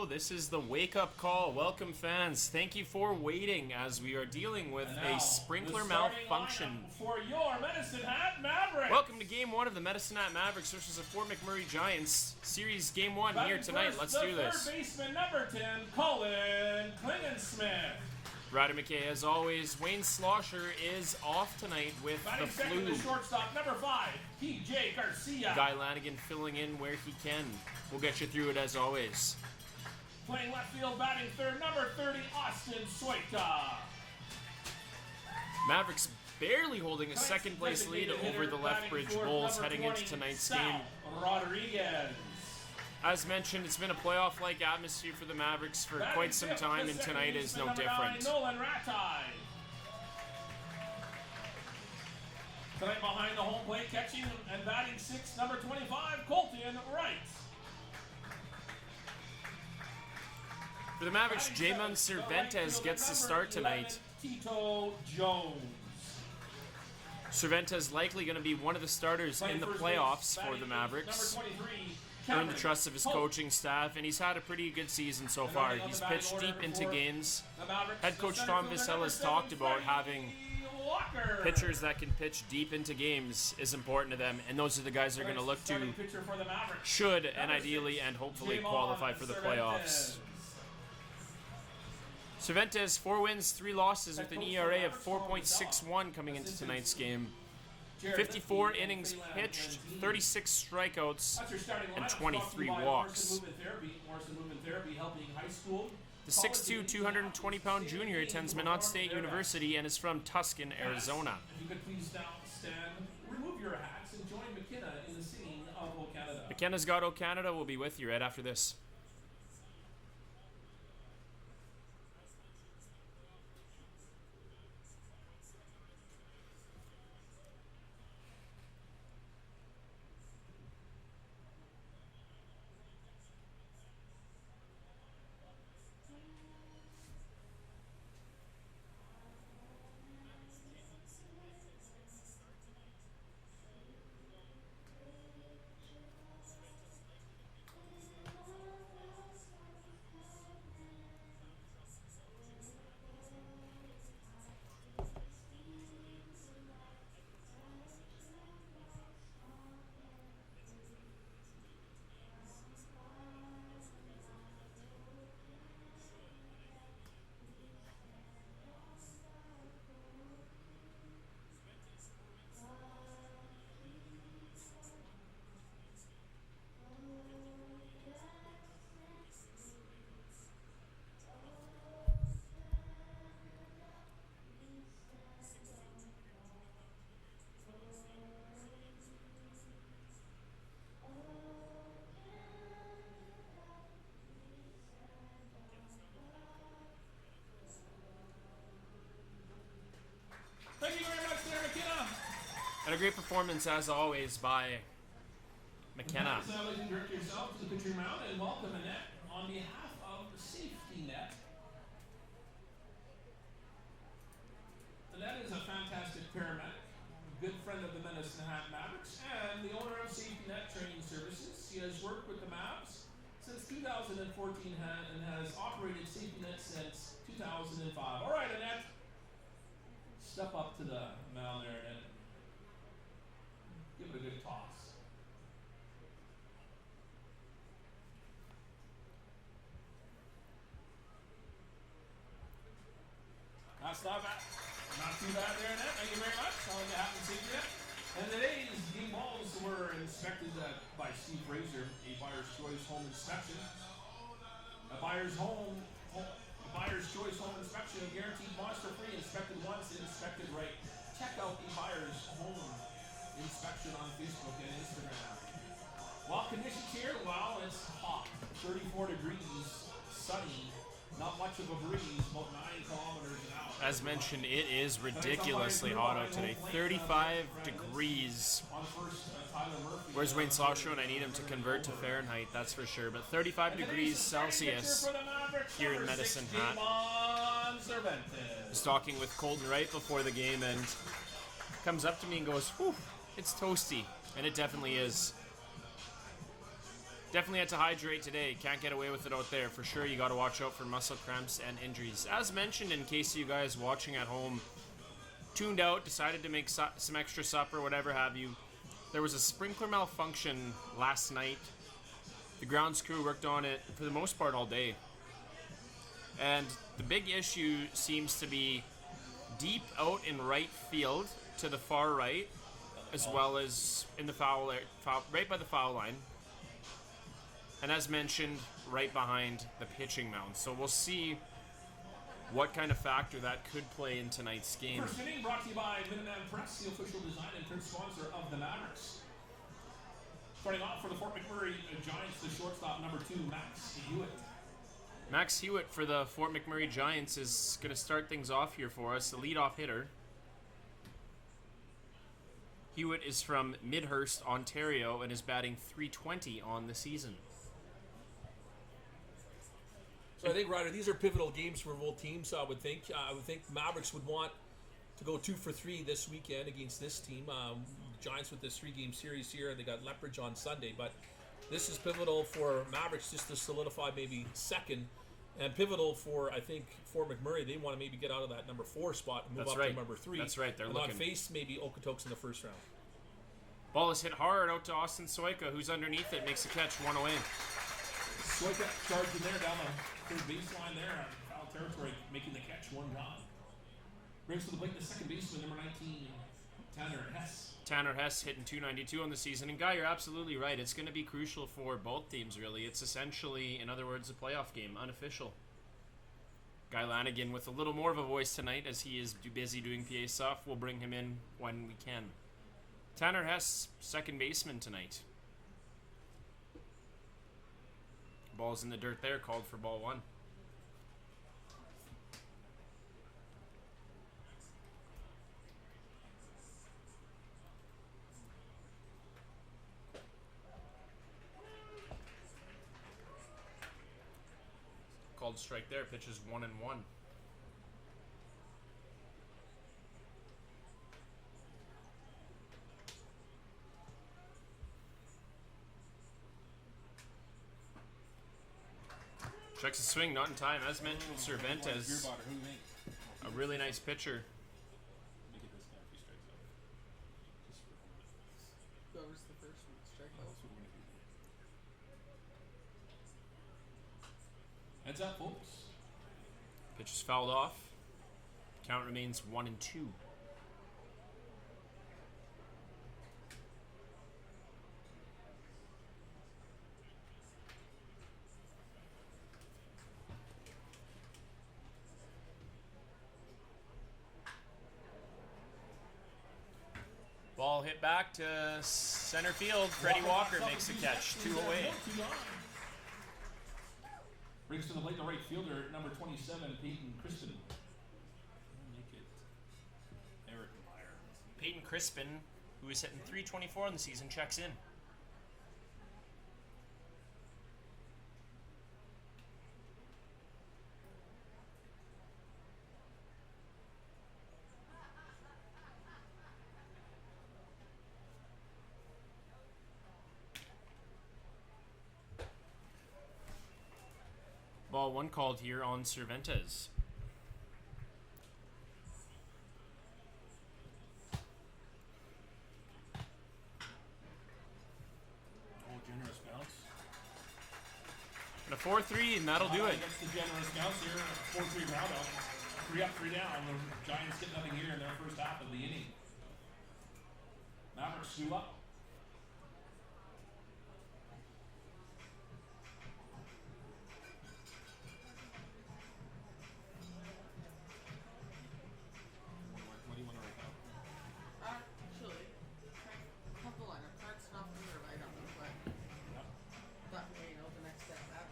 This is the wake-up call. Welcome, fans. Thank you for waiting as we are dealing with a sprinkler malfunction. For your Medicine Hat Mavericks. Welcome to Game 1 of the Medicine Hat Mavericks versus the Fort McMurray Giants. Series Game 1 here tonight. Let's do this. Third baseman number 10, Colin Klingensmith. Ryder McKay, as always. Wayne Slosher is off tonight with the flu. The shortstop, number 5, PJ Garcia. Guy Lanigan filling in where he can. We'll get you through it as always. Playing left field, batting third, number 30, Austin Soita. Mavericks barely holding a second-place lead over the Lethbridge Bulls heading into tonight's game. Rodriguez. As mentioned, it's been a playoff-like atmosphere for the Mavericks for quite some time, and tonight is no different. Nolan Ratai. Tonight behind the home plate, catching and batting sixth, number 25, Colton Wright. For the Mavericks, Jaymon Cervantes gets the start tonight. Tito Jones. Cervantes likely going to be one of the starters in the playoffs for the Mavericks. Number 23, Earned the trust of his coaching staff, and he's had a pretty good season so far. He's pitched deep into games. Head coach Tom Vissel has talked about having pitchers that can pitch deep into games is important to them, and those are the guys they're going to look to should and ideally and hopefully qualify for the playoffs. Cervantes, 4 wins, 3 losses with an ERA of 4.61 coming into tonight's game. 54 innings pitched, 36 strikeouts, and 23 walks. The 6'2", 220-pound junior attends Minot State University and is from Tucson, Arizona. If you could please now stand, remove your hats, and join McKenna in the singing of O Canada. McKenna's got O Canada. We'll be with you right after this. Thank you very much there, McKenna. And a great performance, as always, by McKenna. So I'd like to direct yourself to the pitcher mound and welcome Annette on behalf of Safety Net. Annette is a fantastic paramedic, a good friend of the Medicine Hat Mavericks, and the owner of Safety Net Training Services. She has worked with the Mavs since 2014 and has operated Safety Net since 2005. All right, Annette. Step up to the mound there and give it a good toss. Not too bad there, Annette. Thank you very much. All you happen to see you. And today's game balls were inspected by Steve Fraser, a Buyer's Choice home inspection. A Buyer's Choice home inspection, guaranteed monster-free, inspected once, inspected right. Check out the Buyer's Home inspection on Facebook and Instagram. While conditions here, well, it's hot. 34 degrees, sunny, not much of a breeze, about 9 kilometers an hour. As mentioned, it is ridiculously hot out today. 35 degrees. Where's Wayne Slosher? And I need him to convert to Fahrenheit, that's for sure. But 35 degrees Celsius here in Medicine Hat. Was talking with Colton Wright before the game, and comes up to me and goes, "Whew, it's toasty." And it definitely is. Definitely had to hydrate today. Can't get away with it out there. For sure, you got to watch out for muscle cramps and injuries. As mentioned, in case you guys watching at home tuned out, decided to make some extra supper, whatever have you, there was a sprinkler malfunction last night. The grounds crew worked on it for the most part all day. And the big issue seems to be deep out in right field to the far right, as well as in the foul right by the foul line. And as mentioned, right behind the pitching mound. So we'll see what kind of factor that could play in tonight's game. First inning brought to you by Minuteman Press, the official design and print sponsor of the Mavericks. Starting off for the Fort McMurray Giants, the shortstop number 2, Max Hewitt. Max Hewitt for the Fort McMurray Giants is going to start things off here for us, the leadoff hitter. Hewitt is from Midhurst, Ontario, and is batting .320 on the season. So I think, Ryder, these are pivotal games for both teams. I would think Mavericks would want to go 2 for 3 this weekend against this team. Giants with this 3-game series here. They got Lethbridge on Sunday, but this is pivotal for Mavericks just to solidify maybe second, and pivotal for, I think, Fort McMurray. They want to maybe get out of that number 4 spot and move up to number 3. That's right. They're and looking. On face maybe Okotoks in the first round. Ball is hit hard out to Austin Soika, who's underneath it, makes a catch, 1 away. Soika charging there down the third baseline there, foul territory, making the catch, 1 gone. Brings to the plate the second baseman, number 19, Tanner Hess. Tanner Hess hitting .292 on the season. And Guy, you're absolutely right. It's going to be crucial for both teams, really. It's essentially, in other words, a playoff game, unofficial. Guy Lanigan with a little more of a voice tonight as he is busy doing PA stuff. We'll bring him in when we can. Tanner Hess, second baseman tonight. Ball's in the dirt there, called for ball 1. Called strike there, pitches 1-1. Checks a swing, not in time. As mentioned, Cervantes, a really nice pitcher. Heads up, folks. Pitch is fouled off. Count remains 1-2. Ball hit back to center field. Freddie Walker makes a catch, 2 away. Brings to the plate the right fielder, number 27, Peyton Crispin. Make it Eric Meyer. Peyton Crispin, who is hitting .324 on the season, checks in. Ball 1 called here on Cervantes. Oh, generous bounce. And a 4-3, and that'll do it. That's the generous bounce here. 4-3 round out. 3 up, 3 down. The Giants get nothing here in their first half of the inning. Mavericks 2 up. What do you want to write down? Actually, a couple lineups. That's not for sure, but I don't know what. That way, the next step back.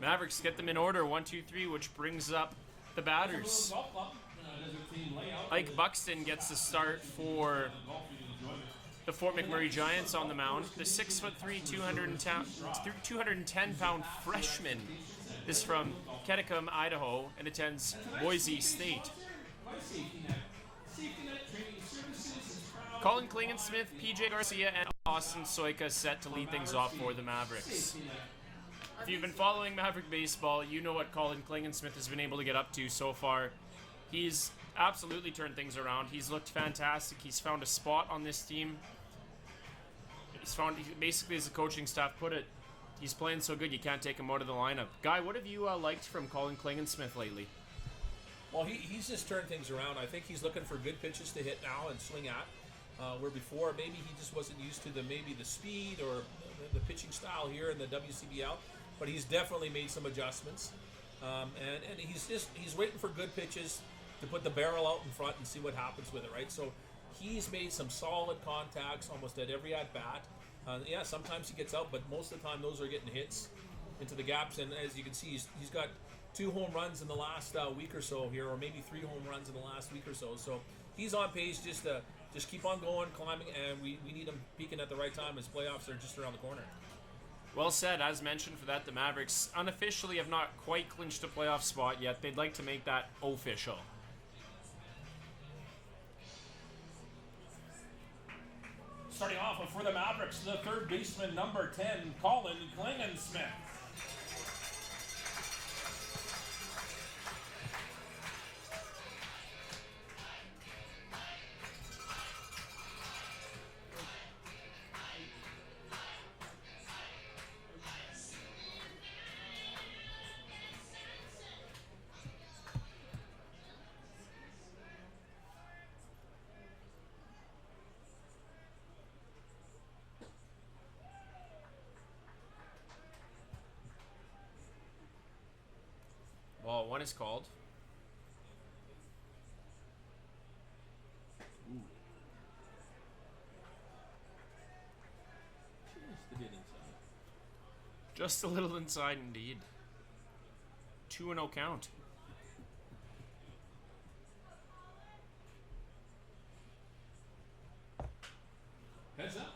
Mavericks get them in order, 1-2-3, which brings up the batters. Ike Buxton gets the start for the Fort McMurray Giants on the mound. The 6'3", 210-pound freshman is from Ketticum, Idaho, and attends Boise State. Colin Klingensmith, PJ Garcia, and Austin Soika set to lead things off for the Mavericks. If you've been following Maverick baseball, you know what Colin Klingensmith has been able to get up to so far. He's absolutely turned things around. He's looked fantastic. He's found a spot on this team. Basically, as the coaching staff put it, he's playing so good you can't take him out of the lineup. Guy, what have you liked from Colin Klingensmith lately? Well, he's just turned things around. I think he's looking for good pitches to hit now and swing at. Where before maybe he just wasn't used to the speed or the pitching style here in the WCBL, but he's definitely made some adjustments, and he's waiting for good pitches to put the barrel out in front and see what happens with it, right? So he's made some solid contacts almost at every at bat. Yeah, sometimes he gets out, but most of the time those are getting hits into the gaps, and as you can see, he's got 2 home runs in the last week or so here, or maybe 3 home runs in the last week or so. So he's on pace just keep on going, climbing, and we need him peaking at the right time as playoffs are just around the corner. Well said. As mentioned for that, the Mavericks unofficially have not quite clinched a playoff spot yet. They'd like to make that official. Starting off for the Mavericks, the third baseman, number 10, Colin Klingensmith. Ball 1 is called. Just a little inside indeed. 2-0 count. Heads up.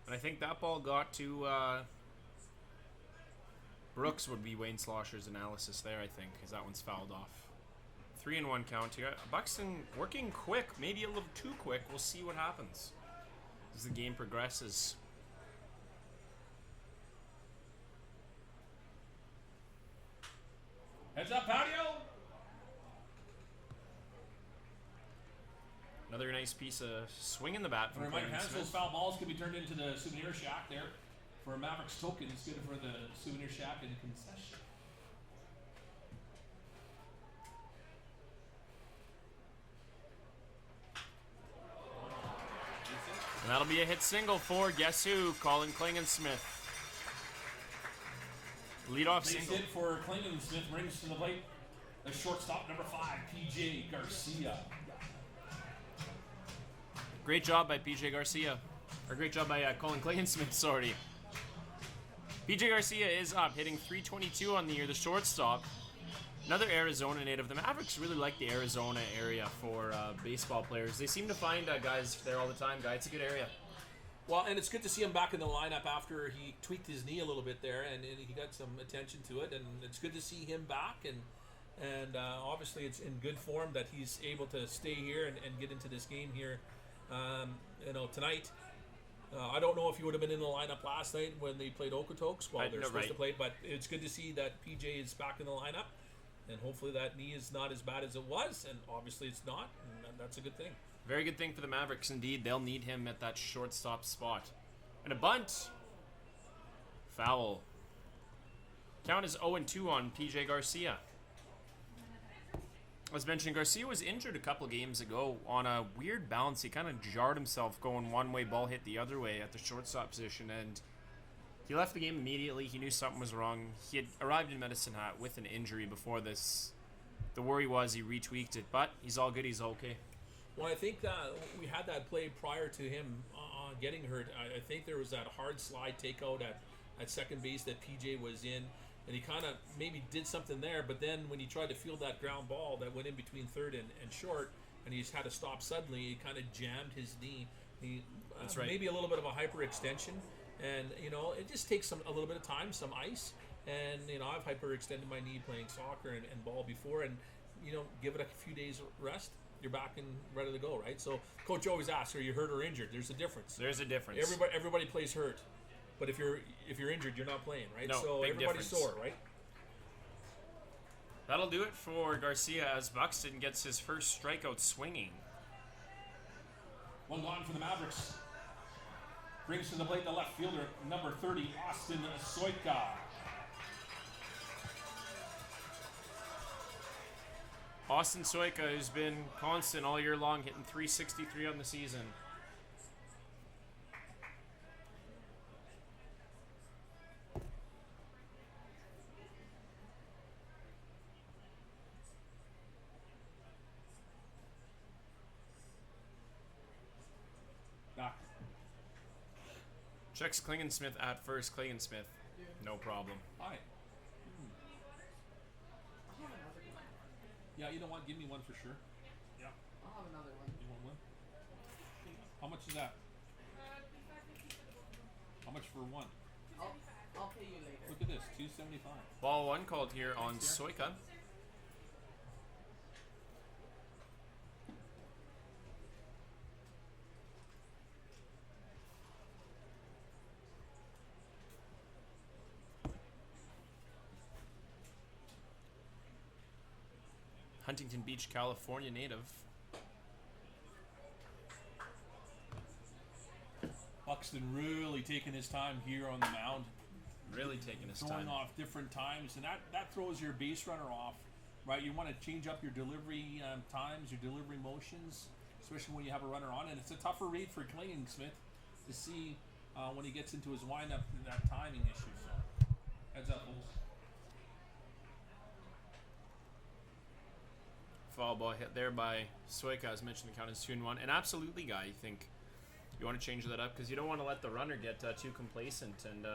And I think that ball got to Brooks would be Wayne Slosher's analysis there, I think, because that one's fouled off. 3-1 count here. Buxton working quick, maybe a little too quick. We'll see what happens as the game progresses. Heads up, patio. Another nice piece of swing in the bat from Reminder, Klingensmith. those foul balls can be turned into the souvenir shack there for Mavericks tokens. Good for the souvenir shack and concession. And that'll be a hit single for guess who? Colin Klingensmith. Leadoff Base single. hit for Klingensmith brings to the plate the shortstop, number 5, PJ Garcia. Great job by PJ Garcia. Or great job by Colin Klingensmith, sorry. PJ Garcia is up, hitting .322 on the year, the shortstop. Another Arizona native. The Mavericks really like the Arizona area for baseball players. They seem to find guys there all the time, Guy. It's a good area. Well, and it's good to see him back in the lineup after he tweaked his knee a little bit there, and he got some attention to it, and it's good to see him back, and obviously it's in good form that he's able to stay here and get into this game here, tonight. I don't know if he would have been in the lineup last night when they played Okotoks while they're supposed to play, but it's good to see that PJ is back in the lineup, and hopefully that knee is not as bad as it was, and obviously it's not, and that's a good thing. Very good thing for the Mavericks, indeed. They'll need him at that shortstop spot. And a bunt. Foul. Count is 0-2 on PJ Garcia. As mentioned, Garcia was injured a couple games ago on a weird bounce. He kind of jarred himself going one way, ball hit the other way at the shortstop position, and he left the game immediately. He knew something was wrong. He had arrived in Medicine Hat with an injury before this. The worry was he retweaked it, but he's all good. He's okay. Well, I think we had that play prior to him getting hurt. I think there was that hard slide takeout at second base that PJ was in, and he kind of maybe did something there, but then when he tried to field that ground ball that went in between third and short, and he just had to stop suddenly, he kind of jammed his knee. That's right. Maybe a little bit of a hyperextension, and it just takes a little bit of time, some ice, And I've hyperextended my knee playing soccer and ball before, and give it a few days rest. You're back and ready to go, right? So coach always asks, are you hurt or injured? There's a difference. There's a difference. Everybody plays hurt, but if you're injured, you're not playing, right? No, so big everybody's difference. sore, right? That'll do it for Garcia as Buxton gets his first strikeout swinging. One gone for the Mavericks. Brings to the plate the left fielder, number 30, Austin Soika. Austin Soika has been constant all year long, hitting .363 on the season. Back. Checks Klingensmith at first. Klingensmith, no problem. Hi. I'll have another one. Yeah, you know what? Give me one for sure. Yeah. I'll have another one. You want one? How much is that? How much for one? I'll pay you later. Look at this, $2.75. Ball one called here on Soika. Huntington Beach, California native. Buxton really taking his time here on the mound, Really taking his throwing time. off different times, and that throws your base runner off, right? You want to change up your delivery times, your delivery motions, especially when you have a runner on, and it's a tougher read for Klingensmith to see when he gets into his windup that timing issue. So, heads up, Bulls. Foul ball hit there by Soika, as mentioned. The count is 2-1. And absolutely, guy, you think you want to change that up because you don't want to let the runner get too complacent, and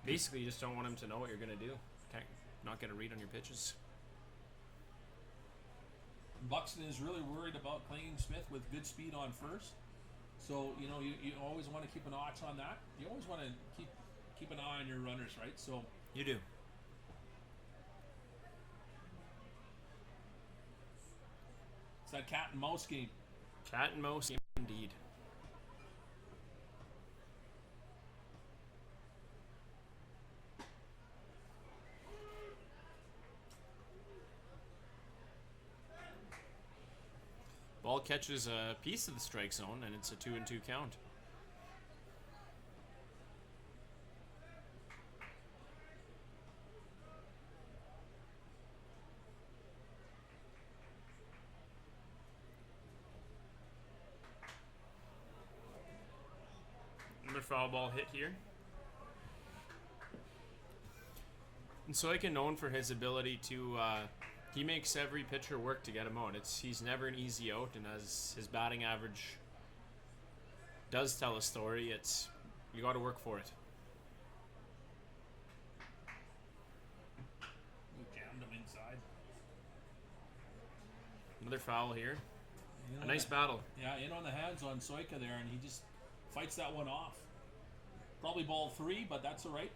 basically you just don't want him to know what you're going to do. Can't not get a read on your pitches. Buxton is really worried about Klingensmith with good speed on first. So, you always want to keep an watch on that. You always want to keep an eye on your runners, right? So You do. it's that cat and mouse game. Cat and mouse, indeed. Ball catches a piece of the strike zone, and it's a 2-2 count. Another foul ball hit here. And Soika, known for his ability to, he makes every pitcher work to get him out. He's never an easy out, and as his batting average does tell a story, you got to work for it. You jammed him inside. Another foul here. You know A nice that- battle. Yeah, in on the hands on Soika there, and he just fights that one off. Probably ball 3, but that's all right.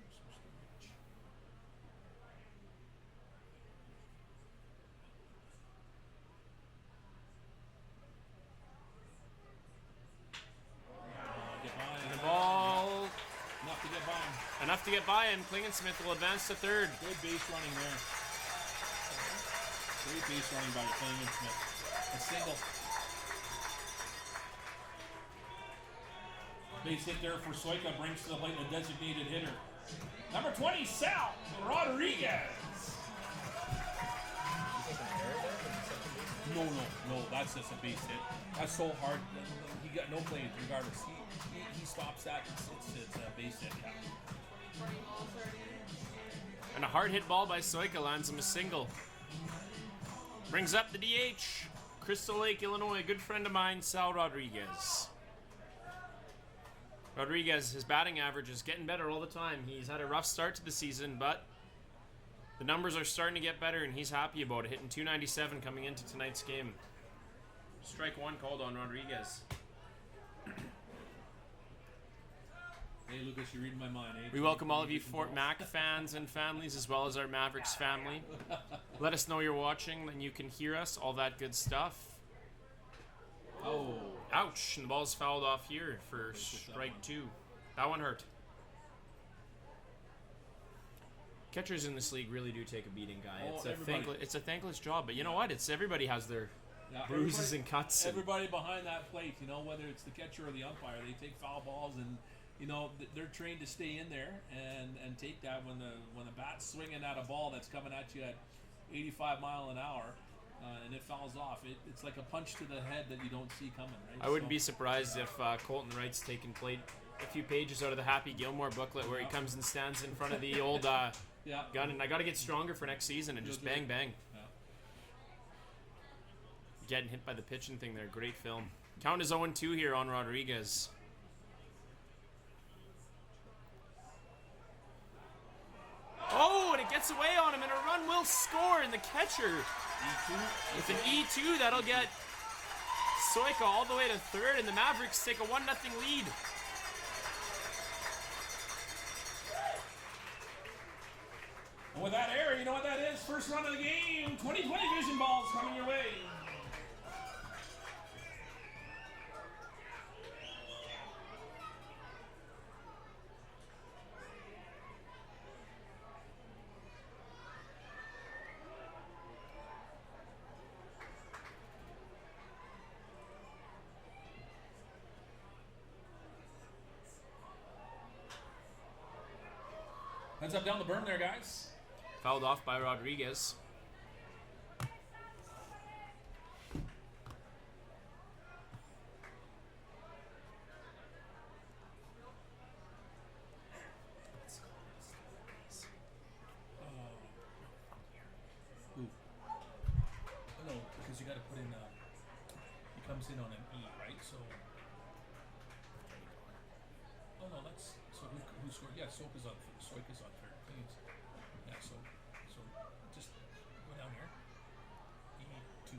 Smells beach. Get by And him. the ball, Enough to get by him. enough to get by him. Klingensmith will advance to third. Good base running there. Great base running by Klingensmith. A single. Base hit there for Soika, brings to the plate the designated hitter. Number 20, Sal Rodriguez. No, that's just a base hit. That's so hard. He got no play regardless. He stops that. It's a base hit. Yeah. 40 balls already. And a hard hit ball by Soika lands him a single. Brings up the DH. Crystal Lake, Illinois. Good friend of mine, Sal Rodriguez. Rodriguez, his batting average is getting better all the time. He's had a rough start to the season, but the numbers are starting to get better, and he's happy about it. Hitting .297 coming into tonight's game. Strike one called on Rodriguez. Hey, Lucas, you're reading my mind, eh? We welcome all of you Fort Mac fans and families, as well as our Mavericks family. Let us know you're watching, then you can hear us, all that good stuff. Oh. Ouch, and the ball's fouled off here for strike two. That one hurt. Catchers in this league really do take a beating, guy. It's a thankless job, but you know what? Everybody has their bruises and cuts. Everybody behind that plate, you know, whether it's the catcher or the umpire, they take foul balls, and you know they're trained to stay in there and take that when the bat's swinging at a ball that's coming at you at 85 mile an hour. And it fouls off. It's like a punch to the head that you don't see coming, right? I wouldn't be surprised if Colton Wright's taken a few pages out of the Happy Gilmore booklet where he comes and stands in front of the old gun, and I got to get stronger for next season, and just bang, bang. Yeah. Getting hit by the pitching thing there. Great film. Count is 0-2 here on Rodriguez. Oh, and it gets away on him, and a run will score, and the catcher with an E2, that'll get Soika all the way to third, and the Mavericks take a 1-0 lead. And with that error, you know what that is? First run of the game. 2020 vision balls coming your way. Heads up down the berm there, guys. Fouled off by Rodriguez. No, because you got to put in. He comes in on an E, right? So. Oh no, that's so. Who scored? Yeah, Soika's on third. Please. Yeah, so just go down here. E2.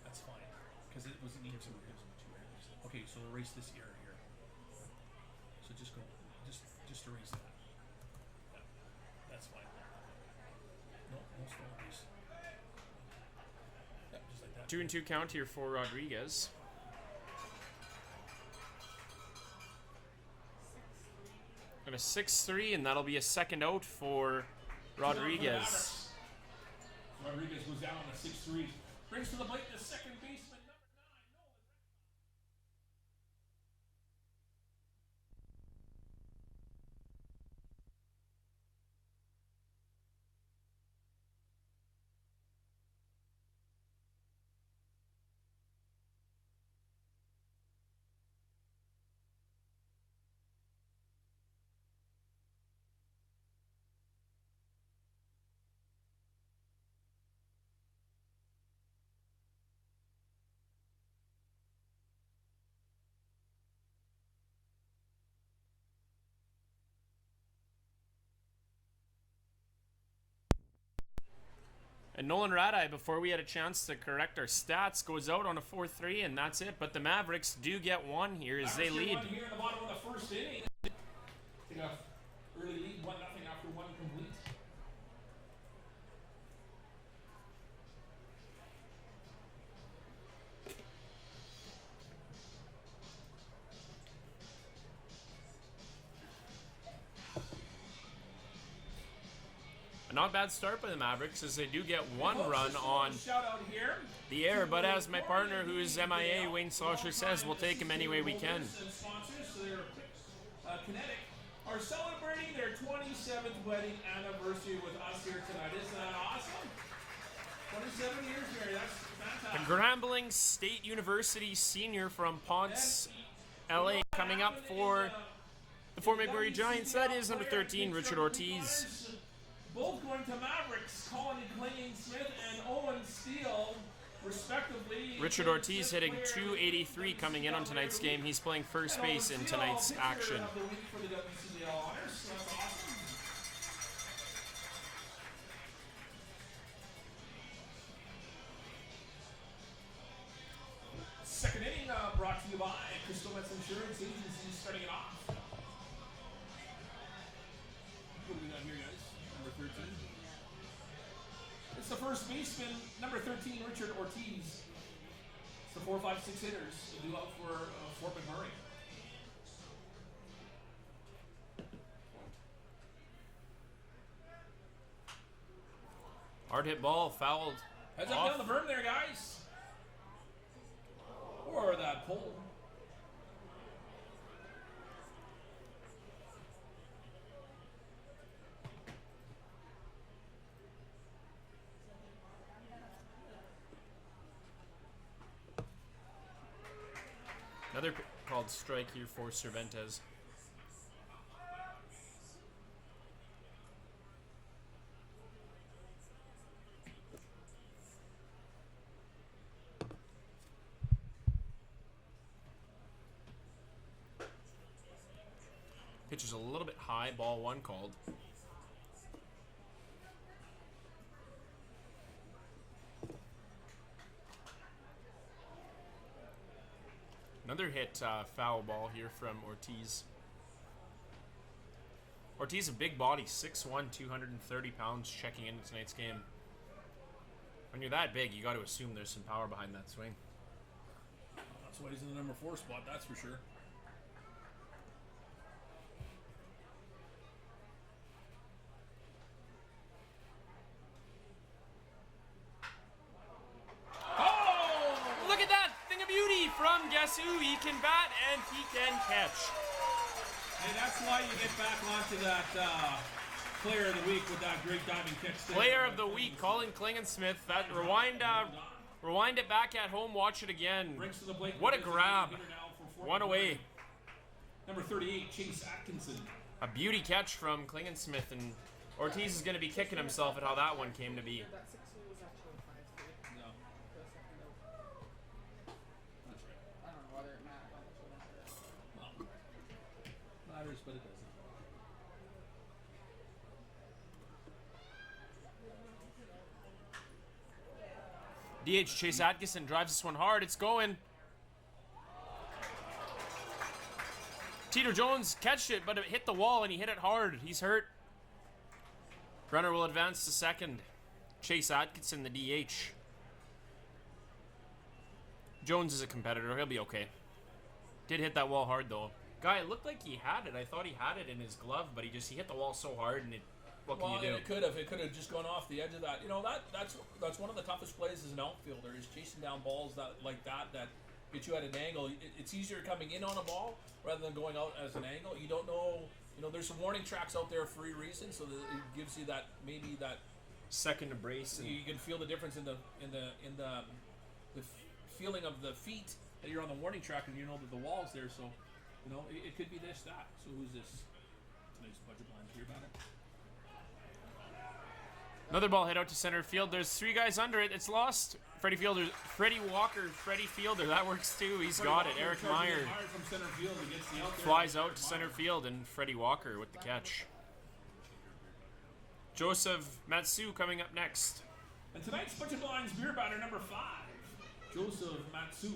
That's fine, because it was an E2. Okay, so erase this error here. So just erase that. Yeah, that's fine. No stories. Yeah, just like that. 2-2 count here for Rodriguez. And a 6-3, and that'll be a second out for Rodriguez. Rodriguez goes down on a 6-3. Brings to the plate the second baseman, number And Nolan Radai, before we had a chance to correct our stats, goes out on a 4-3, and that's it. But the Mavericks do get one here as they lead. Here in the bottom of the first inning. Take a early lead, 1-0 after one complete. A not bad start by the Mavericks as they do get one run on Shout out here. the air. But as my partner, who is MIA, Wayne Sausher, says, we'll take him any way we can. And sponsors, so they're Kinetic, are celebrating their 27th wedding anniversary with us here tonight. Isn't that awesome? 27 years, Mary. That's The fantastic. Grambling State University senior from Ponce, LA, coming up for the Fort McMurray Giants. That is number 13, Richard Ortiz. Both going to Mavericks, Colin Klein-Smith and Owen Steele, respectively. Richard Ortiz hitting .283 coming in on tonight's game. He's playing first base in tonight's action. Of the week for the WCBL honors. So that's awesome. Crystal Met's Insurance Agency starting it off. What do we got here, guys? Number 13. It's the first baseman, number 13, Richard Ortiz. It's the 4, 5, 6 hitters. They do out for Fort McMurray. Hard hit ball, fouled. Heads up down the berm there, guys. Or that pole. Another called strike here for Cervantes. Pitch is a little bit high, ball one called. Another hit foul ball here from Ortiz. Ortiz, a big body, 6'1", 230 pounds, checking into tonight's game. When you're that big, you got to assume there's some power behind that swing. That's why he's in the number 4 spot, that's for sure. Look at that thing of beauty from guess who? He can bat and he can catch. Hey, that's why you get back onto that player of the week with that great diving kick. Player of the week, Colin Klingensmith. That rewind it back at home. Watch it again. Brings to the plate. What a grab! One away. Number 38, Chase Atkinson. A beauty catch from Klingensmith, and Ortiz is going to be kicking himself at how that one came to be. That 6-2 was actually 5-3. No. For a second note. That's right. I don't know whether it mattered how much it went there. Well, matters, but it doesn't. DH Chase Atkinson drives this one hard. It's going. Teeter Jones catched it, but it hit the wall and he hit it hard. He's hurt. Runner will advance to second. Chase Atkinson, the DH. Jones is a competitor. He'll be okay. Did hit that wall hard though. Guy, it looked like he had it. I thought he had it in his glove, but he hit the wall so hard, and what can you do? It could have just gone off the edge of that. You know, that's one of the toughest plays as an outfielder, is chasing down balls that get you at an angle. It's easier coming in on a ball rather than going out as an angle. You don't know. You know, there's some warning tracks out there for a reason, so that it gives you that Second to brace. you can feel the difference in the feeling of the feet that you're on the warning track, and you know that the wall's there. So, you know, it could be this, that. So who's this? Tonight's budget line here about it. Another ball hit out to center field. There's 3 guys under it. It's lost. Freddie Walker, Freddie Fielder. That works too. He's got it. Eric Meyer from center field and gets the out there. flies out to center field, and Freddie Walker with the catch. Joseph Matsu coming up next. And tonight's Budget Lines beer batter number 5, Joseph Matsu,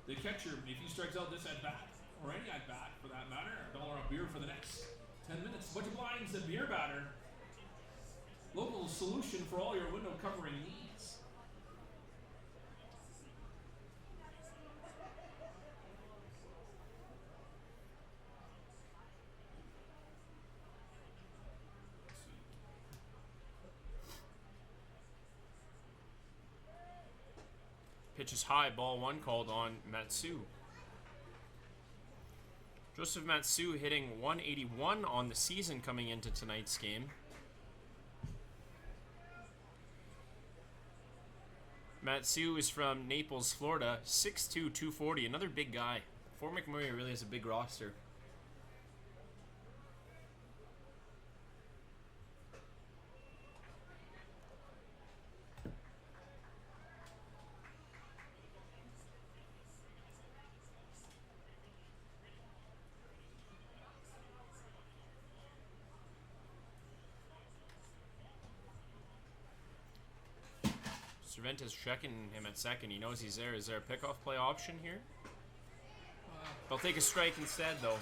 the catcher. If he strikes out this at bat, or any at bat for that matter, $1 a beer for the next 10 minutes. Budget Lines, the beer batter. Local solution for all your window covering needs. Pitch is high, ball one called on Matsu. Joseph Matsu hitting 181 on the season coming into tonight's game. Matsu is from Naples, Florida, 6'2", 240, another big guy. Fort McMurray really has a big roster. Cervantes checking him at second. He knows he's there. Is there a pickoff play option here? They'll take a strike instead, though.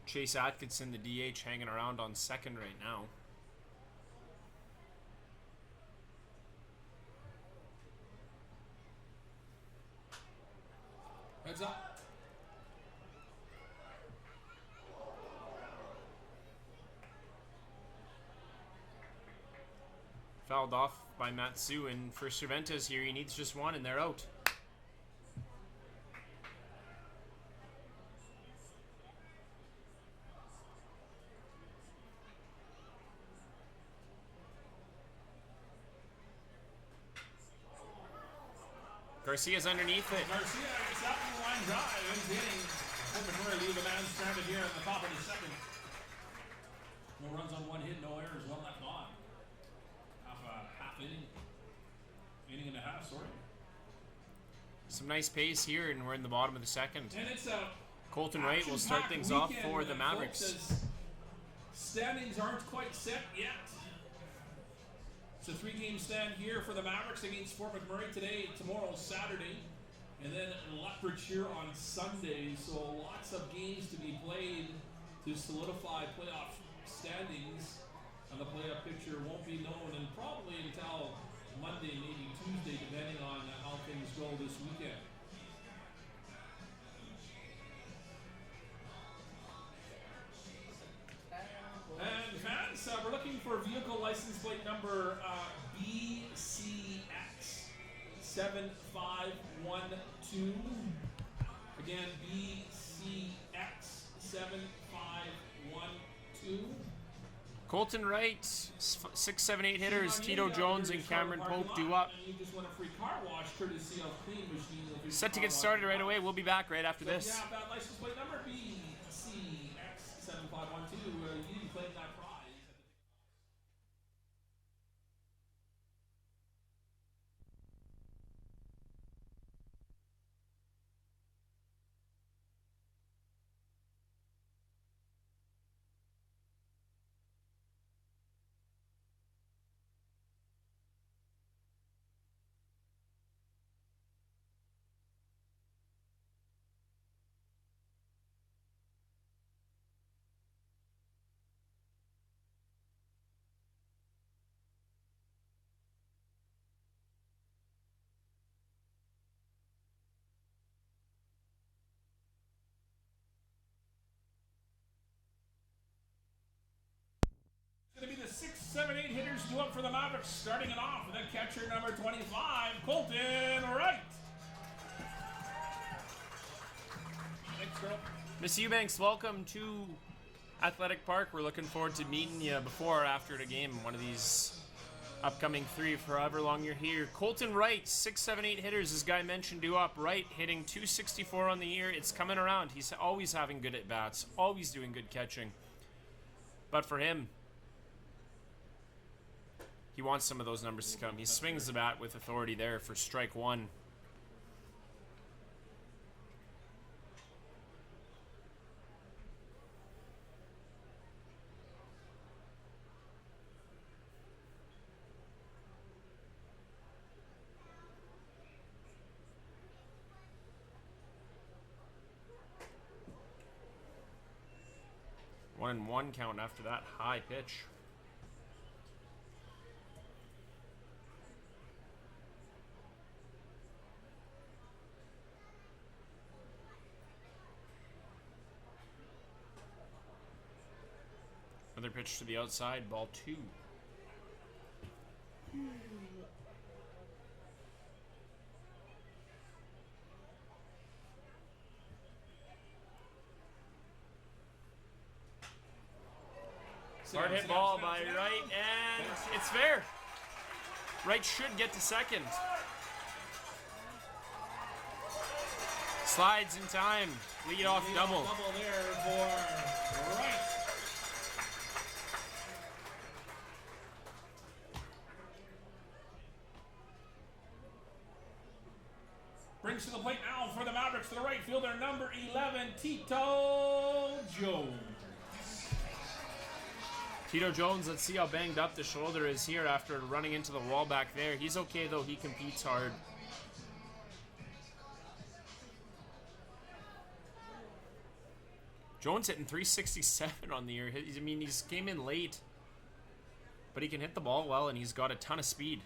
Chase Atkinson, the DH, hanging around on second right now. Heads up. Fouled off by Matsu, and for Cervantes here, he needs just one, and they're out. Garcia's underneath it. Garcia gets out in the line drive. Ends the inning. Open leave a man stranded here in the top of the second. No runs on one hit, no errors, one left on. Half inning. Inning and a half, sorry. Some nice pace here, and we're in the bottom of the second. And it's a Colton Wright will start things off for the Mavericks. Standings aren't quite set yet. It's a 3-game stand here for the Mavericks against Fort McMurray today, tomorrow, Saturday, and then Lethbridge here on Sunday. So lots of games to be played to solidify playoff standings, and the playoff picture won't be known and probably until Monday, maybe Tuesday, depending on how things go this weekend. And fans, we're looking for vehicle license plate number BCX 7512. Again, BCX 7512. Colton Wright, 6, 7, 8 hitters. Tito Jones and Cameron Pope do up. You just want a free car wash courtesy of Clean Machine. Set to get started right away. We'll be back right after this. Yeah, that license plate number BCX 7512. You claim that prize. Going to be the 6, 7, 8 hitters due up for the Mavericks, starting it off with the catcher number 25, Colton Wright. Thanks, girl. Miss Eubanks, welcome to Athletic Park. We're looking forward to meeting you before or after the game, one of these upcoming 3 for however long you're here. Colton Wright, 6, 7, 8 hitters, this guy mentioned due up. Wright hitting 264 on the year. It's coming around. He's always having good at-bats, always doing good catching. But for him, he wants some of those numbers to come. He swings the bat with authority there for strike one. One and one count after that high pitch. Another pitch to the outside, ball 2. Hard hit ball by Wright, and it's fair. Wright should get to second. Slides in time. Lead off double. Double there for Wright. Brings to the plate now for the Mavericks, to the right fielder, number 11, Tito Jones. Tito Jones, let's see how banged up the shoulder is here after running into the wall back there. He's okay though, he competes hard. Jones hitting 367 on the year. I mean, he's came in late, but he can hit the ball well, and he's got a ton of speed.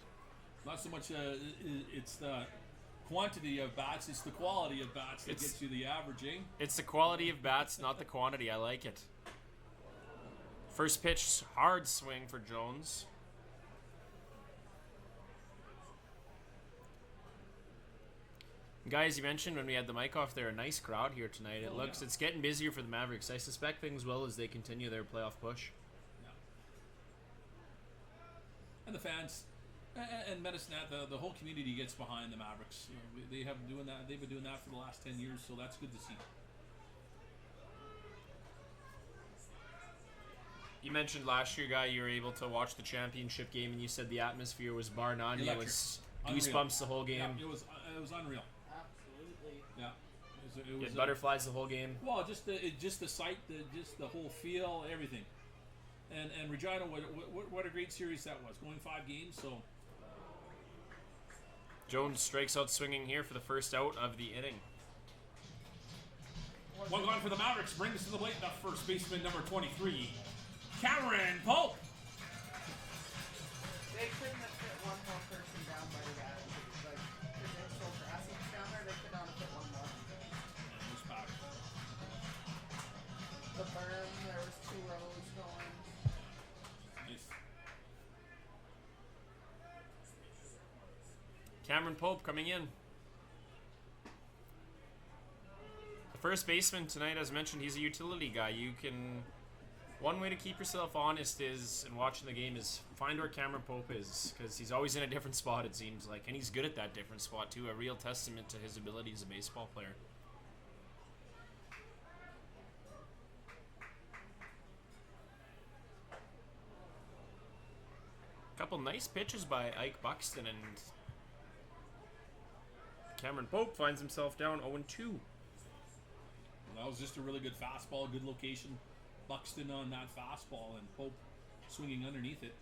Not so much it's the quantity of bats, it's the quality of bats that gets you the averaging. It's the quality of bats, not the quantity. I like it. First pitch, hard swing for Jones. Guys, you mentioned when we had the mic off there, a nice crowd here tonight. It's getting busier for the Mavericks. I suspect things will as they continue their playoff push. Yeah. And the fans and Medicine Hat, the whole community gets behind the Mavericks. You know, they've been doing that for the last 10 years, so that's good to see. You mentioned last year, Guy, you were able to watch the championship game, and you said the atmosphere was bar none. It was goosebumps the whole game. Yeah, it was unreal. Absolutely. Yeah. It was butterflies the whole game. Well, just the sight, just the whole feel, everything. And Regina, what a great series that was. Going 5 games, so. Jones strikes out swinging here for the first out of the inning. One gone for the Mavericks. Brings to the plate the first baseman, number 23, Cameron Pope. They couldn't have fit one more person down by the attitude. Like, because it's so grassy down there, they could not have fit one more. The berm, there was 2 rows going. Nice. Cameron Pope coming in. The first baseman tonight, as mentioned, he's a utility guy. One way to keep yourself honest is, in watching the game, is find where Cameron Pope is, because he's always in a different spot, it seems like, and he's good at that different spot too. A real testament to his ability as a baseball player. Couple nice pitches by Ike Buxton, and Cameron Pope finds himself down 0-2. That was just a really good fastball, good location. Buxton on that fastball and Pope swinging underneath it.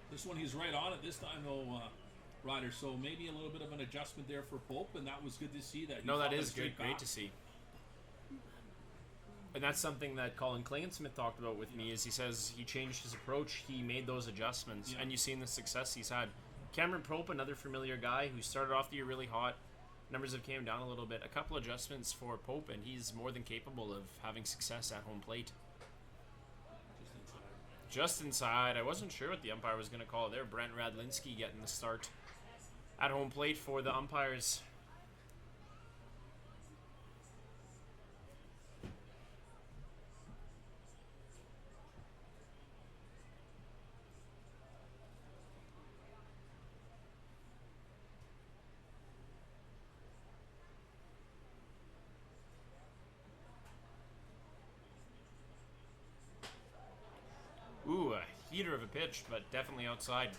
This one he's right on it this time though, Ryder. So maybe a little bit of an adjustment there for Pope, and that was good to see. That is good. Great to see. And that's something that Colin Klingensmith talked about with me, is he says he changed his approach, he made those adjustments, and you've seen the success he's had. Cameron Pope, another familiar guy who started off the year really hot. Numbers have came down a little bit. A couple adjustments for Pope, and he's more than capable of having success at home plate. Just inside. I wasn't sure what the umpire was going to call there. Brent Radlinski getting the start at home plate for the umpires. Ooh, a heater of a pitch, but definitely outside.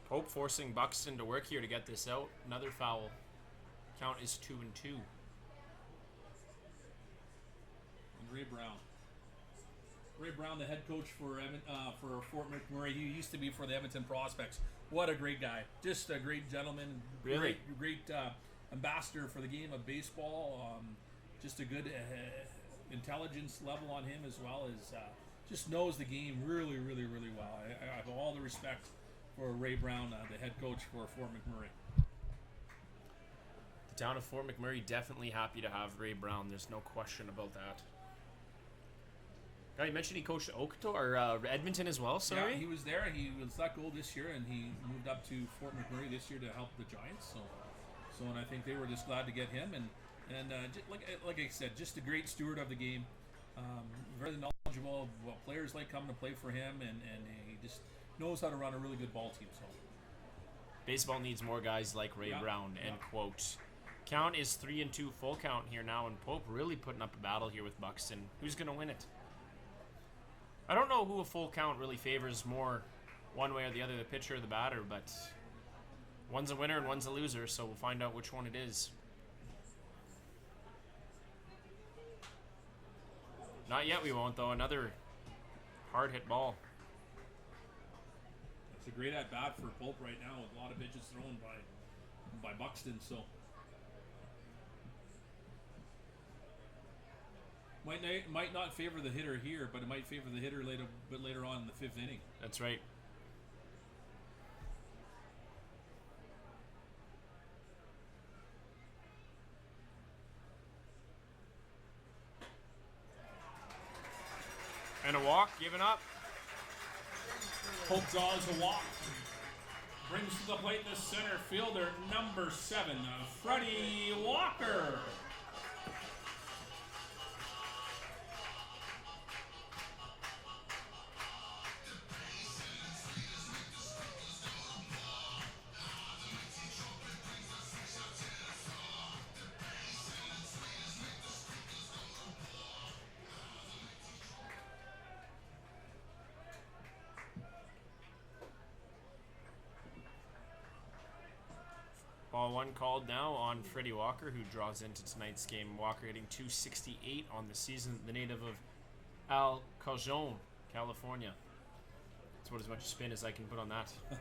Pope forcing Buxton to work here to get this out. Another foul. Count is 2-2. And Ray Brown, the head coach for Fort McMurray. He used to be for the Edmonton Prospects. What a great guy! Just a great gentleman. Really, great ambassador for the game of baseball. Just a good intelligence level on him, as well as just knows the game really, really, really well. I have all the respect for Ray Brown, the head coach for Fort McMurray. The town of Fort McMurray definitely happy to have Ray Brown. There's no question about that. You mentioned he coached Okoto or Edmonton as well. Sorry, yeah, he was there. He was let go this year, and he moved up to Fort McMurray this year to help the Giants. So, and I think they were just glad to get him. And like I said, just a great steward of the game. Very knowledgeable of what players like coming to play for him, and he just knows how to run a really good ball team. So Baseball needs more guys like Ray Brown, end quote. Count is 3-2 full count here now, and Pope really putting up a battle here with Buxton. Who's going to win it? I don't know who a full count really favors more one way or the other, the pitcher or the batter, but one's a winner and one's a loser, so we'll find out which one it is. Not yet, we won't, though. Another hard hit ball. it's a great at bat for Pope right now, with a lot of pitches thrown by Buxton. So might not favor the hitter here, but it might favor the hitter later on in the 5th inning. That's right. And a walk given up. Pope draws a walk. Brings to the plate the center fielder, number 7, Freddie Walker. Ball 1 called now on Freddie Walker, who draws into tonight's game. Walker hitting .268 on the season, the native of Al Cajon, California. That's about as much spin as I can put on that. To the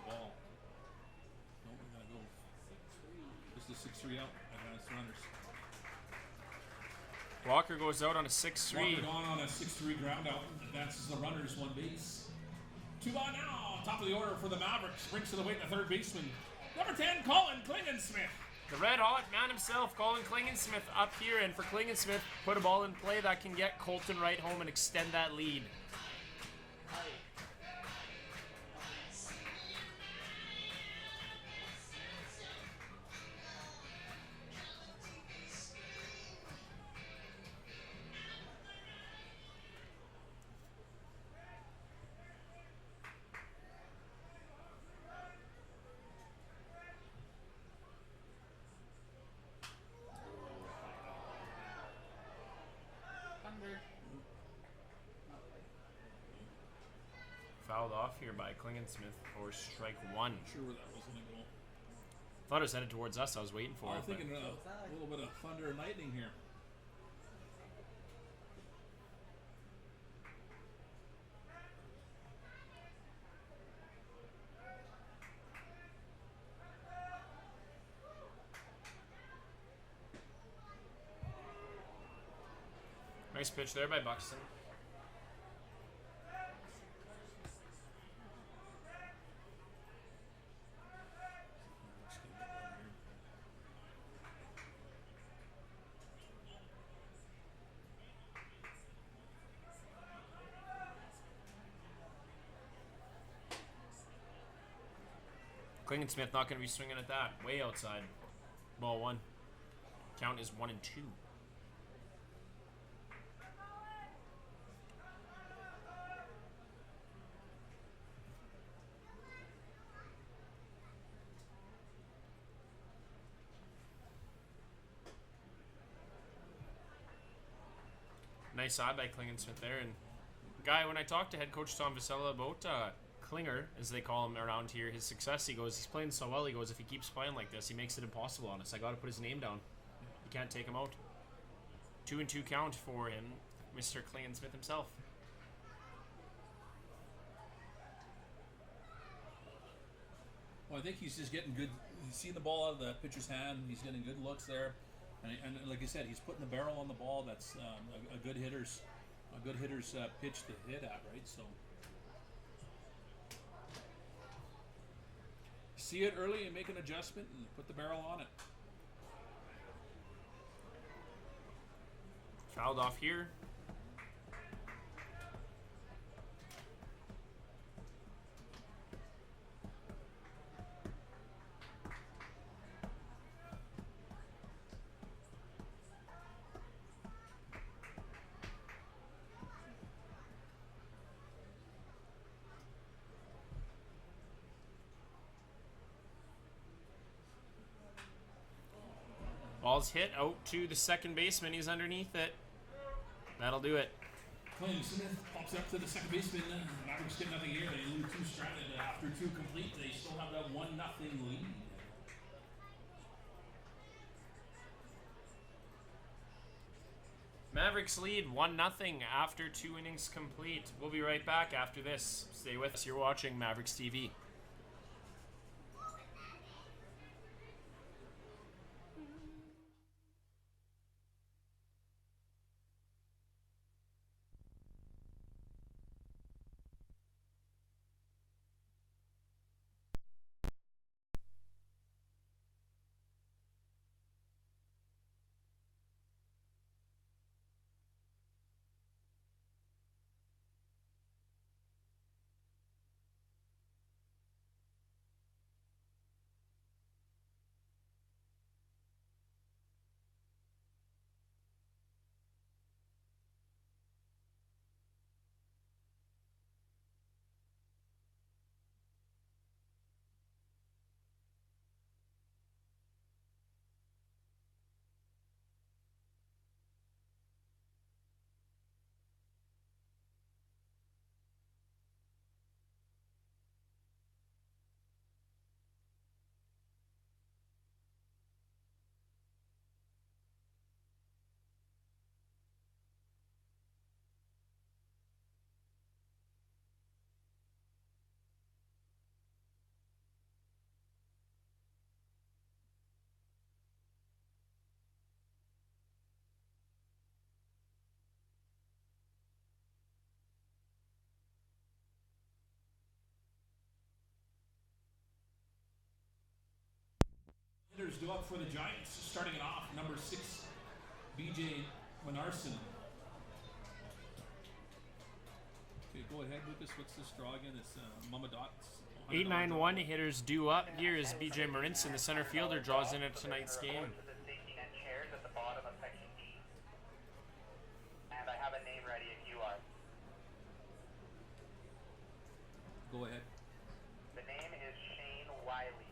ball. No, we're gonna go. Just a 6-3 out. Advanced runners. Walker goes out on a 6-3. Walker gone on a 6-3 ground out. Advances the runners 1 base. 2 on now. Top of the order for the Mavericks. Brings to the weight the third baseman, number 10, Colin Klingensmith. The red hot man himself, Colin Klingensmith, up here. And for Klingensmith, put a ball in play that can get Colton Wright home and extend that lead. Fouled off here by Klingensmith for strike 1. Sure where that was gonna go. Thought it was headed towards us. I was waiting for I it. was thinking a little bit of thunder and lightning here. Nice pitch there by Buxton. Klingensmith not going to be swinging at that. Way outside. Ball 1. Count is 1-2. Nice eye by Klingensmith there. And guy, when I talked to head coach Tom Vasella about Klinger, as they call him around here, his success, he goes, he's playing so well, he goes, if he keeps playing like this, he makes it impossible on us. I got to put his name down. You can't take him out. 2-2 count for him, Mr. Klingensmith himself. Well, I think he's just getting good. He's seeing the ball out of the pitcher's hand. He's getting good looks there, and like I said, he's putting the barrel on the ball. That's a good hitter's pitch to hit at, right? So see it early and make an adjustment and put the barrel on it. Fouled off here. Ball's hit out to the second baseman. He's underneath it. That'll do it. Clayton Smith pops up to the second baseman. Mavericks get nothing here. They lose 2 stranded after 2 complete. They still have that 1-0 lead. Mavericks lead 1-0 after 2 innings complete. We'll be right back after this. Stay with us. You're watching Mavericks TV. Hitters due up for the Giants. Starting it off, number 6, BJ Menarson. Okay, go ahead, Lucas. What's this draw again? It's Mama Dots. 891 hitters due up. Here is BJ Marinson, the center fielder, draws in at tonight's game. And I have a name ready if you are. Go ahead. The name is Shane Wiley.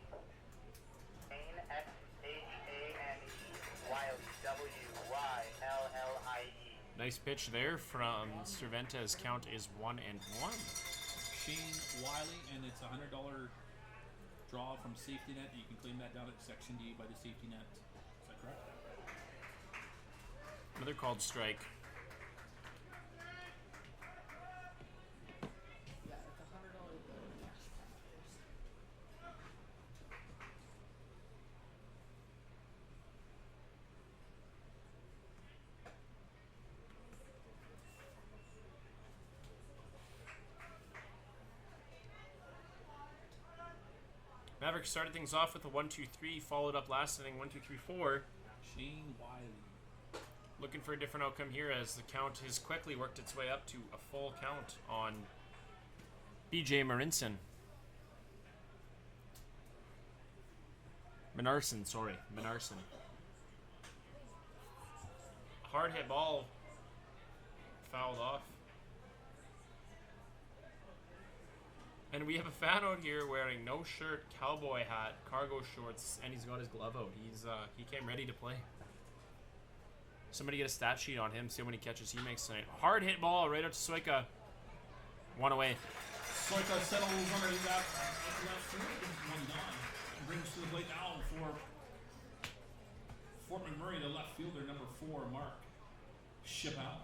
Shane S-H-A-N-E Wiley W-Y-L-L-I-E. Nice pitch there from Cervantes. Count is 1-1. Shane Wiley, and it's a $100 draw from Safety Net. You can claim that down at Section D by the Safety Net. Is that correct? Another called strike. Yeah, it's $100 bill in cash first. Mavericks started things off with a 1-2-3, followed up last inning 1-2-3-4. Shane Wiley. Looking for a different outcome here as the count has quickly worked its way up to a full count on BJ Marinson. Menarson. Hard hit ball. Fouled off. And we have a fan out here wearing no shirt, cowboy hat, cargo shorts, and he's got his glove out. He came ready to play. Somebody get a stat sheet on him, see how many catches he makes tonight. Hard hit ball right out to Soika. 1 away. Soika settles underneath that left field. One gone. And brings to the plate now for Fort McMurray, the left fielder, number 4, Mark Chappelle.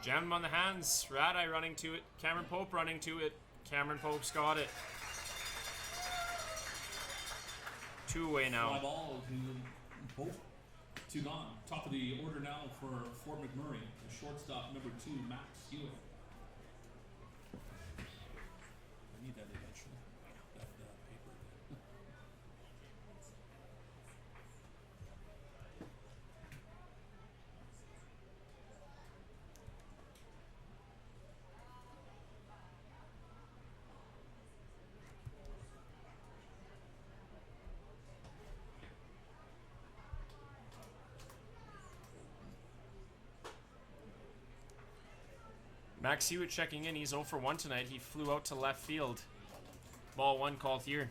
Jam him on the hands. Radai running to it. Cameron Pope running to it. Cameron Pope's got it. 2 away now. Fly ball to Pope. 2 gone. Top of the order now for Fort McMurray. The shortstop, number 2, Max Hewitt. I need that eventually. That paper. Max Hewitt checking in. He's 0 for 1 tonight. He flew out to left field. Ball 1 called here.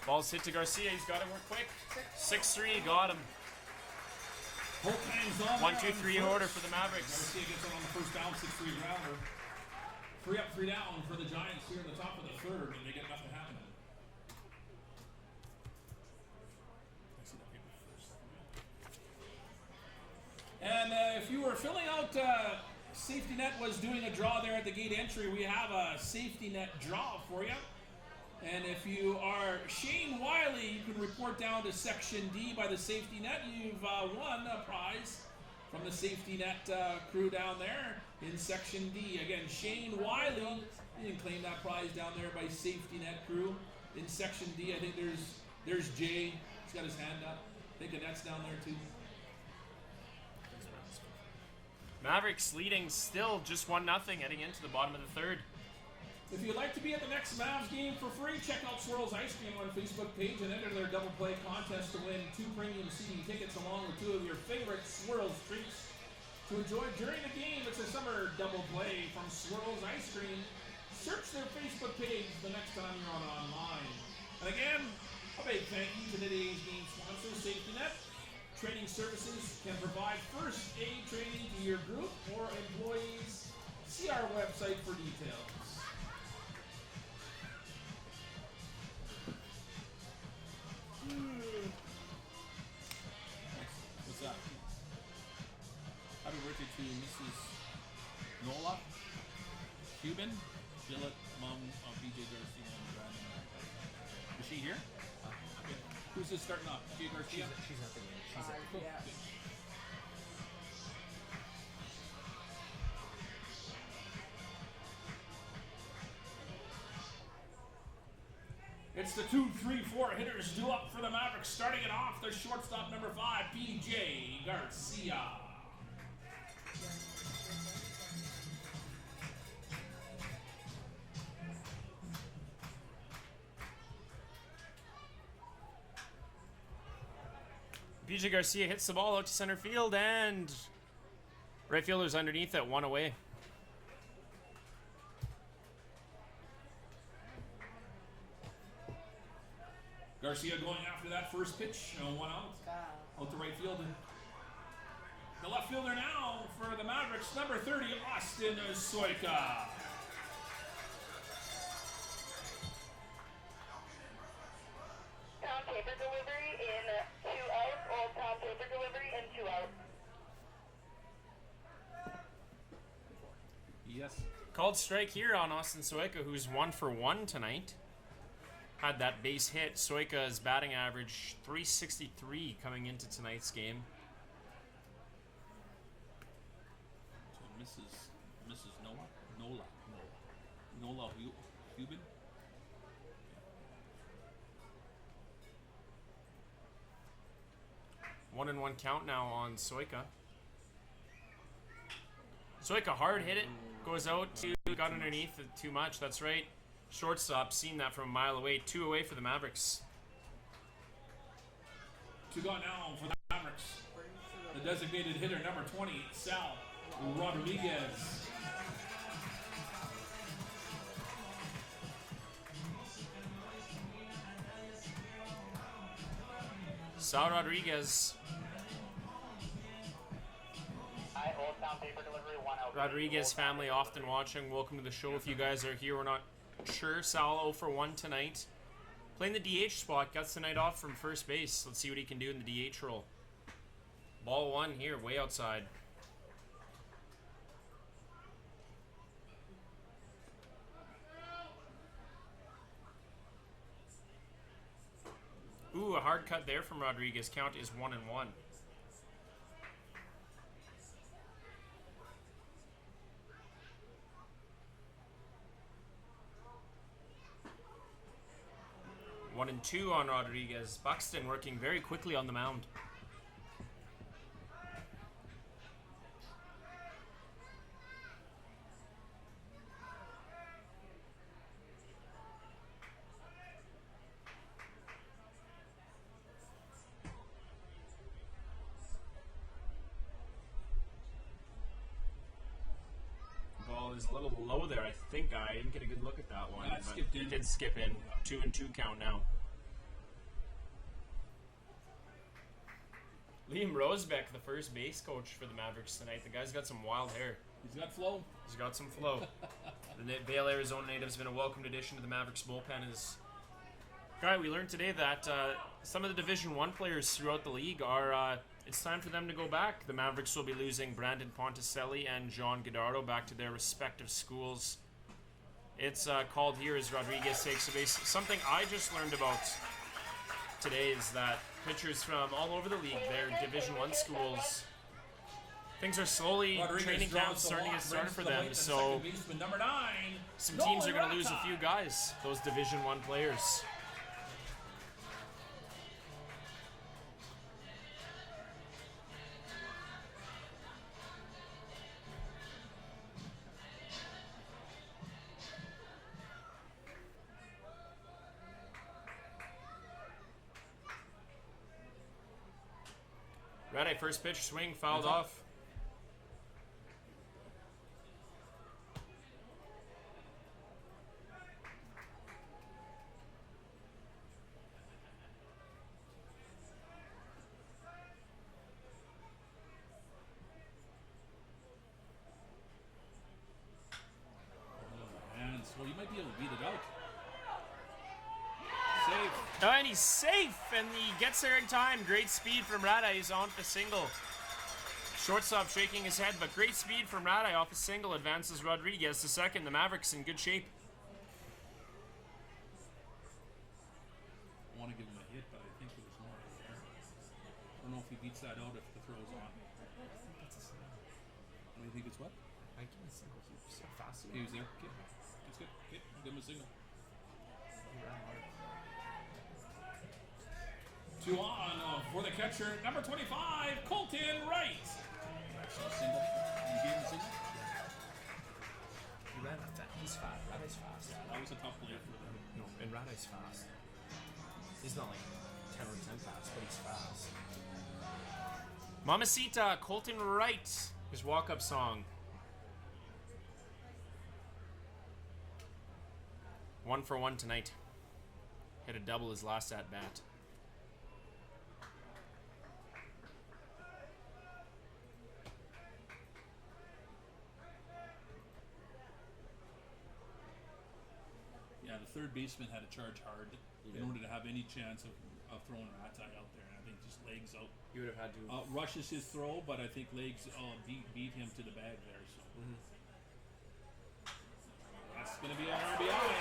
Ball's hit to Garcia. He's got to work quick. 6-3. Got him. Holt hangs on 1, there 2, on 3 first. order for the Mavericks. Garcia gets it on the first down, 6-3 grounder. 3 up, 3 down for the Giants here in the top of the third, and they get nothing happening. And if you were filling out, Safety Net was doing a draw there at the gate entry. We have a Safety Net draw for you. And if you are Shane Wiley, you can report down to Section D by the Safety Net. You've won a prize from the Safety Net crew down there in Section D. Again, Shane Wiley, you can claim that prize down there by Safety Net crew in Section D. I think there's Jay. He's got his hand up. I think Annette's down there too. Mavericks leading still just 1-0 heading into the bottom of the third. If you'd like to be at the next Mavs game for free, check out Swirl's Ice Cream on Facebook page and enter their double play contest to win 2 premium seating tickets along with 2 of your favorite Swirl's treats to enjoy during the game. It's a summer double play from Swirl's Ice Cream. Search their Facebook page the next time you're online. And again, a big thank you to today's game sponsor, Safety Net. Training services can provide first aid training to your group or employees. See our website for details. What's that? Happy birthday to Mrs. Nola Cuban, billet mom of BJ Garcia and Brandon. Is she here? Who's this starting off? BJ Garcia? She's at the game. She's at the game. Yeah. It's the 2, 3, 4 hitters due up for the Mavericks. Starting it off, the shortstop number 5, PJ Garcia. PJ Garcia hits the ball out to center field, and right fielder's underneath it, 1 away. Garcia going after that first pitch, 1 out. Out to right field. The left fielder now for the Mavericks, number 30, Austin Soika. Town paper delivery in 2 out. Old town paper delivery in 2 out. Yes. Called strike here on Austin Soika, who's 1 for 1 tonight. Had that base hit. Soika's batting average .363 coming into tonight's game. So Mrs. Nola Cuban. 1-1 count now on Soika. Soika hard hit it. Goes out to, got underneath it too much. That's right. Shortstop, seen that from a mile away. 2 away for the Mavericks. 2 gone now for the Mavericks. The designated hitter, number 20, Sal Rodriguez. Sal Rodriguez. Hi, Old town paper delivery 1 out. Rodriguez family often watching. Welcome to the show. If you guys are here, we're not sure. Sal 0 for 1 tonight. Playing the DH spot. Got the night off from first base. Let's see what he can do in the DH role. Ball 1 here, way outside. Ooh, a hard cut there from Rodriguez. Count is 1-1. One and 2 on Rodriguez. Buxton working very quickly on the mound. is a little low there. I think I didn't get a good look at that one. That skipped He in. did skip in. 2-2 count now. Liam Rosebeck, the first base coach for the Mavericks tonight. The guy's got some wild hair. He's got flow. He's got some flow. The Vail, Arizona native has been a welcomed addition to the Mavericks bullpen. Guy, we learned today that some of the Division I players throughout the league are. It's time for them to go back. The Mavericks will be losing Brandon Ponticelli and John Godardo back to their respective schools. It's called here as Rodriguez takes the base. Something I just learned about today is that pitchers from all over the league, their Division I schools, things are slowly, training camps starting to get started for them. So Number 9. some teams are going to lose a few guys, those Division I players. Red eye first pitch, swing, fouled off. And so you might be able to beat it out. Safe. Oh, and he's safe, and he gets there in time. Great speed from Radai. He's on for single. Shortstop shaking his head, but great speed from Radai off a single. Advances Rodriguez to second. The Mavericks in good shape. I want to give him a hit, but I think it was more in there. I don't know if he beats that out if the throw's on. What do you think it's what? I can't single. He's so fast. He was there. Okay. That's good. Okay. Give him a signal. 2 on for the catcher, number 25, Colton Wright. Single. You gave him a signal? He ran up that. He's fast. Radai's fast. That was a tough play for them. No, and Radai's fast. He's not like 10 or 10 fast, but he's fast. Mamacita, Colton Wright. His walk-up song. 1 for 1 tonight. Hit a double his last at bat. Yeah, the third baseman had to charge hard in order to have any chance of throwing Ratai out there. And I think just legs out. You would have had to. Rushes his throw, but I think legs beat him to the bag there. So that's going to be an RBI.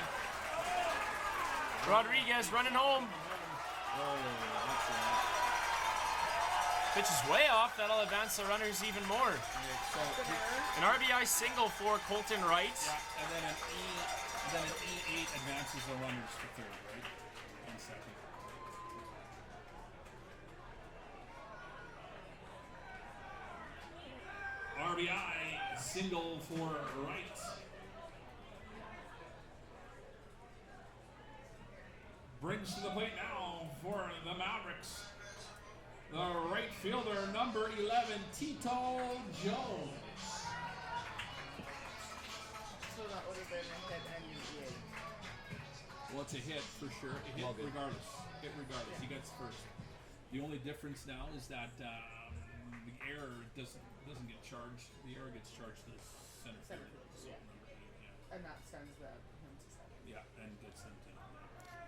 Rodriguez running home. Oh, that's Pitch is way off. That'll advance the runners even more. An RBI single for Colton Wright. yeah, and then an E8 advances the runners to third, right? And second. RBI single for Wright. Brings to the plate now for the Mavericks, the right fielder, number 11, Tito Jones. So that would have been a hit and you Well, it's a hit for sure. A hit regardless. Hit regardless. He gets first. The only difference now is that the error doesn't get charged. The error gets charged to the center field. So yeah. number 8, yeah. And that sends him to second. Yeah, and gets them to.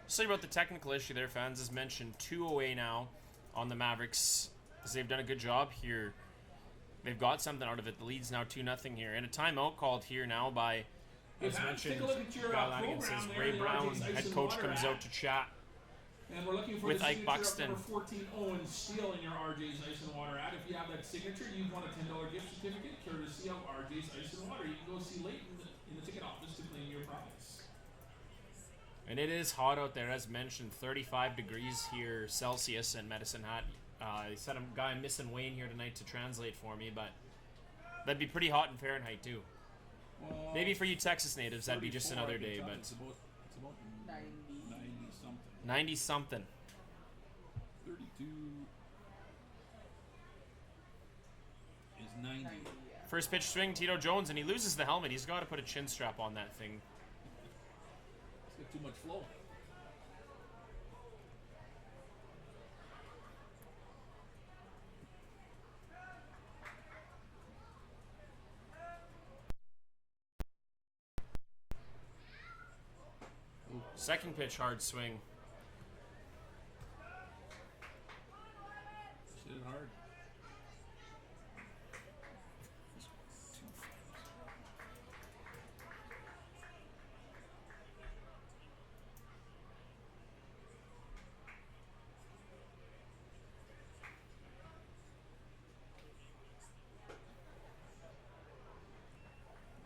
Say about the technical issue there, fans. As mentioned, 2 away now on the Mavericks, as they've done a good job here. They've got something out of it. The lead's now 2-0 here. And a timeout called here now by, as mentioned, Guy Lanigan says Ray Brown, head coach, comes out to chat And we're looking for with the Ike signature Buxton. of number 14, Owen Steele, in your RJ's Ice and Water ad. If you have that signature, you've won a $10 gift certificate courtesy of RJ's Ice and Water. You can go see Leighton in the ticket office to claim your prize. And it is hot out there, as mentioned. 35 degrees here Celsius in Medicine Hat. I said a guy missing Wayne here tonight to translate for me, but that'd be pretty hot in Fahrenheit too. Well, Maybe for you Texas natives, that'd be just 34, another I can day, tell. but It's about 90. 90 something. 90 something. 32 is 90. 90, yeah. First pitch swing, Tito Jones, and he loses the helmet. He's got to put a chin strap on that thing. It's got too much flow. Second pitch, hard swing. Hit it hard.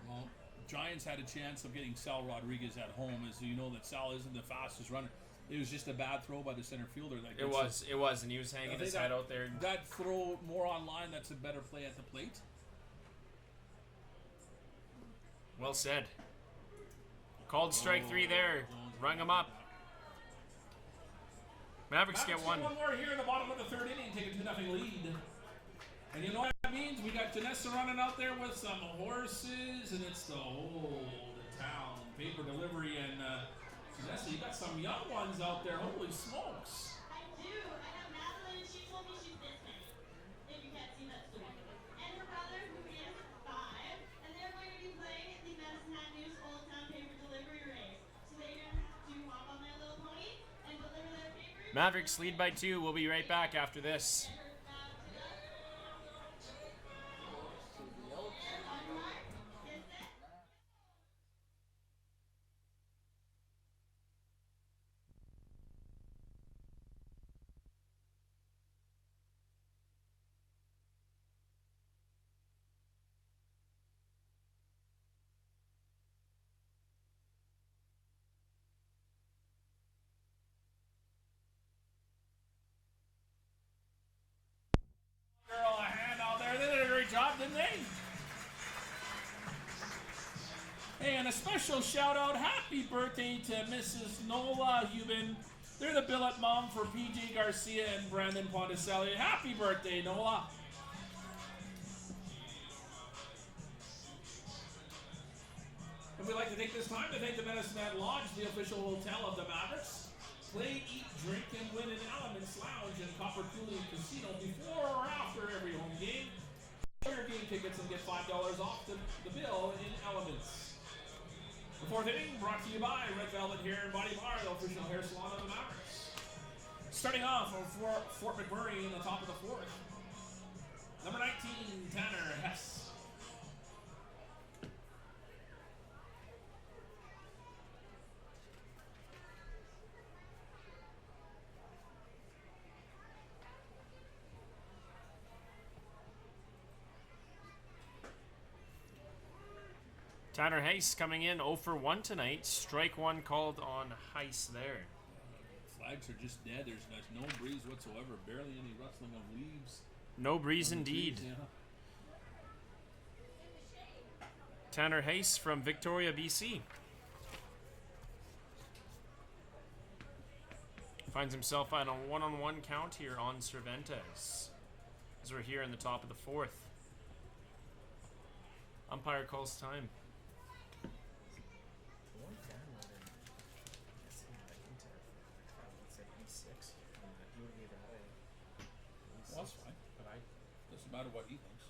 Well, Giants had a chance of getting Sal Rodriguez at home, as you know that Sal isn't the fastest runner. It was just a bad throw by the center fielder. That It was, and he was hanging his head out there. That throw more online, that's a better play at the plate. Well said. Called strike 3 there. Rung him up. Mavericks get one. One more here in the bottom of the third inning, take a 2-0 lead. And you know what that means? We got Janessa running out there with some horses, and it's the whole town paper delivery. And Janessa, you got some young ones out there. Holy smokes! I do. I have Madeline, and she told me she's this many. If you can't see that story. And her brother, who is 5, and they're going to be playing the Medicine Hat News Old Town Paper Delivery Race. So they're going to have to hop on their little pony and deliver their papers. Mavericks lead by 2. We'll be right back after this. Girl, a hand out there. They did a great job, didn't they? Hey, and a special shout out, happy birthday to Mrs. Nola Hubin. They're the billet mom for PJ Garcia and Brandon Ponticelli. Happy birthday, Nola. And we'd like to take this time to thank the Medicine Hat Lodge, the official hotel of the Mavericks. Play, eat, drink, and win in Elements Lounge and Copper Coulee Casino before or after every home game. Buy your game tickets and get $5 off the bill in Elements. The fourth inning brought to you by Red Velvet Hair and Body Bar, the official hair salon of the Mavericks. Starting off for Fort McMurray in the top of the fourth. Number 19, Tanner Hess. Tanner Heiss coming in 0 for 1 tonight. Strike 1 called on Heiss there. Flags are just dead. There's no breeze whatsoever. Barely any rustling of leaves. No breeze indeed. Trees, yeah. Tanner Heiss from Victoria, BC. Finds himself at a 1-on-1 count here on Cervantes. As we're here in the top of the fourth. Umpire calls time. Well, that's fine. Doesn't matter what he thinks.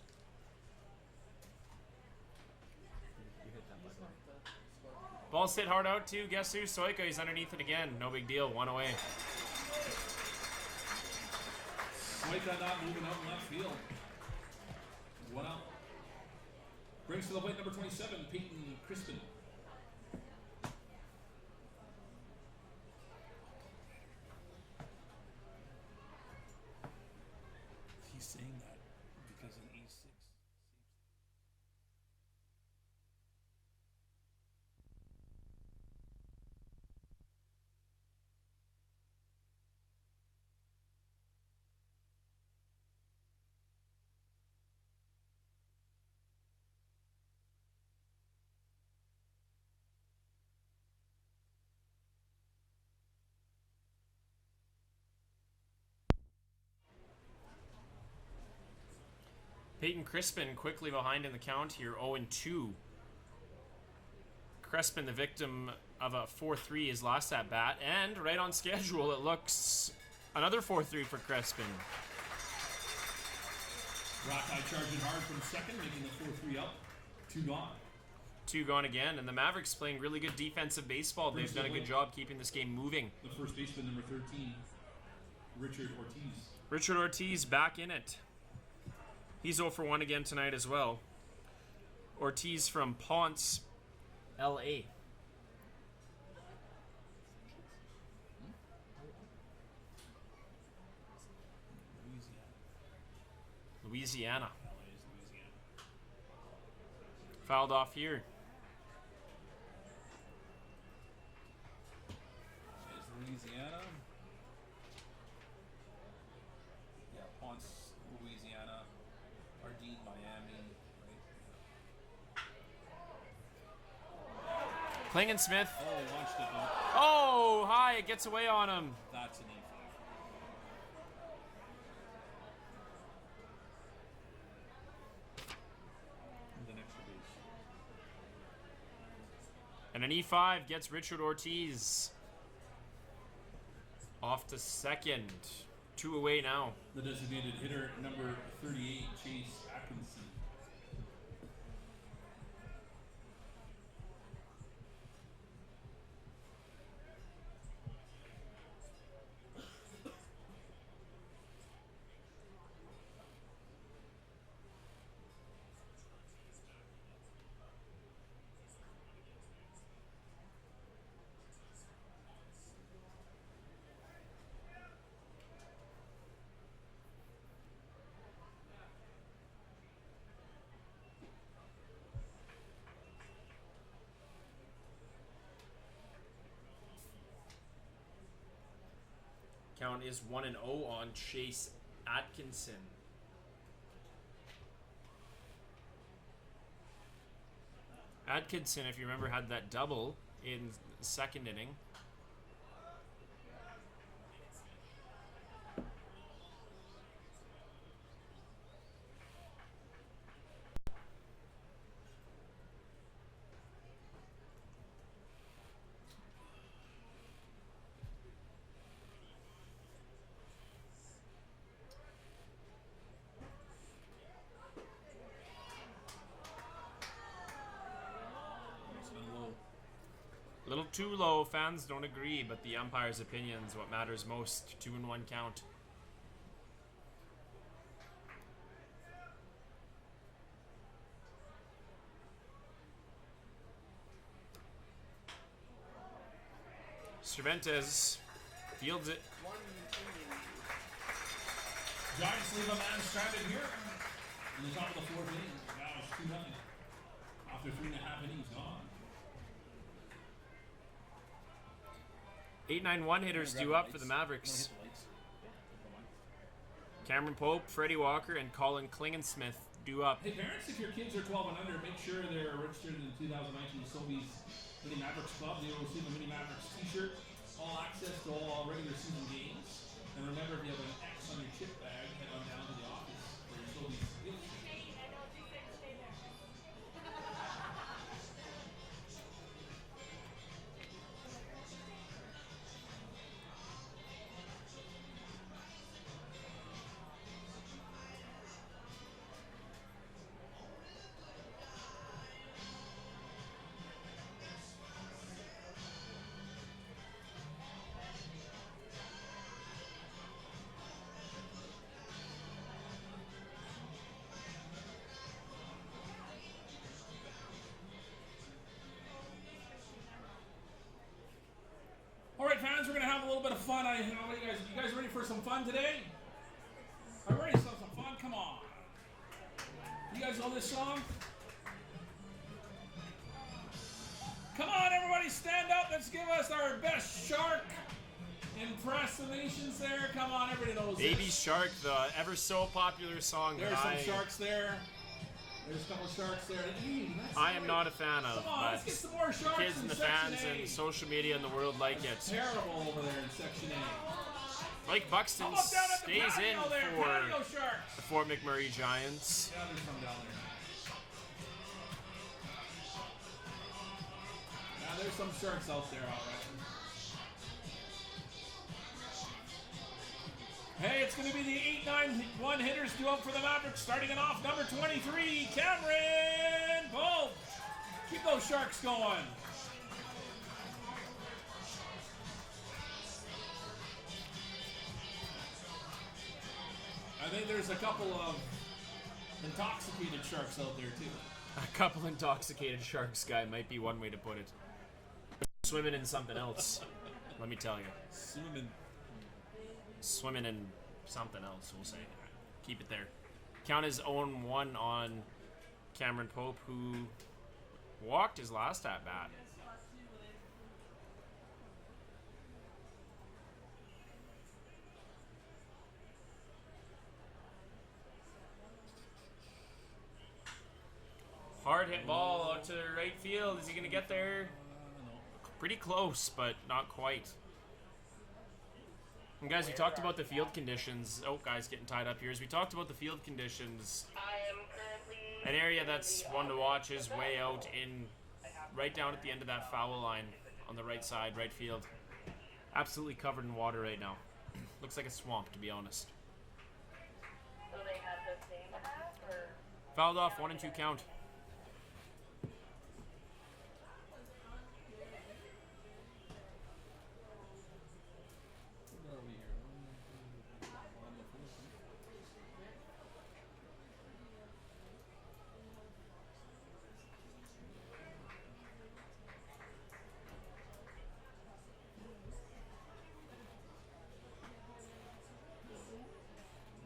Ball's hit hard out to, guess who? Soika. He's underneath it again. No big deal. 1 away. Soika not moving out in left field. 1 out. Brings to the plate number 27, Peyton Crispin. He's saying that because in E6. Peyton Crispin quickly behind in the count here, 0-2. Crispin, the victim of a 4-3 his last at bat, and right on schedule, it looks another 4-3 for Crispin. Rockeye charging hard from second, making the 4-3 up. 2 gone. 2 gone again, and the Mavericks playing really good defensive baseball. They've done a good job keeping this game moving. The first baseman, number 13, Richard Ortiz. Richard Ortiz back in it. He's 0 for 1 again tonight as well. Ortiz from Ponce, LA. Louisiana. Fouled off here. Is Louisiana. Yeah, Ponce, Louisiana. Ardeen, Miami. Right? Klingensmith. Oh, they launched it though. Oh, high. It gets away on him. That's an E5. The next base. And an E5 gets Richard Ortiz off to second. 2 away now. The designated hitter, number 38, Chase Atkinson. Count is 1-0 on Chase Atkinson. Atkinson, if you remember, had that double in the second inning. A little too low. Fans don't agree, but the umpire's opinion is what matters most. 2-1 count. Cervantes fields it. Giants leave a man stranded here in the top of the 4th inning. Now it's 2-0 after 3.5 innings gone. 8-9-1 hitters due up for the Mavericks. Cameron Pope, Freddie Walker, and Colin Klingensmith due up. Hey parents, if your kids are 12 and under, make sure they're registered in the 2019 Sobeys Mini Mavericks Club. They will receive a Mini Mavericks t-shirt, all access to all regular season games. And remember, if you have an X on your chip bag, head on down to the office for your Sobeys gift. All right, fans, we're gonna have a little bit of fun. You guys ready for some fun today? Are you ready for some fun? Come on. You guys know this song? Come on, everybody, stand up. Let's give us our best shark impersonations there. Come on, everybody knows Baby this. Shark, the ever so popular song There's that some sharks there. There's a couple sharks there. Hey, I am not a fan of, come on, let's get but some more sharks kids and the Section fans A. and social media in the world like it. Terrible over there in Section A. Mike Buxton How about down at the stays in patio there, for patio Sharks? the Fort McMurray Giants. Yeah, there's some down there. Yeah, there's some Sharks out there, all right. Hey, it's going to be the 8-9-1 hitters due up for the Mavericks. Starting it off, number 23, Cameron Pope. Keep those Sharks going. I think there's a couple of intoxicated Sharks out there, too. A couple intoxicated Sharks guy might be one way to put it. Swimming in something else, let me tell you. Swimming in something else, we'll say. Keep it there. Count is 0-1 on Cameron Pope, who walked his last at bat. Hard hit ball out to right field. Is he going to get there? Pretty close, but not quite. And guys, we talked about the field conditions. Oh, guys, getting tied up here. As we talked about the field conditions, I am currently an area that's one to watch is way out in, right down at the end of that foul line on the right side, right field. Absolutely covered in water right now. Looks like a swamp, to be honest. so they have the same hat or Fouled off, 1 and 2 count. Where are we here?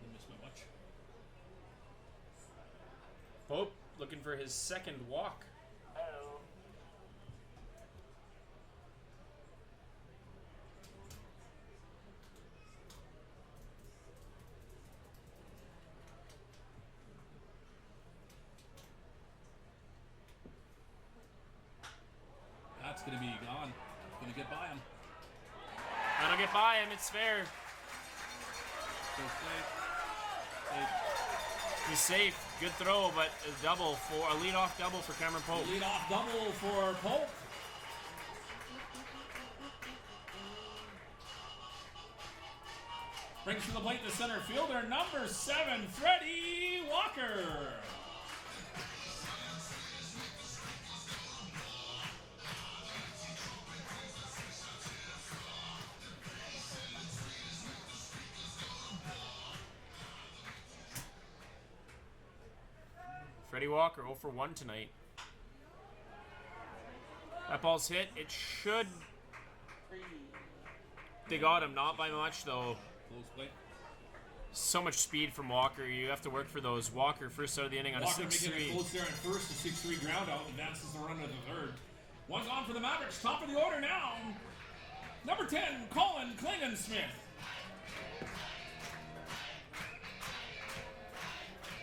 Didn't miss my much. Pope looking for his second walk. oh. That's going to be gone. Going to get by him. That'll get by him, it's fair. So safe. He's safe. Good throw, but a double for a leadoff double for Cameron Pope. Lead off double for Pope. Brings to the plate the center fielder, number 7, Freddie Walker. Freddie Walker 0 for 1 tonight. That ball's hit. It should. They got him, not by much though. Close play. So much speed from Walker. You have to work for those. Walker first out of the inning on a Walker making it 6-3. close there at first, a 6-3 ground out, advances the run to the third. One gone for the Mavericks, top of the order now. Number 10, Colin Klingensmith.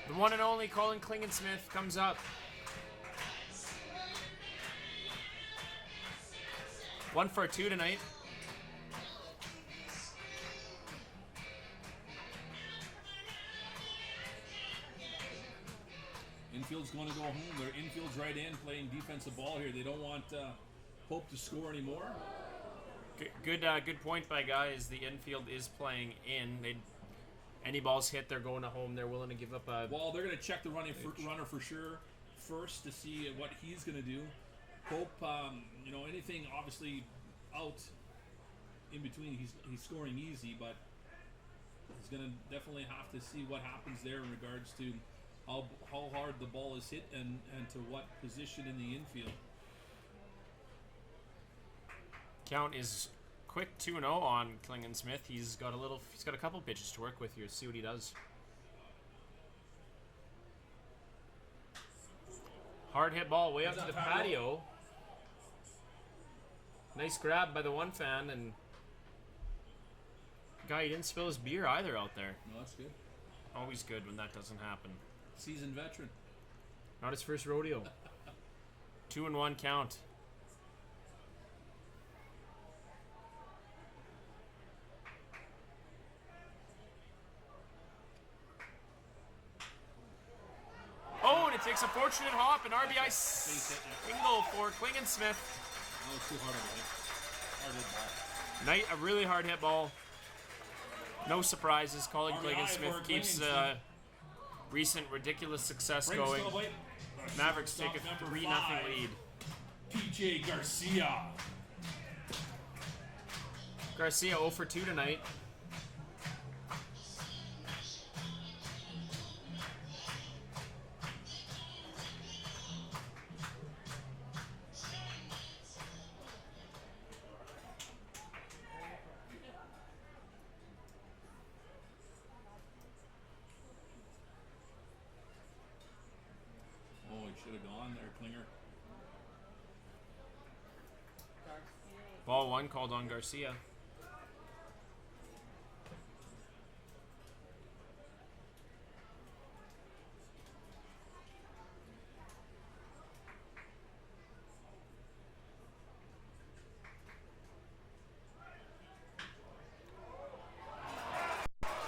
The one and only Colin Klingensmith comes up. One for 2 tonight. Infield's going to go home. Their infield's right in, playing defensive ball here. They don't want Pope to score anymore. Good point by guys. The infield is playing in. Any balls hit, they're going to home. They're willing to give up a. Well, they're going to check the runner for sure first to see what he's going to do. Pope, anything obviously out in between, he's scoring easy, but he's going to definitely have to see what happens there in regards to how hard the ball is hit and to what position in the infield. Count is quick 2-0 on Klingensmith. He's got a couple pitches to work with here. See what he does. Hard hit ball way up to the patio. Nice grab by the one fan, and guy, he didn't spill his beer either out there. No, that's good. Always good when that doesn't happen. Seasoned veteran. Not his first rodeo. 2-1 count. takes a fortunate hop and RBI Base hit, yeah. single for Klingensmith. That was too hard of a hit. Hard hit ball. Knight, a really hard hit ball. No surprises. Colin RBI Klingensmith for keeps Klingensmith. recent ridiculous success Brings going. to the plate. Mavericks take a Number 3-0 5, lead. PJ Garcia. Garcia 0 for 2 tonight. Oh, he should have gone there, Klinger. Ball 1 called on Garcia.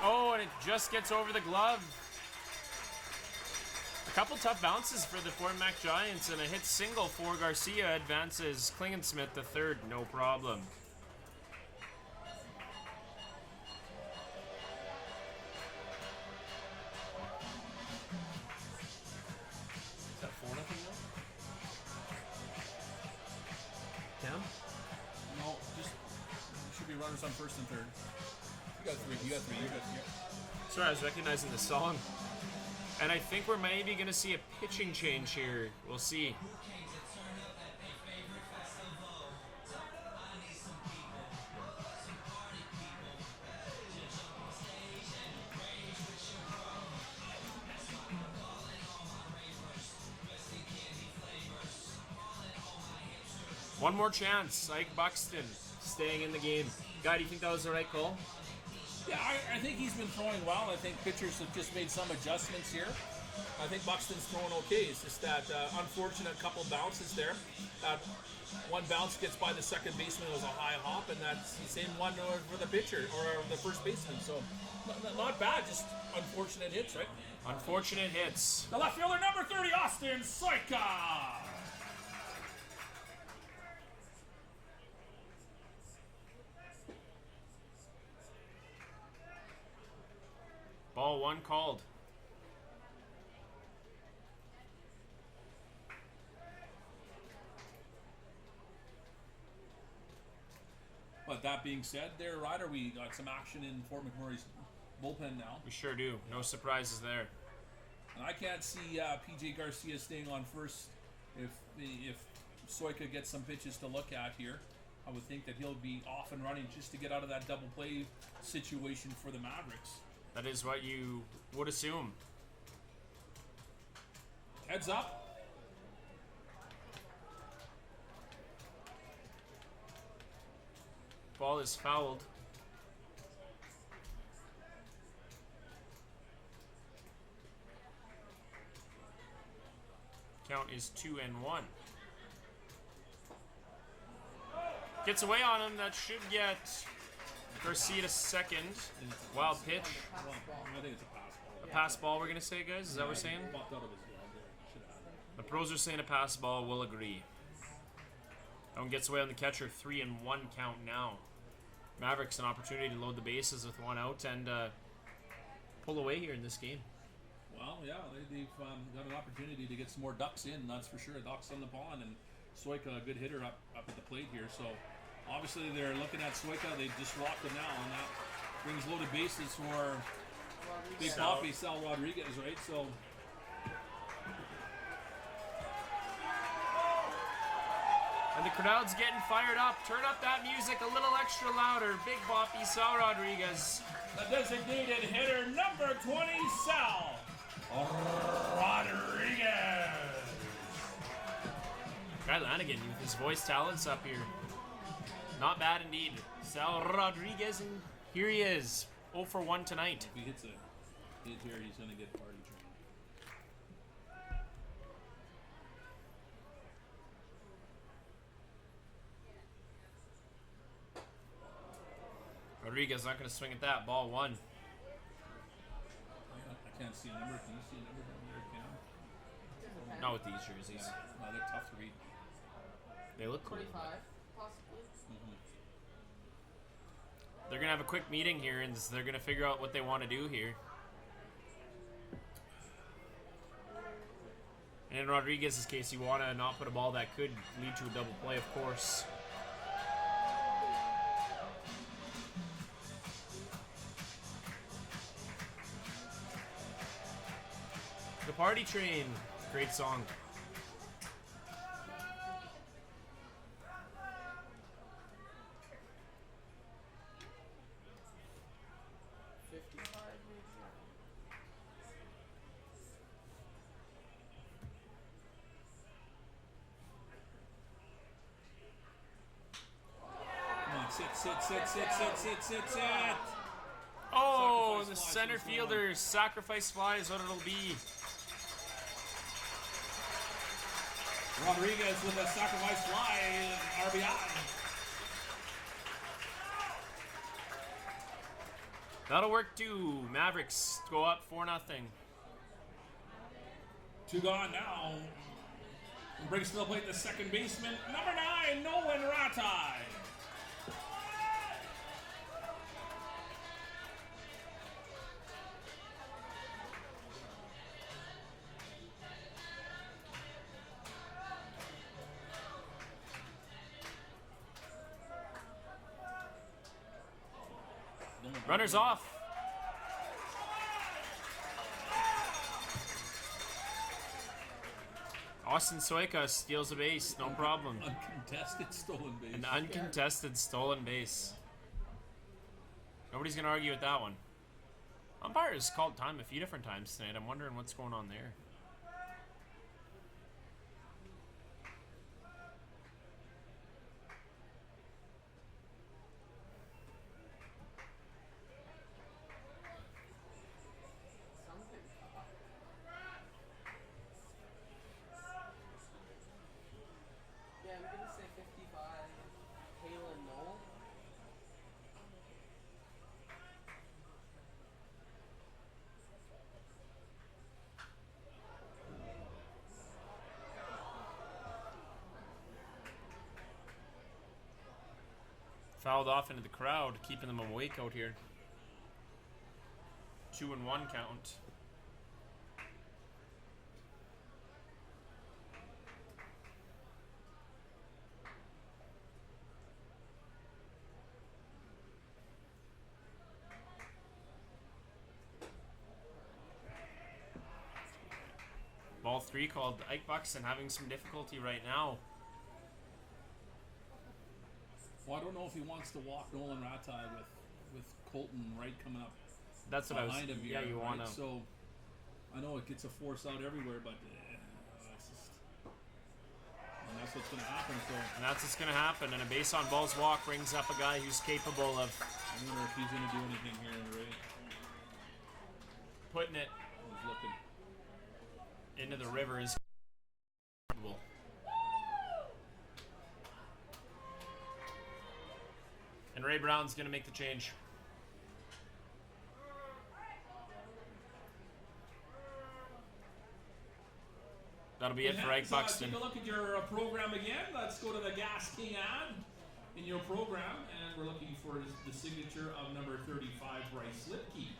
Oh, and it just gets over the glove. A couple tough bounces for the Fort Mac Giants, and a hit single for Garcia advances Klingensmith the third, no problem. Is that 4-0 now? Cam? No, just should be runners on first and third. You got three. You got three. You got. Yeah. Sorry, I was recognizing the song. And I think we're maybe going to see a pitching change here. We'll see. One more chance. Ike Buxton staying in the game. Guy, do you think that was the right call? Yeah, I think he's been throwing well. I think pitchers have just made some adjustments here. I think Buxton's throwing okay. It's just that unfortunate couple bounces there. That one bounce gets by the second baseman. It was a high hop, and that's the same one for the pitcher or the first baseman. So not bad, just unfortunate hits, right? Unfortunate hits. The left fielder, number 30, Austin Soika. Ball 1 called. But that being said, there, Ryder, we got some action in Fort McMurray's bullpen now. We sure do. No surprises there. And I can't see PJ Garcia staying on first if Soika gets some pitches to look at here. I would think that he'll be off and running just to get out of that double play situation for the Mavericks. That is what you would assume. Heads up. Ball is fouled. Count is 2-1. Gets away on him. That should get Garcia to second. Wild pitch. I think it's a pass ball. A pass ball, we're going to say, guys? Is that what we're saying? Popped out of his glove there. Should have had it. The pros are saying a pass ball. We'll agree. That one gets away on the catcher. 3-1 count now. Mavericks an opportunity to load the bases with one out and pull away here in this game. Well, yeah, they've got an opportunity to get some more ducks in, that's for sure. Ducks on the pond, and Soika, a good hitter up at the plate here. So obviously they're looking at Soika. They just rocked him now, and that brings loaded bases for Big Papi, Sal Rodriguez, right? So and the crowd's getting fired up. Turn up that music a little extra louder. Big Boppy, Sal Rodriguez. The designated hitter, number 20, Sal Rodriguez. Guy Lanigan with his voice talents up here. Not bad indeed. Sal Rodriguez, and here he is. 0 for 1 tonight. if he hits a hit here, he's going to get party trained. Rodriguez not going to swing at that. Ball 1. I can't see a number. Can you see a number down there, Cam? Not with these jerseys. No, they're tough to read. They look cool. 25, possibly. They're going to have a quick meeting here, and they're going to figure out what they want to do here. And in Rodriguez's case, you want to not put a ball that could lead to a double play, of course. The Party Train. Great song. Sit. Oh, Sacrifice the fly, center first one. fielder. Sacrifice fly is what it'll be. Rodriguez with a sacrifice fly, RBI. That'll work too. Mavericks go up 4-0. 2 gone now. And brings to the plate the second baseman, number 9, Nolan Ratai. Runners off. Austin Soika steals a base, no problem. Uncontested stolen base. An uncontested stolen base. Nobody's going to argue with that one. Umpires called time a few different times tonight. I'm wondering what's going on there. Yeah, I'm gonna say 55. Halen Knoll. Fouled off into the crowd, keeping them awake out here. 2-1 count. Ball 3 called Ike Buxton, having some difficulty right now. Well, I don't know if he wants to walk Nolan Ratai with Colton Wright coming up That's what I was. behind him Yeah, here. you want right? to. So I know it gets a force out everywhere, but it's just, and that's what's going to happen. So And that's what's going to happen. And a base on balls walk brings up a guy who's capable of I wonder if he's going to do anything here, Ray. putting it He's looking. into the river. Is capable. And Ray Brown's going to make the change. That'll be it for Ike Buxton. Take a look at your program again. Let's go to the Gas King ad in your program, and we're looking for the signature of number 35, Bryce Lipke.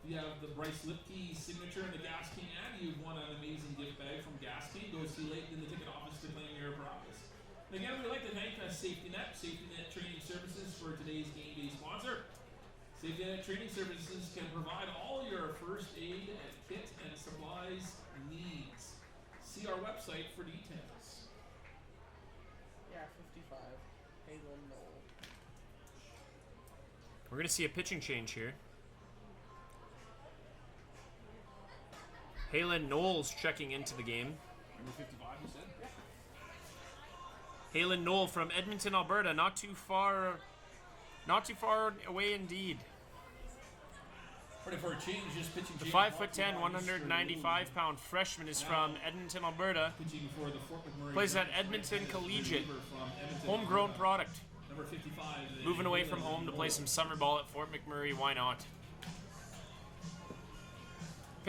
If you have the Bryce Lipke signature in the Gas King ad, you've won an amazing gift bag from Gas King. Go see Leighton in the ticket office to claim your prize. And again, we'd like to thank Safety Net Training Services for today's game day sponsor. Safety Net Training Services can provide all your first aid kit and supplies needs. See our website for details. Yeah, 55. Halen Knoll. We're going to see a pitching change here. Halen Knowles checking into the game. Number 55, you said? Halen Knoll from Edmonton, Alberta, not too far away indeed. Ready for a change, just pitching. The 5'10", 195-pound freshman is from Edmonton, Alberta. Pitching for the Fort McMurray. Plays at Edmonton Collegiate. Homegrown product. Number 55. Moving away from home to play some summer ball at Fort McMurray. Why not?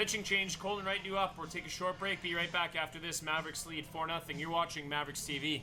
Pitching change, Colton Wright due up. We'll take a short break. Be right back after this. Mavericks lead 4-0. You're watching Mavericks TV.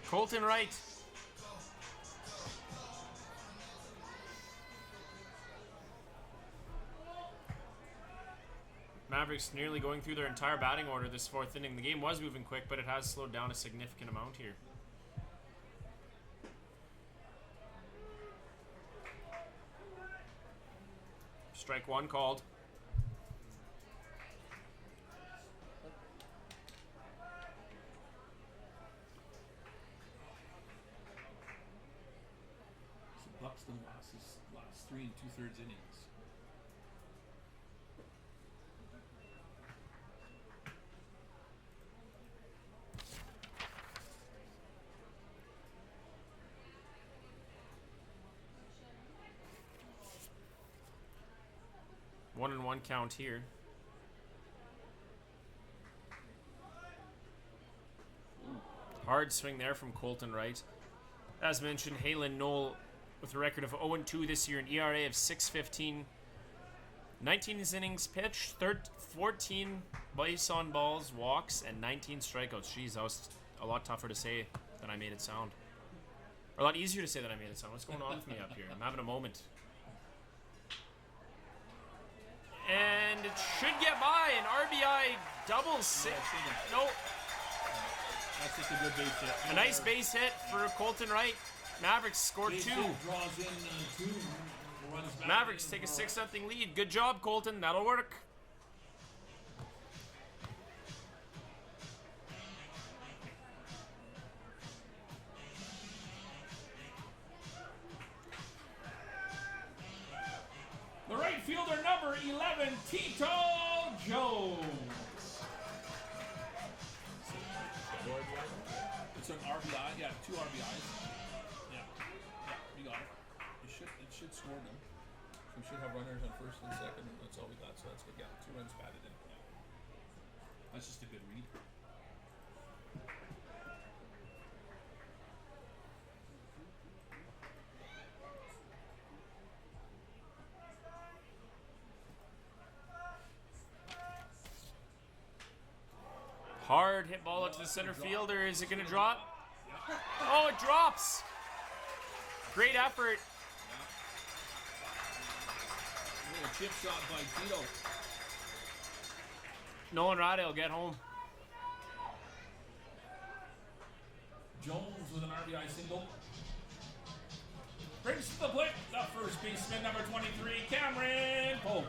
Colton Wright. Mavericks nearly going through their entire batting order this fourth inning. The game was moving quick, but it has slowed down a significant amount here. Strike one called. Buxton lost his last 3 2/3 innings. One and one count here. Hard swing there from Colton Wright. As mentioned, Halen Knoll with a record of 0-2 this year, an ERA of 6.15. 19 innings pitched, 14 base on balls, walks, and 19 strikeouts. Jeez, that was a lot tougher to say than I made it sound. Or a lot easier to say than I made it sound. What's going on with me up here? I'm having a moment. And it should get by. An RBI double six. No. That's just a good base hit. A nice base hit for Colton Wright. Mavericks scored Base 2. hit draws in 2. Runs back Mavericks in take a for 6-0 lead. Good job, Colton. That'll work. the right fielder, number 11, Tito Jones. It's an RBI. Yeah, 2 RBIs. Yeah, you got it. It should score them. So we should have runners on first and second. That's all we got. So that's good. Yeah, 2 runs batted in. Yeah. That's just a good read. Hard hit ball out to the center fielder. Is it going to drop? Oh, it drops. Great effort. A chip shot by Tito. Nolan Rade will get home. Jones with an RBI single. Brings to the plate the first baseman, number 23, Cameron Polk.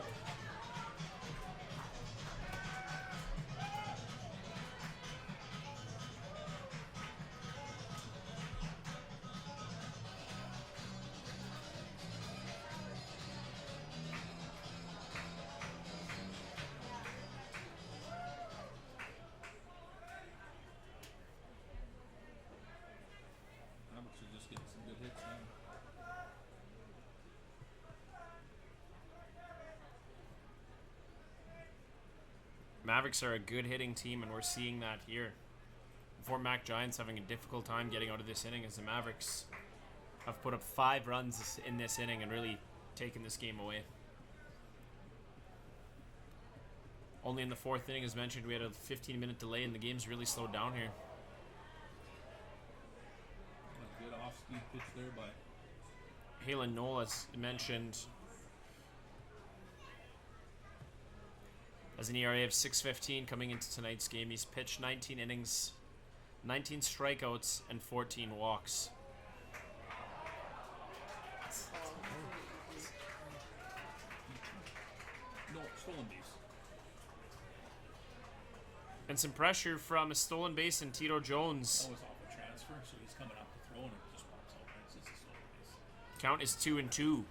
Mavericks are just getting some good hits now. Mavericks are a good hitting team, and we're seeing that here. Fort Mac Giants having a difficult time getting out of this inning as the Mavericks have put up 5 runs in this inning and really taken this game away. Only in the 4th inning, as mentioned, we had a 15-minute delay, and the game's really slowed down here. A good off-speed pitch there by Halen Knoll, as mentioned, has an ERA of 6.15 coming into tonight's game. He's pitched 19 innings, 19 strikeouts, and 14 walks. no stolen base. And some pressure from a stolen base and Tito Jones. That was off a transfer, so he's coming up to throw and it just pops out. It's just a stolen base. Count is 2-2.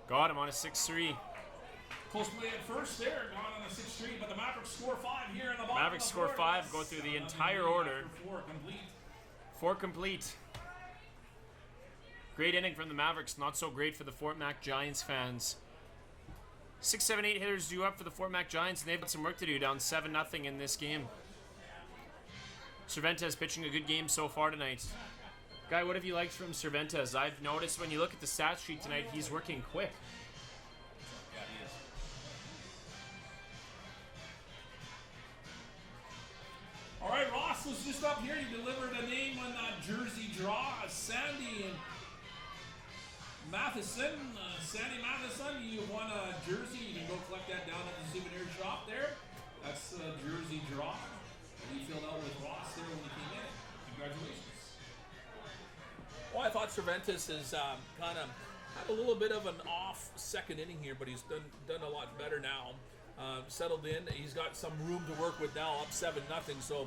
Got him on a 6-3. Close play at first there, gone on the 6-3, but the Mavericks score 5 here in the bottom. Mavericks of the score fourth. 5, go through the entire order. 4 complete. 4 complete. Great inning from the Mavericks, not so great for the Fort Mac Giants fans. 6, 7, 8 hitters due up for the Fort Mac Giants, and they've got some work to do, down 7-0 in this game. Cervantes pitching a good game so far tonight. Guy, what have you liked from Cervantes? I've noticed when you look at the stat sheet tonight, he's working quick. Yeah, he is. All right, Ross was just up here. He delivered a name on that jersey draw. Sandy and Matheson. Sandy Matheson, you won a jersey. You can go collect that down at the souvenir shop there. That's a jersey draw. We filled out with Ross there when he came in. Congratulations. Well, I thought Cervantes has kind of had a little bit of an off second inning here, but he's done a lot better now. Settled in. He's got some room to work with now, up 7-0. So,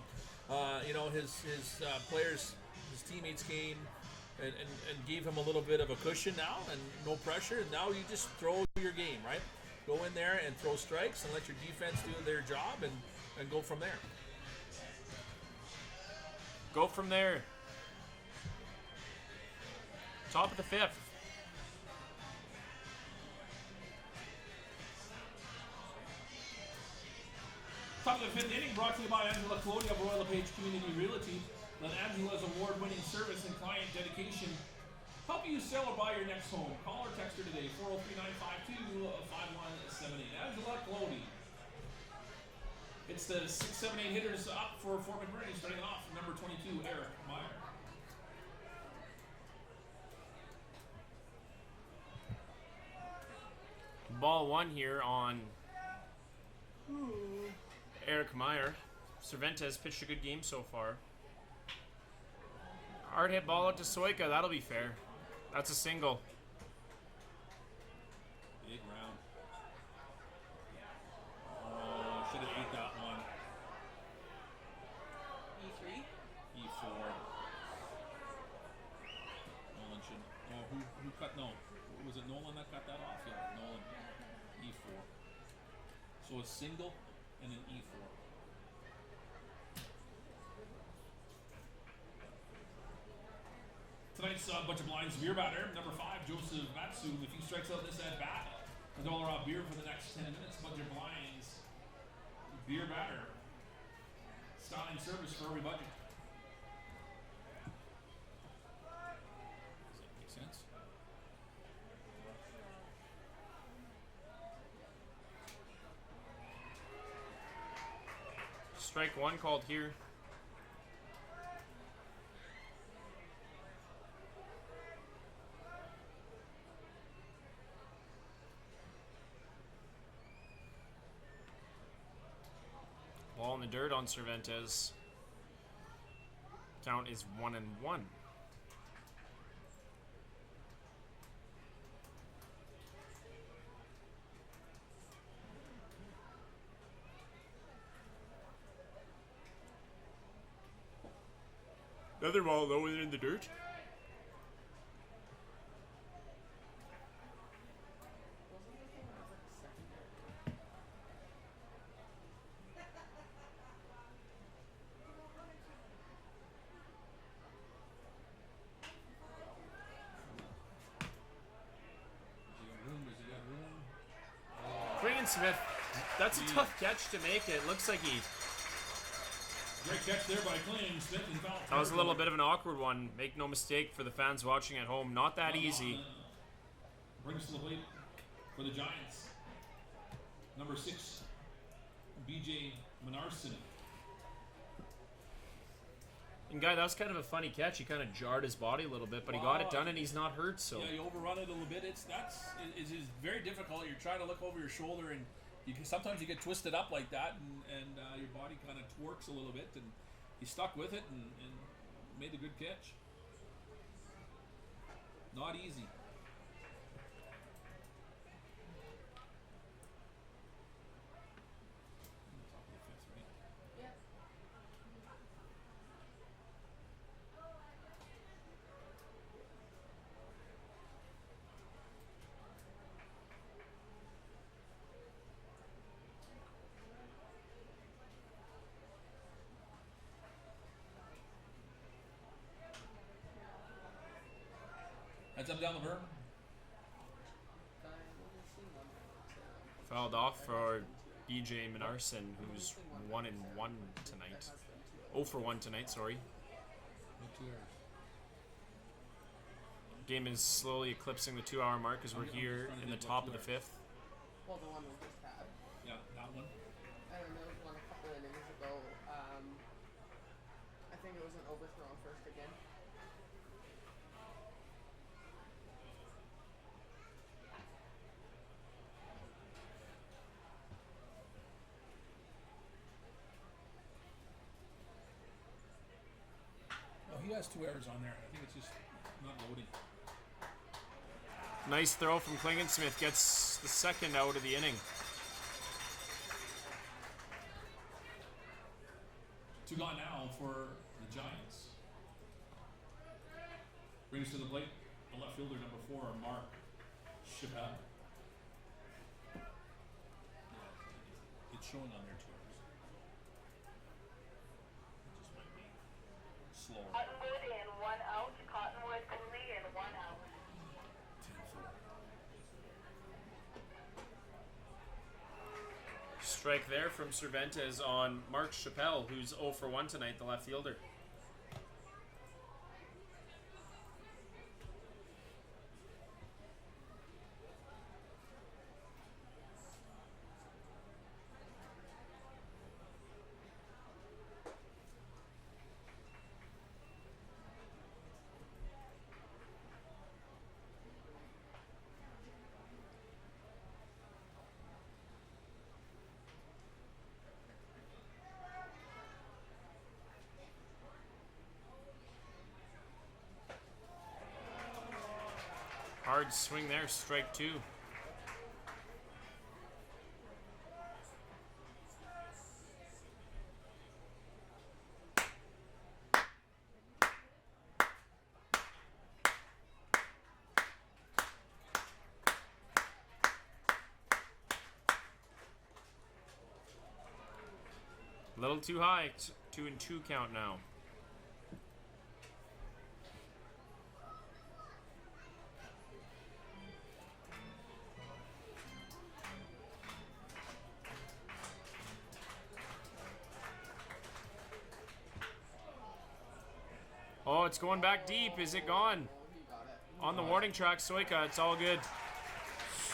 his players, his teammates came and gave him a little bit of a cushion now, and no pressure. And now you just throw your game, right? Go in there and throw strikes and let your defense do their job and go from there. Go from there. Top of the 5th. Top of the 5th inning brought to you by Angela Clody of Royal LePage Community Realty. Let Angela's award-winning service and client dedication help you sell or buy your next home. Call or text her today, 403-952-5178. Angela Clody. It's the 6, 7, 8 hitters up for Fort McMurray, starting off number 22, Eric Meyer. Ball 1 here on Eric Meyer. Cervantes pitched a good game so far. Hard hit ball out to Soika. That'll be fair. That's a single. Big round. Oh, should have beat that one. E3? E4. Nolan should. Oh, who cut? No. Was it Nolan that cut that off? Yeah, Nolan. E4. So a single and an E4. Tonight's bunch of blinds beer batter. Number 5, Joseph Matsu. If he strikes out this at bat, $1 off beer for the next 10 minutes. Bunch of blinds beer batter. Styling service for every budget. Does that make sense? Strike 1 called here. Ball in the dirt on Cervantes. Count is 1-1. Another ball low and in the dirt. Klingensmith, that's a tough catch to make. It looks like he... Great catch there by Smith and foul. That was a little bit of an awkward one. Make no mistake for the fans watching at home. Not that easy. Brings to the plate for the Giants. Number 6, BJ Menarson. And guy, that was kind of a funny catch. He kind of jarred his body a little bit, but he got it done and he's not hurt. So yeah, you overrun it a little bit. It's very difficult. You're trying to look over your shoulder, and sometimes you get twisted up like that, and your body kind of twerks a little bit, and he stuck with it and made a good catch. Not easy. Heads up down the berm. fouled off for BJ Menarson, who's 1-1 tonight. 0 for 1 tonight, sorry. Game is slowly eclipsing the 2-hour mark as we're here in the top of the 5th. Well, the one we just had. Yeah, that one. I don't know, there was one a couple innings ago. I think it was an overthrow first again. Oh, he has 2 errors on there. I think it's just not loading. Nice throw from Klingensmith, gets the second out of the inning. 2 gone now for the Giants. Brings to the plate the left fielder, number 4, Mark Chappelle. It's showing on there 2 errors. It just might be slower. Cottonwood in 1 out. Cottonwood, Cooley in 1 out. 10-4. Strike there from Cervantes on Mark Chappelle, who's 0 for 1 tonight, the left fielder. Hard swing there, strike 2. A little too high, 2-2 count now. Oh, it's going back deep. Is it gone? On the warning track, Soika. It's all good.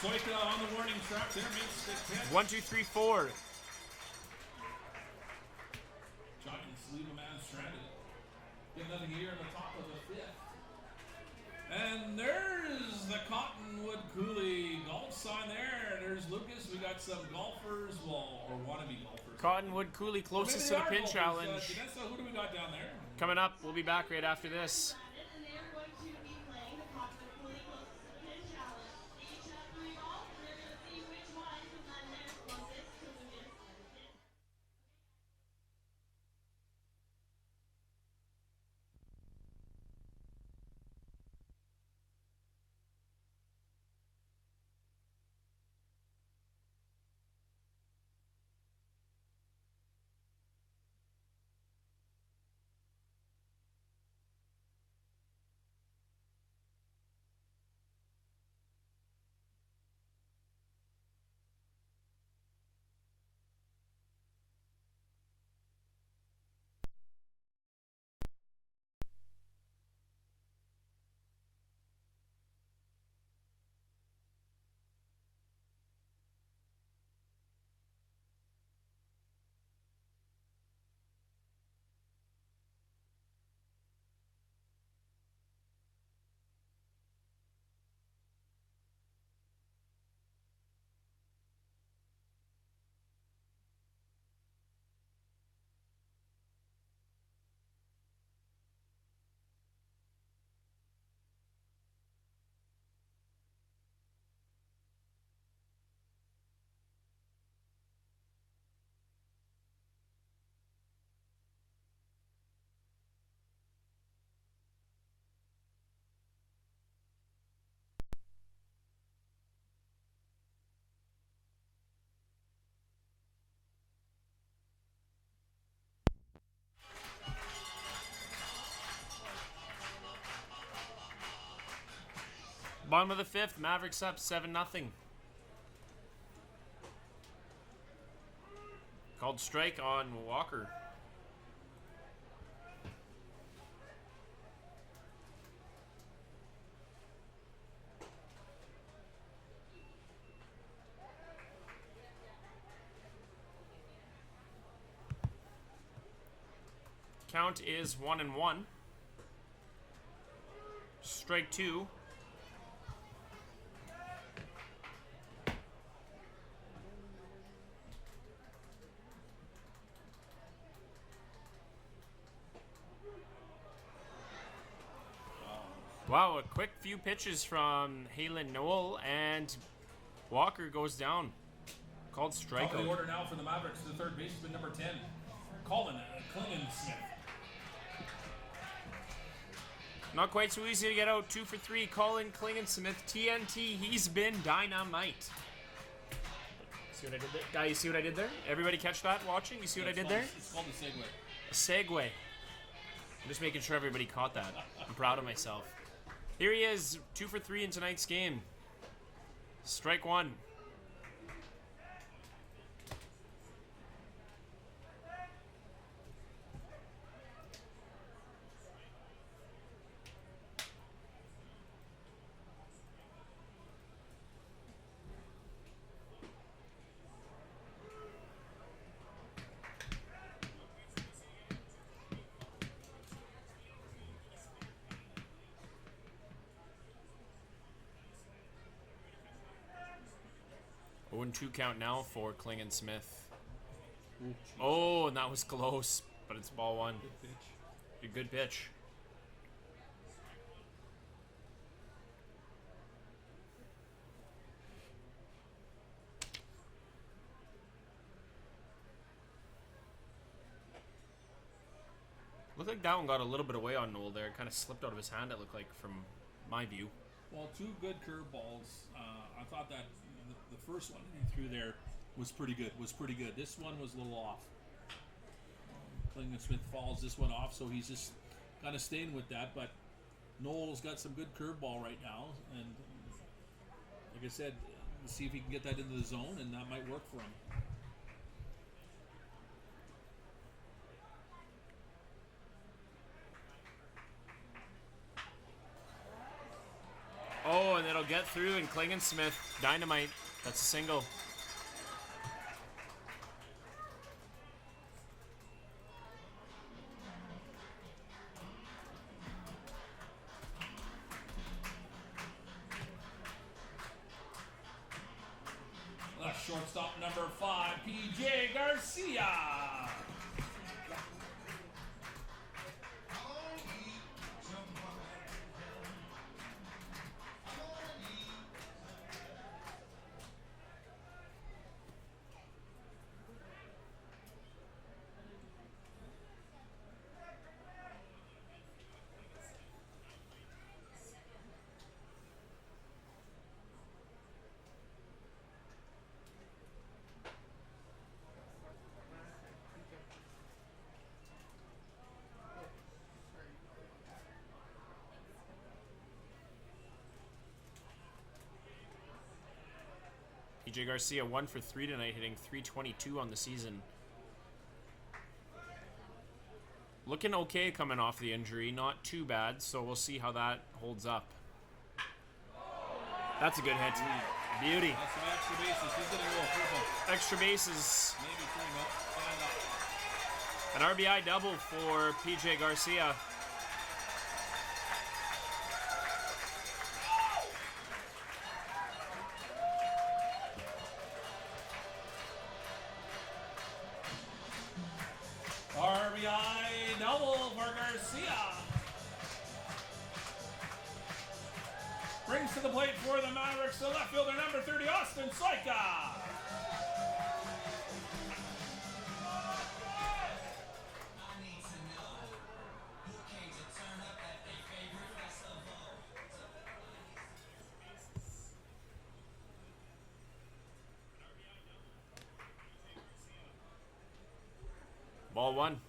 Soika on the warning track there makes the catch. 1, 2, 3, 4. Giants leave a man stranded. Get nothing here in the top of the 5th. And there's the Cottonwood Cooley golf sign there. There's Lucas. We got some golfers, well, or wannabe golfers. Cottonwood Cooley closest to the pin challenge. Janessa, who do we got down there? Coming up, we'll be back right after this. And they are going to be playing the Cottonwood Cooley closest to the pin challenge. They each have 3 balls, and they're going to see which one can land their closest to Lucas and the pin. Bottom of the 5th, Mavericks up 7-0. Called strike on Walker. Count is 1-1. Strike 2. Wow, a quick few pitches from Halen Noel, and Walker goes down. Called Top of strikeout. the order now for the Mavericks, the third baseman, number 10, Colin Klingensmith. Not quite so easy to get out. 2 for 3. Colin Klingensmith, TNT. He's been dynamite. See what I did there? Guy, you see what I did there? Everybody catch that watching? You see what I did there? It's called a segue. A segue. I'm just making sure everybody caught that. I'm proud of myself. Here he is, 2 for 3 in tonight's game. Strike 1. Oh, and 2 count now for Klingensmith. Oh, and that was close, but it's ball 1. Good pitch. A good pitch. Looked like that one got a little bit away on Noel there. It kind of slipped out of his hand, it looked like, from my view. Well, 2 good curveballs. I thought that the first one he threw there was pretty good. This one was a little off. Klingensmith falls this one off, so he's just kind of staying with that. But Noel's got some good curveball right now, and like I said, we'll see if he can get that into the zone, and that might work for him. Oh, and it'll get through, and Klingensmith, dynamite. That's a single. That's shortstop number 5, PJ Garcia. PJ Garcia 1 for 3 tonight, hitting .322 on the season. Looking okay coming off the injury, not too bad, so we'll see how that holds up. That's a good hit. Beauty. That's some extra bases. He's going to go purple. Extra bases. Maybe 3 more. Stand up. An RBI double for PJ Garcia. RBI double for Garcia. Brings to the plate for the Mavericks the left fielder number 30, Austin Soika. Ball 1.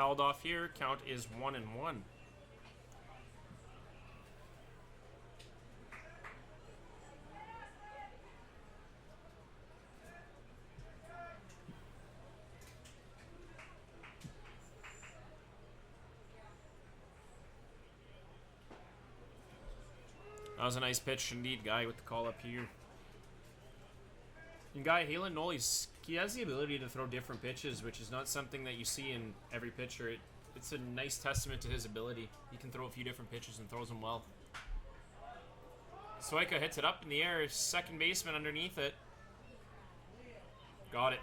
Fouled off here. Count is 1-1. That was a nice pitch indeed, Guy, with the call up here. And Guy, Halen Noel, he has the ability to throw different pitches, which is not something that you see in every pitcher. It's a nice testament to his ability. He can throw a few different pitches and throws them well. Soika hits it up in the air. Second baseman underneath it. Got it.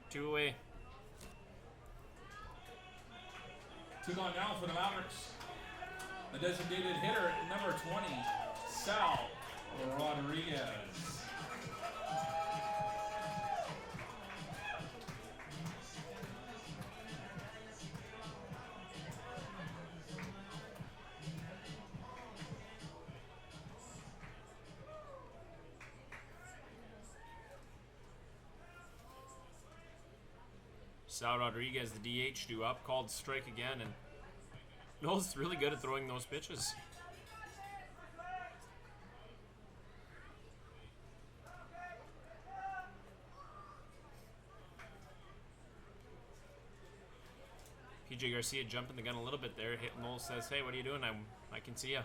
2 away. 2 gone now for the Mavericks. The designated hitter, number 20, Sal Rodriguez. Sal Rodriguez, the DH, due up, called strike again, and Noel's really good at throwing those pitches. PJ Garcia jumping the gun a little bit there. Noel says, "Hey, what are you doing? I can see ya."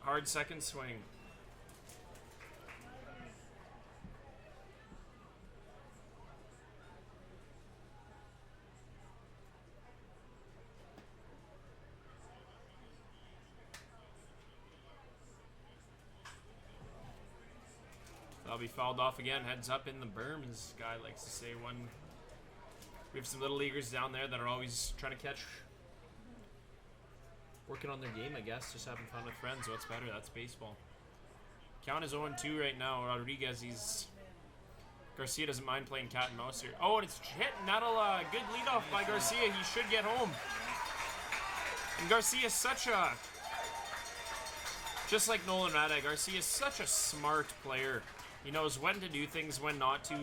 Hard second swing. That'll be fouled off again. Heads up in the berm, as Guy likes to say. We have some little leaguers down there that are always trying to catch. Working on their game, I guess. Just having fun with friends. What's better? That's baseball. Count is 0-2 right now. Rodriguez, Garcia doesn't mind playing cat and mouse here. Oh, and it's hit. And that'll, good leadoff by Garcia. He should get home. And Garcia is such a... Just like Nolan Rada, Garcia is such a smart player. He knows when to do things, when not to.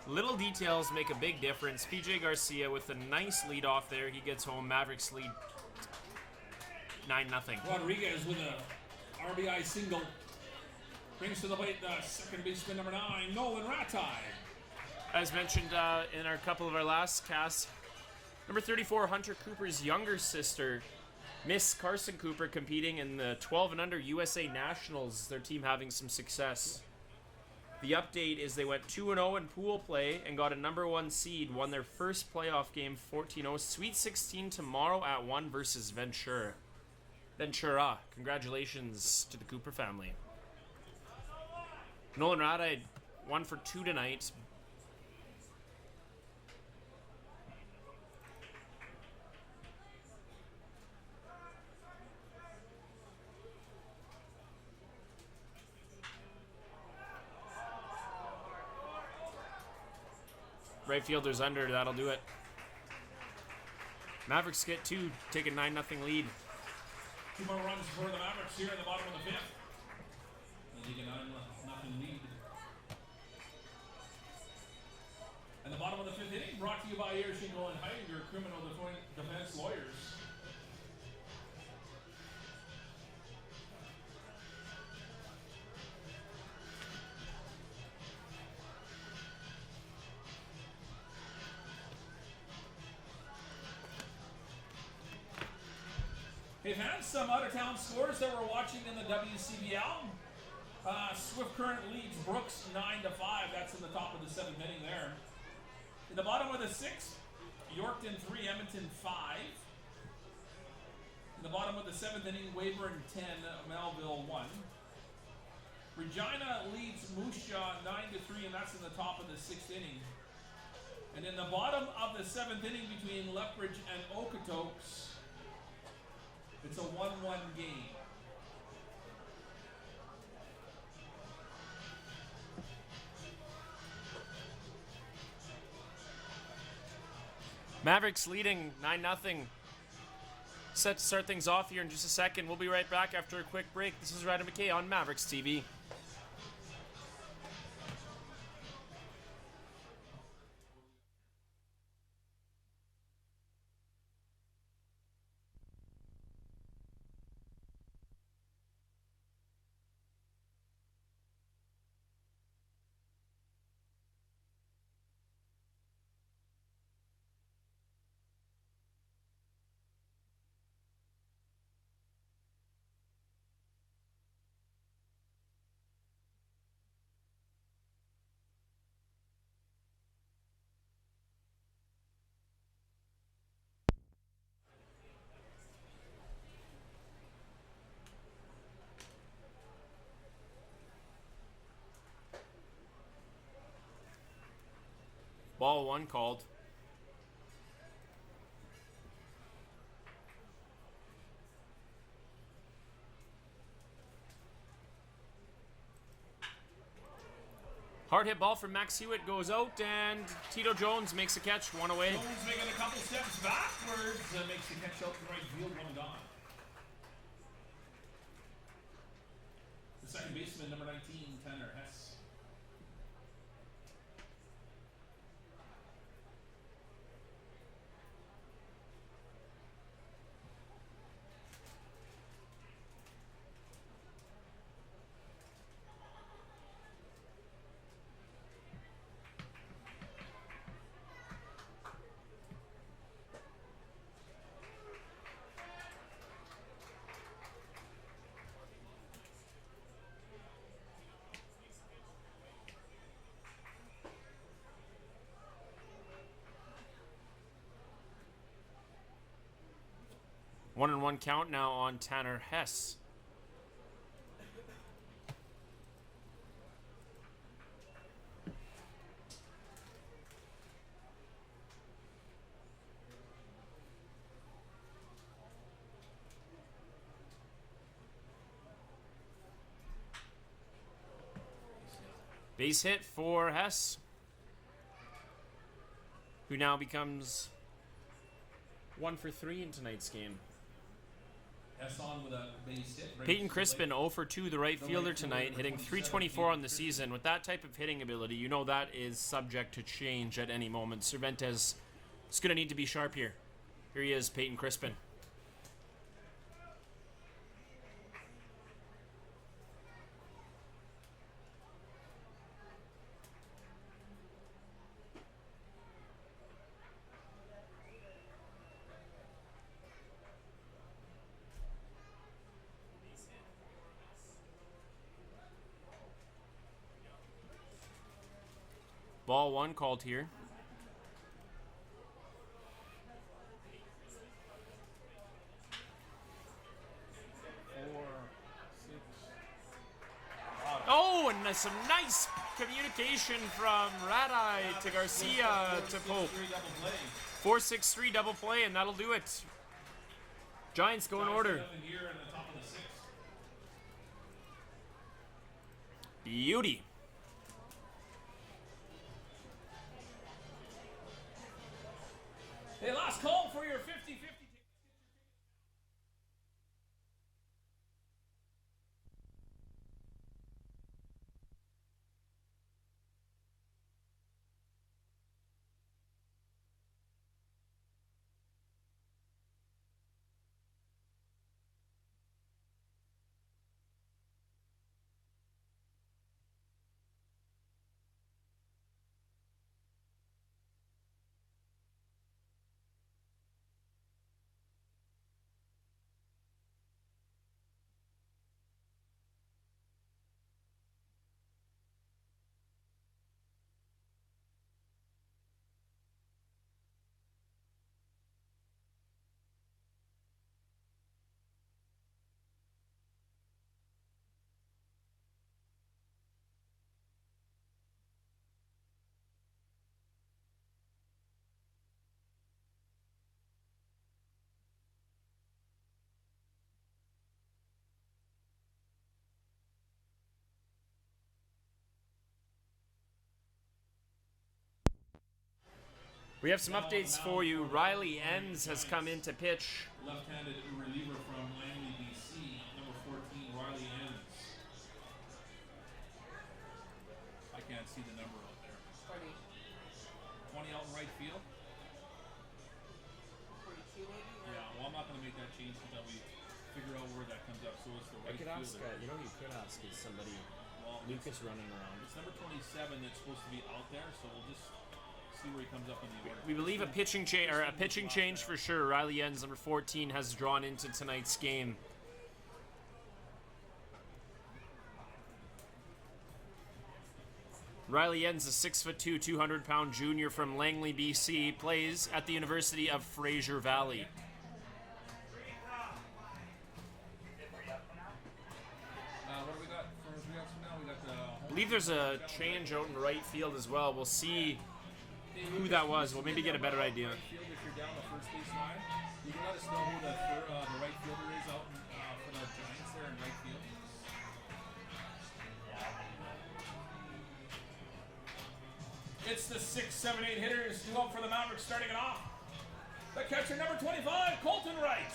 Little details make a big difference. PJ Garcia with a nice leadoff there. He gets home. Mavericks lead 9-0. Rodriguez with a RBI single. Brings to the plate second baseman number 9, Nolan Ratai. As mentioned in a couple of our last casts, number 34, Hunter Cooper's younger sister, Miss Carson Cooper, competing in the 12 and under USA Nationals. Their team having some success. The update is they went 2-0 in pool play and got a number 1 seed, won their first playoff game 14-0. Sweet 16 tomorrow at 1 versus Ventura. Congratulations to the Cooper family. Nolan Rada 1 for 2 tonight. Right fielder's under, that'll do it. Mavericks get 2, take a 9-0 lead. 2 more runs for the Mavericks here in the bottom of the 5th. They take a 9-0 lead. And the bottom of the 5th inning brought to you by Air Shingle and Hyde, your criminal defense lawyers. We've had some out-of-town scores that we're watching in the WCBL. Swift Current leads Brooks 9-5. That's in the top of the 7th inning there. In the bottom of the 6th, Yorkton 3, Edmonton 5. In the bottom of the 7th inning, Weyburn 10, Melville 1. Regina leads Moose Jaw 9-3, and that's in the top of the 6th inning. And in the bottom of the 7th inning between Lethbridge and Okotoks, it's a 1-1 game. Mavericks leading 9-0. Set to start things off here in just a second. We'll be right back after a quick break. This is Ryder McKay on Mavericks TV. Ball 1 called. Hard hit ball from Max Hewitt goes out, and Tito Jones makes a catch, one away. Jones making a couple steps backwards, makes the catch out to right field, one gone. The second baseman, number 19, Tanner Hess. One and one count now on Tanner Hess. Base hit for Hess, who now becomes 1 for 3 in tonight's game. Hess on with a base hit. Peyton Crispin 0 for 2, the right fielder tonight, hitting .324 on the season. With that type of hitting ability, you know that is subject to change at any moment. Cervantes is going to need to be sharp here. Here he is, Peyton Crispin. Ball 1 called here. Oh, and some nice communication from Radai to Garcia to Pope. 4-6-3 double play, and that'll do it. Giants go in order. Beauty. Hey, last call for your 50-50. We have some updates for you. Riley Enns has come in to pitch. Left-handed reliever from Langley, BC, number 14, Riley Enns. I can't see the number out there. 40. 20 out in right field. 42 maybe? Yeah, well, I'm not going to make that change until we figure out where that comes up. So it's the right fielder. you could ask is somebody, Well, Lucas running around. it's number 27 that's supposed to be out there, so we'll just see where he comes up in the order. We believe a pitching change for sure. Riley Enns, number 14, has drawn into tonight's game. Riley Enns, a 6'2", 200-pound junior from Langley, BC, plays at the University of Fraser Valley. What do we got for 3 outs from now? We got the I believe there's a change out in right field as well. We'll see who that was. We'll maybe get a better idea. Right field, if you're down the first base line, you can let us know who the right fielder is out for the Giants there in right field. It's the 6, 7, 8 hitters due up for the Mavericks starting it off. The catcher, number 25, Colton Wright.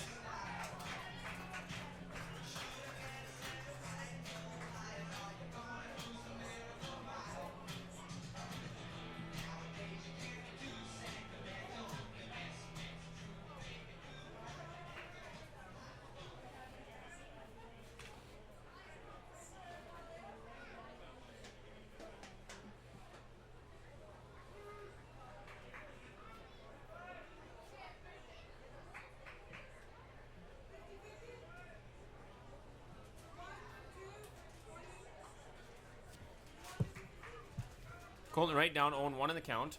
Colton Wright down 0-1 in the count.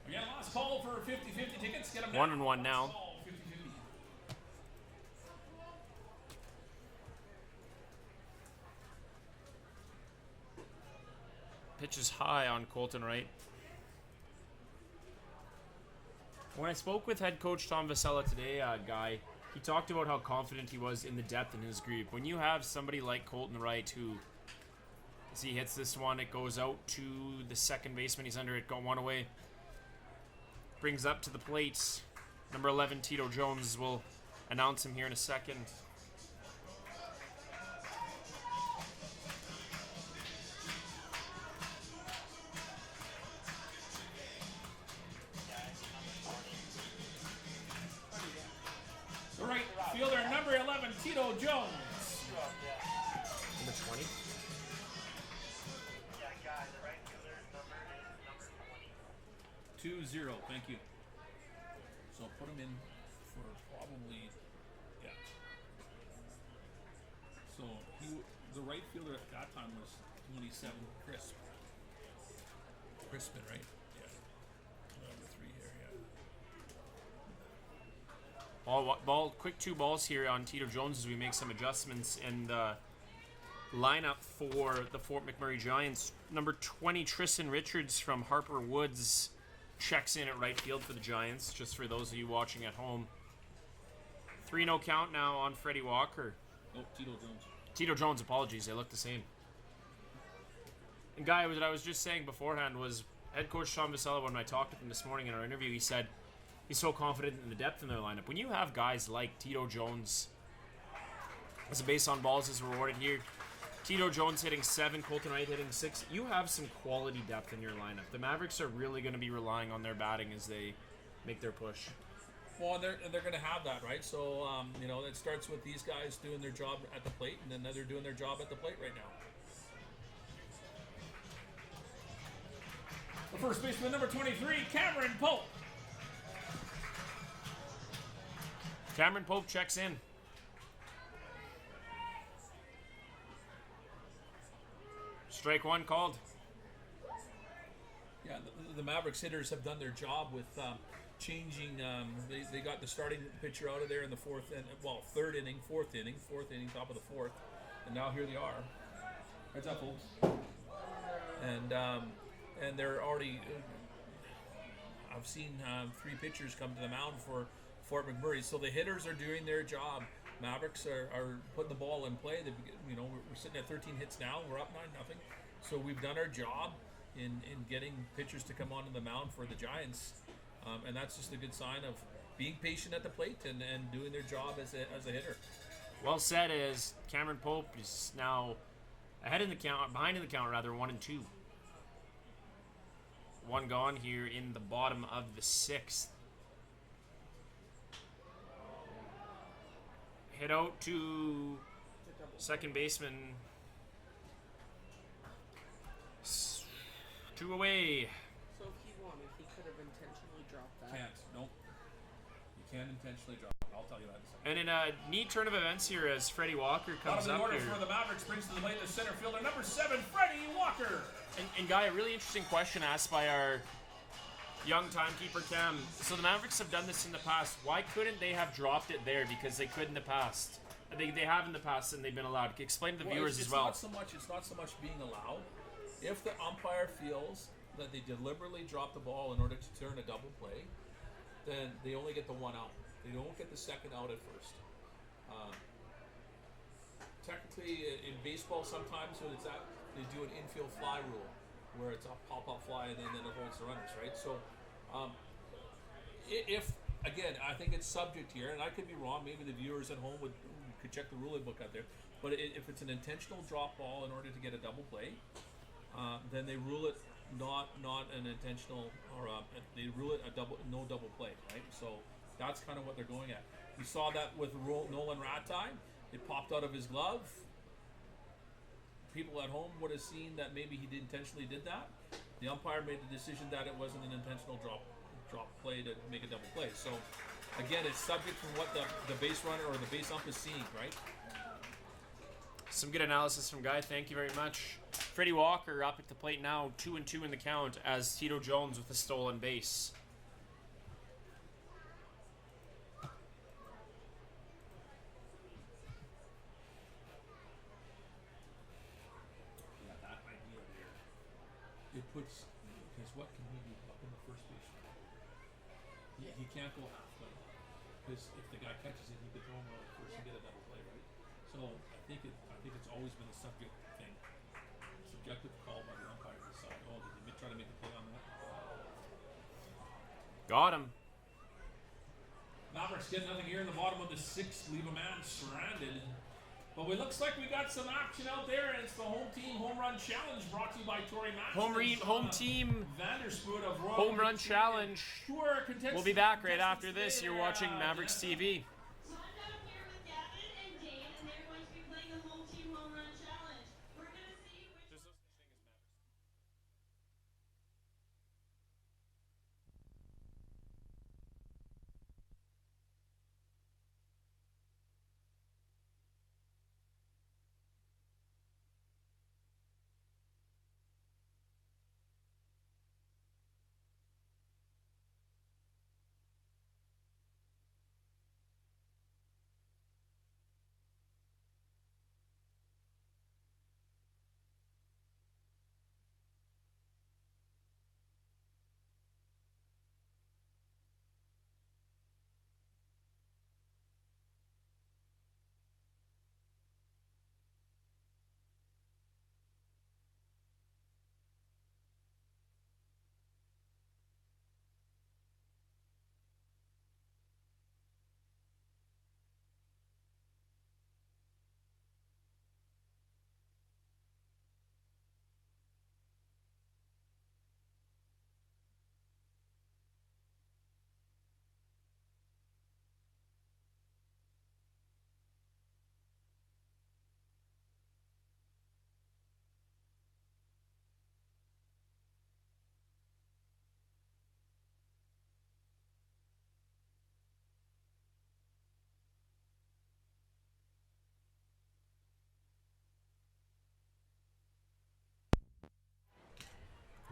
Again, last call for 50-50 tickets. Get them 1-1 now. Last call, 50-50. Pitch is high on Colton Wright. When I spoke with head coach Tom Vasella today, Guy, he talked about how confident he was in the depth in his group. When you have somebody like Colton Wright who, as he hits this one, it goes out to the second baseman. He's under it, got one away. Brings up to the plate. Number 11, Tito Jones, will announce him here in a second. The right fielder, number 11, Tito Jones. Number 20. 2-0, thank you. So put him in for probably, yeah. So the right fielder at that time was 27, Crispin, right? Yeah. Number 3 here, yeah. Ball, quick 2 balls here on Tito Jones as we make some adjustments in the lineup for the Fort McMurray Giants. Number 20, Tristan Richards from Harper Woods checks in at right field for the Giants, just for those of you watching at home. 3-0 count now on Freddie Walker. Oh, Tito Jones. Tito Jones, apologies, they look the same. And Guy, what I was just saying beforehand was head coach Tom Vasella, when I talked with him this morning in our interview, he said he's so confident in the depth in their lineup. When you have guys like Tito Jones, as a base on balls is rewarded here, Tito Jones hitting 7, Colton Wright hitting 6. You have some quality depth in your lineup. The Mavericks are really going to be relying on their batting as they make their push. Well, they're going to have that, right? So, it starts with these guys doing their job at the plate, and then they're doing their job at the plate right now. The first baseman, number 23, Cameron Pope. Cameron Pope checks in. Strike 1 called. Yeah, the Mavericks hitters have done their job with changing. They got the starting pitcher out of there in the fourth inning, top of the fourth, and now here they are. Heads up, folks. And they're already. I've seen 3 pitchers come to the mound for Fort McMurray, so the hitters are doing their job. Mavericks are putting the ball in play. We're sitting at 13 hits now. We're up 9-0. So we've done our job in getting pitchers to come onto the mound for the Giants, and that's just a good sign of being patient at the plate and doing their job as a hitter. Well said, as Cameron Pope is now behind in the count, 1-2. 1 gone here in the bottom of the 6th. Hit out to second baseman. 2 away. So if he wanted, he could have intentionally dropped that. Nope. You can't intentionally drop it. I'll tell you that in a second. And in a neat turn of events here as Freddie Walker comes Bottom of up the order here. for the Mavericks brings to the plate the center fielder, number 7, Freddie Walker. And Guy, a really interesting question asked by our young timekeeper Cam. So the Mavericks have done this in the past. Why couldn't they have dropped it there? Because they could in the past. They have in the past and they've been allowed. Explain to the viewers as well. It's not so much being allowed. If the umpire feels that they deliberately drop the ball in order to turn a double play, then they only get the one out. They don't get the second out at first. Technically, in baseball, sometimes when it's that, they do an infield fly rule, where it's a pop-up fly and then it holds the runners, right? So, if again, I think it's subject here, and I could be wrong. Maybe the viewers at home could check the ruling book out there. But if it's an intentional drop ball in order to get a double play, then they rule it not an intentional, or they rule it no double play, right? So that's kind of what they're going at. We saw that with Nolan Ratai. It popped out of his glove. People at home would have seen that maybe he intentionally did that. The umpire made the decision that it wasn't an intentional drop play to make a double play. So again, it's subject from what the base runner or the base ump is seeing, right? Some good analysis from Guy. Thank you very much. Freddie Walker up at the plate now, 2-2 in the count, as Tito Jones with a stolen base. Yeah, that idea there. It puts, because what can he do up in the first base? He can't go halfway, because if the guy catches it, he could throw him out at first and get a double play, right? So I think it's always been a subjective call by the umpire to decide. Oh, did they try to make the play on that? Got him. Mavericks get nothing here in the bottom of the sixth. Leave a man stranded. But it looks like we got some action out there, and it's the home team home run challenge brought to you by Tory Match. Home team Vanderspoot of Royal home run challenge. We'll be back right after this. You're watching Mavericks TV. So I'm down here with Gavin and Dane, and they're going to be playing the home team home run challenge. We're going to see which.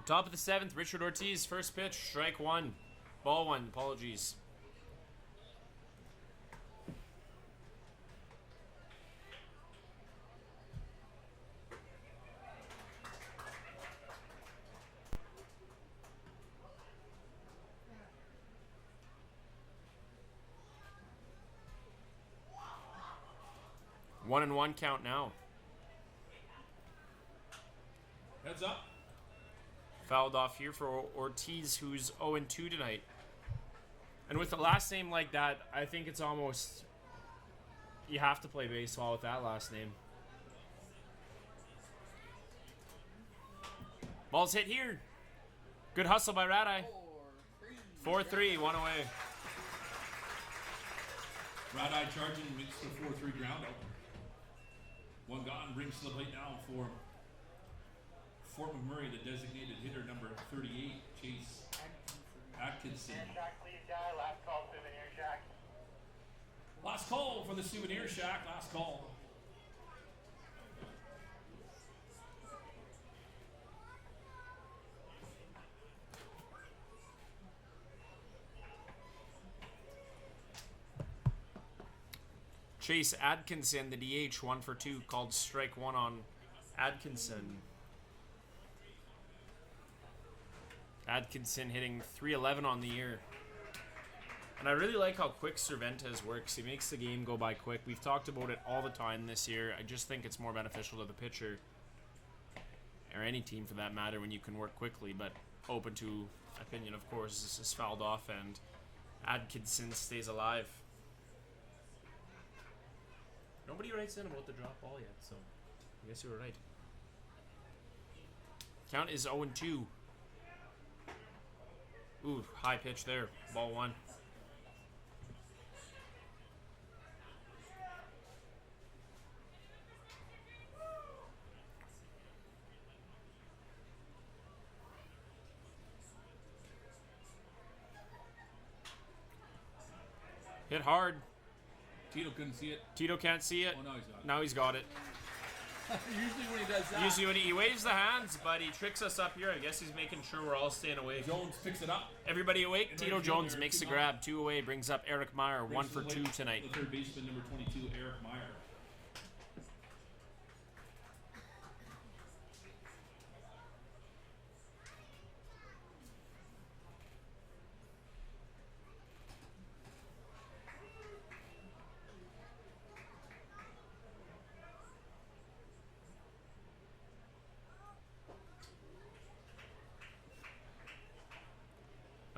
Top of the seventh, Richard Ortiz, first pitch, strike one. Ball one, apologies. One and one count now. Heads up. Fouled off here for Ortiz, who's 0-2 tonight. And with the last name like that, I think it's almost... You have to play baseball with that last name. Ball's hit here. Good hustle by Radai. 4-3, one away. Radai charging, makes the 4-3 ground out. One gone, brings to the plate now for Fort McMurray, the designated hitter, number 38, Chase Atkinson. Last call, Souvenir Shack. Last call for the Souvenir Shack, last call. Chase Atkinson, the DH, 1 for 2, called strike one on Atkinson. Atkinson hitting .311 on the year. And I really like how quick Cervantes works. He makes the game go by quick. We've talked about it all the time this year. I just think it's more beneficial to the pitcher, or any team for that matter, when you can work quickly. But open to opinion, of course. This is fouled off, and Atkinson stays alive. Nobody writes in about the drop ball yet, so I guess you were right. Count is 0-2. Ooh, high pitch there. Ball 1. Hit hard. Tito couldn't see it. Tito can't see it. Oh, now he's got it. Now he's got it. Usually when he does that, Usually when he waves the hands, but he tricks us up here. I guess he's making sure we're all staying awake. Jones picks it up. Everybody awake? And Tito right Jones fielder, makes the 2 grab. 2 away, brings up Eric Meyer. 1 for 2 tonight. The third baseman, number 22, Eric Meyer.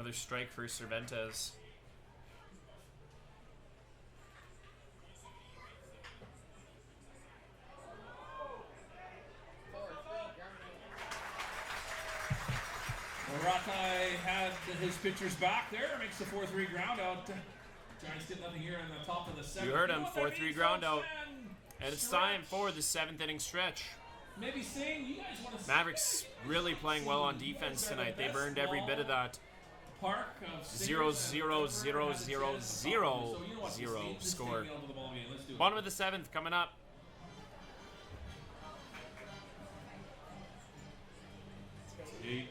Another strike for Cervantes. Ratai had his pitchers back there, makes the 4-3 ground out. Giants did nothing here in the top of the 7th. You heard him, know what that 4-3 means, ground folks? out. And it's Stretch. time for the 7th inning stretch. Maybe saying you guys want to Mavericks really playing well on defense tonight. They've earned every bit of that. Park of 0 Singers and 0 0 Pittsburgh 0 has a 0 chance. So you know what, 0 just score. take me out to the ball game. Let's do it. Bottom of the 7th coming up. Eight.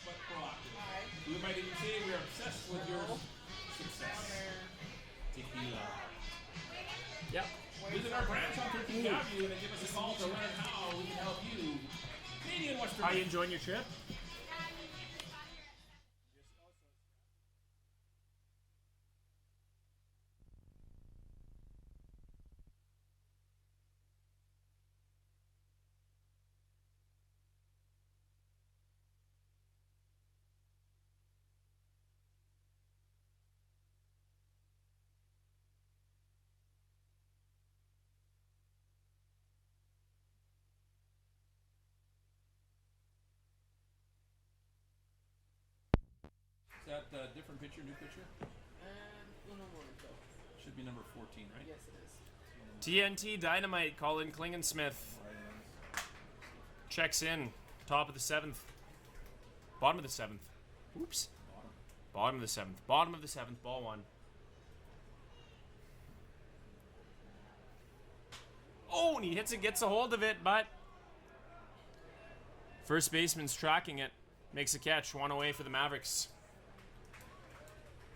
But proactive. We might even say we're obsessed with your success. Tequila. Yep. Visit our branch on 13th Avenue and give us a call to learn how we can help you. Canadian Western. How you enjoying your trip? Is that different pitcher, new pitcher? No more so. Should be number 14, right? Yes, it is. TNT Dynamite, Colin Klingensmith checks in. Top of the 7th. Bottom of the 7th. Oops. Bottom of the 7th. Bottom of the 7th. Ball 1. Oh, and he hits it, gets a hold of it, but first baseman's tracking it. Makes a catch. 1 away for the Mavericks.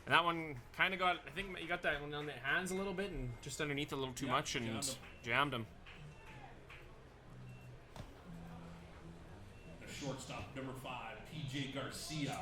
And that one kind of got, I think he got that one on the hands a little bit and just underneath a little too Yeah, much and jammed him. shortstop, number 5, PJ Garcia.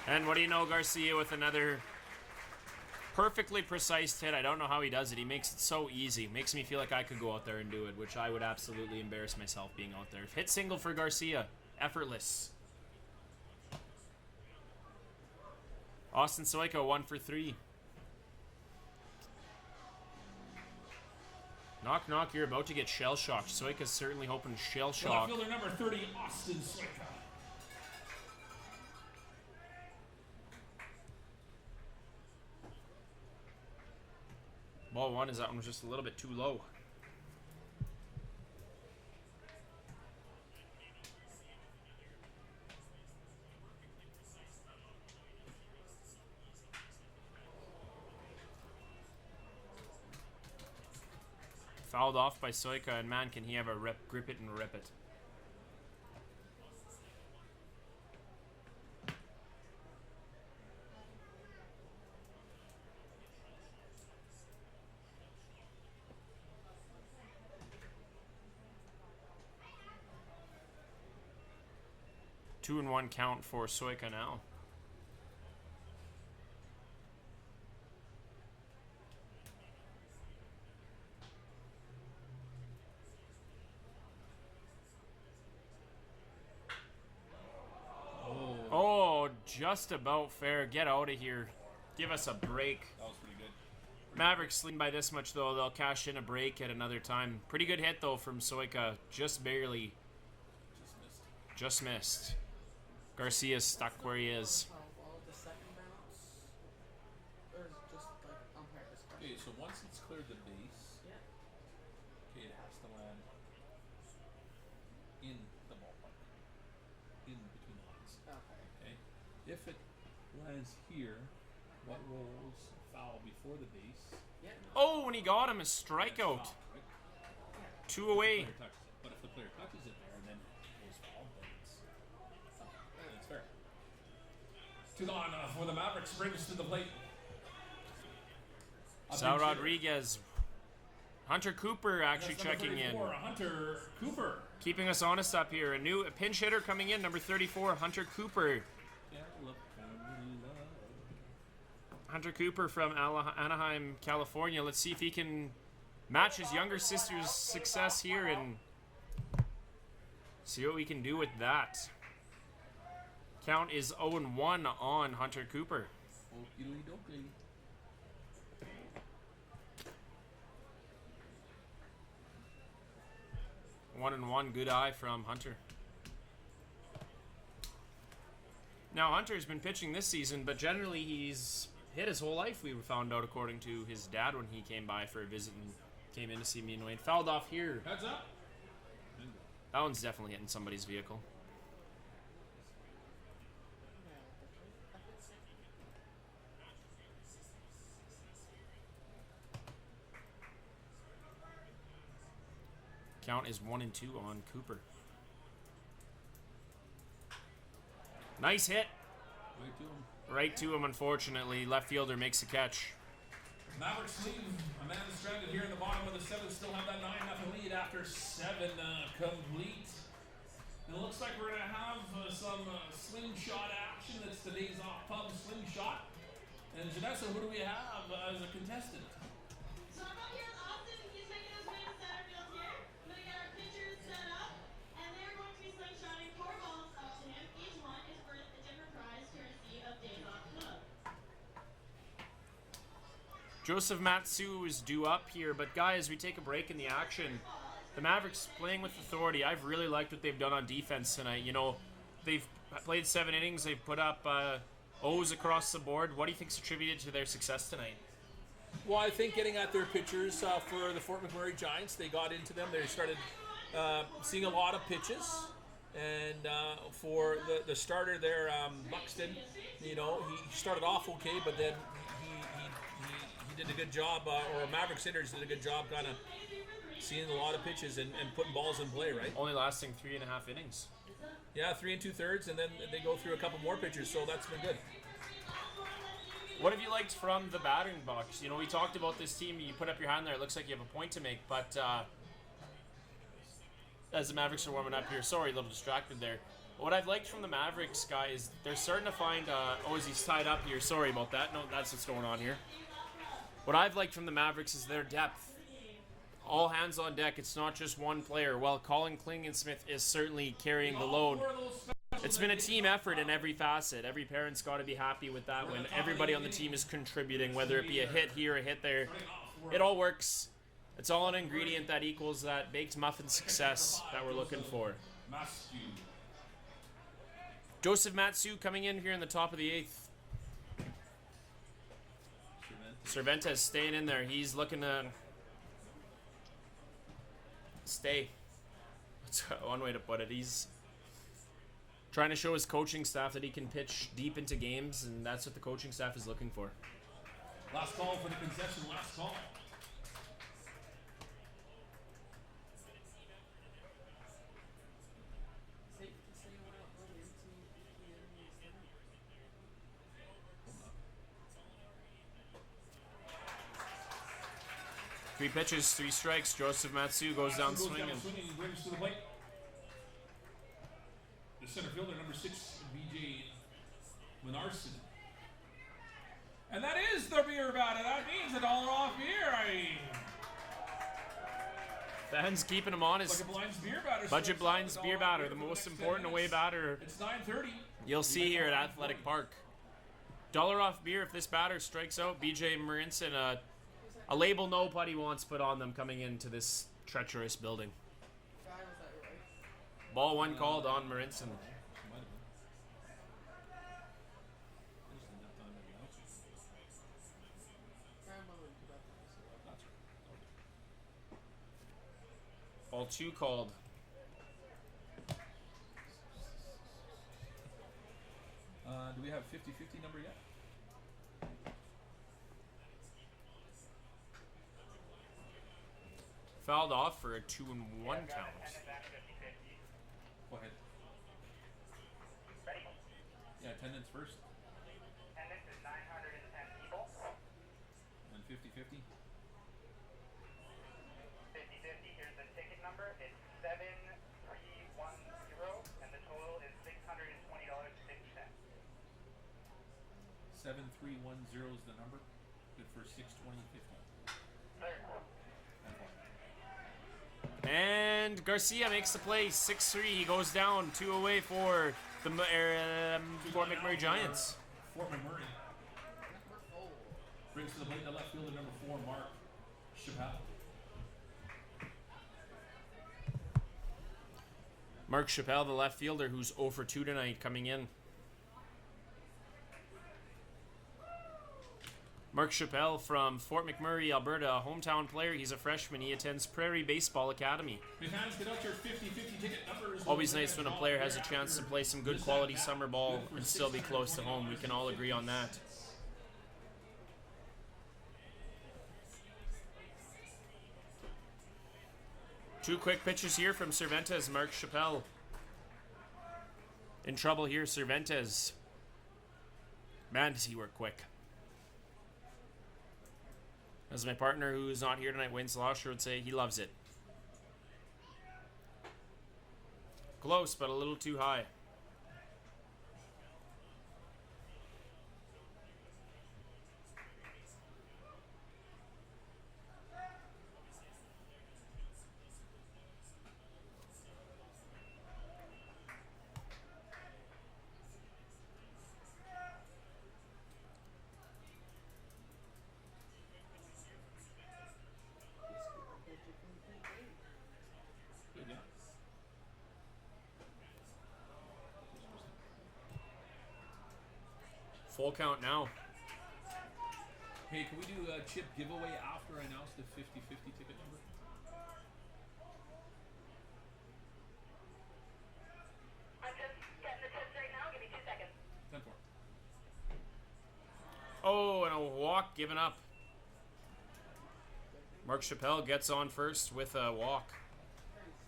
And what do you know, Garcia with another perfectly precise hit. I don't know how he does it. He makes it so easy. Makes me feel like I could go out there and do it, which I would absolutely embarrass myself being out there. Hit single for Garcia. Effortless. Austin Soika, 1 for 3. Knock, knock, you're about to get shell-shocked. Soika's certainly hoping shell-shock. Left fielder number 30, Austin Soika. Ball 1 is that one was just a little bit too low. Fouled off by Soika, and man, can he ever grip it and rip it. Two and 1 count for Soika now. Oh, just about fair. Get out of here. Give us a break. That was pretty good. Mavericks lean by this much, though. They'll cash in a break at another time. Pretty good hit, though, from Soika. Just barely. Just missed. Garcia's stuck where he is. The second bounce? Or is it just like umpire discretion? Okay, so once it's cleared the base, Yeah. okay, it has to land in the ballpark, in between the lines. Okay. Okay, if it lands here, what rolls foul before the base? Yeah. Oh, and he got him a strikeout. Foul, right? 2 away. The player touches it. But if the player touches it there and then it goes foul, then it's fair. To on for the Mavericks, brings to the plate. Sal Rodriguez. Hunter Cooper actually That's number checking in. 34, Hunter Cooper. Keeping us honest up here. A pinch hitter coming in, number 34, Hunter Cooper. Hunter Cooper from Anaheim, California. Let's see if he can match his younger sister's success here and see what we can do with that. Count is 0-1 on Hunter Cooper. Okey dokey. One and one, good eye from Hunter. Now Hunter's been pitching this season, but generally he's hit his whole life. We found out according to his dad when he came by for a visit and came in to see me and Wayne. Fouled off here. Heads up. That one's definitely hitting somebody's vehicle. Count is 1-2 on Cooper. Nice hit. Right to him. Right to him, unfortunately. Left fielder makes a catch. Mavericks leave. A man stranded here in the bottom of the 7th. Still have that 9-0 lead after 7 complete. And it looks like we're going to have some slingshot action. That's today's off-pub slingshot. And Janessa, who do we have as a contestant? So I'm up here with Austin. He's making his way to center field here. I'm gonna get our pitchers set up, and they're going to be slingshotting 4 balls up to him. Each one is worth a different prize, courtesy of Days Off Club. Joseph Matsu is due up here, but guys, we take a break in the action. The Mavericks playing with authority. I've really liked what they've done on defense tonight. You know, they've played 7 innings. They've put up O's across the board. What do you think's attributed to their success tonight? Well, I think getting at their pitchers for the Fort McMurray Giants, they got into them. They started seeing a lot of pitches. And for the starter there, Buxton, you know, he started off okay, but then he did a good job, or Mavericks hitters did a good job kind of seeing a lot of pitches and putting balls in play, right? Only lasting 3.5 innings. Yeah, 3 2/3, and then they go through a couple more pitchers, so that's been good. What have you liked from the batting box? You know, we talked about this team. You put up your hand there. It looks like you have a point to make, but as the Mavericks are warming up here, sorry, a little distracted there. What I've liked from the Mavericks, guys, they're starting to find... is he's tied up here. Sorry about that. No, that's what's going on here. What I've liked from the Mavericks is their depth. All hands on deck. It's not just one player. Well, Colin Klingensmith is certainly carrying the load. It's been a team effort in every facet. Every parent's got to be happy with that when everybody on the team is contributing, whether it be a hit here, a hit there. It all works. It's all an ingredient that equals that baked muffin success that we're looking for. Joseph Matsu coming in here in the top of the 8th. Cervantes staying in there. He's looking to stay. That's one way to put it. He's trying to show his coaching staff that he can pitch deep into games, and that's what the coaching staff is looking for. Last call for the concession, last call. Safe to say we're not going into the innings then. 3 pitches, 3 strikes. Joseph Matsu goes down swinging. Swinging, brings to the plate. The center fielder, number 6, BJ Menarson. And that is the beer batter. That means $1 off beer. Fans keeping him on his Like a Blinds beer batter. budget blinds $1 beer off batter, beer the for most next 10 important away minutes. batter It's 9:30. you'll see here at Athletic Park. $1 off beer if this batter strikes out. BJ Marinson, a label nobody wants put on them coming into this treacherous building. Guy was that right? Ball 1 called on Marinson. Grandma would do that. Ball 2 called. Do we have 50-50 number yet? Fouled off for a 2-1 count. Go ahead. Ready? Yeah, attendance first. Attendance is 910 people. And 50-50. 50-50, here's the ticket number. It's 7310, and the total is $620.50. 7310 is the number. Good for 620.50. Third. And Garcia makes the play. 6-3. He goes down. 2 away for the Fort McMurray Giants. Fort McMurray. Number 4. Brings to the plate the left fielder, number 4, Mark Chappelle. Mark Chappelle, the left fielder, who's 0 for 2 tonight, coming in. Mark Chappelle from Fort McMurray, Alberta, a hometown player. He's a freshman. He attends Prairie Baseball Academy. Big hands, get out your 50-50 ticket numbers. Always nice when a player has a chance to play some good quality summer ball and still be close to home. We can all agree on that. Two quick pitches here from Cervantes. Mark Chappelle in trouble here. Cervantes. Man, does he work quick. As my partner who's not here tonight, Wayne Slosher, would say, he loves it. Close, but a little too high. Good, yeah. Full count now. Hey, can we do a chip giveaway after I announce the 50-50 ticket number? I'm just getting the tips right now. Give me 2 seconds. 10-4. Oh, and a walk given up. Mark Chappelle gets on first with a walk,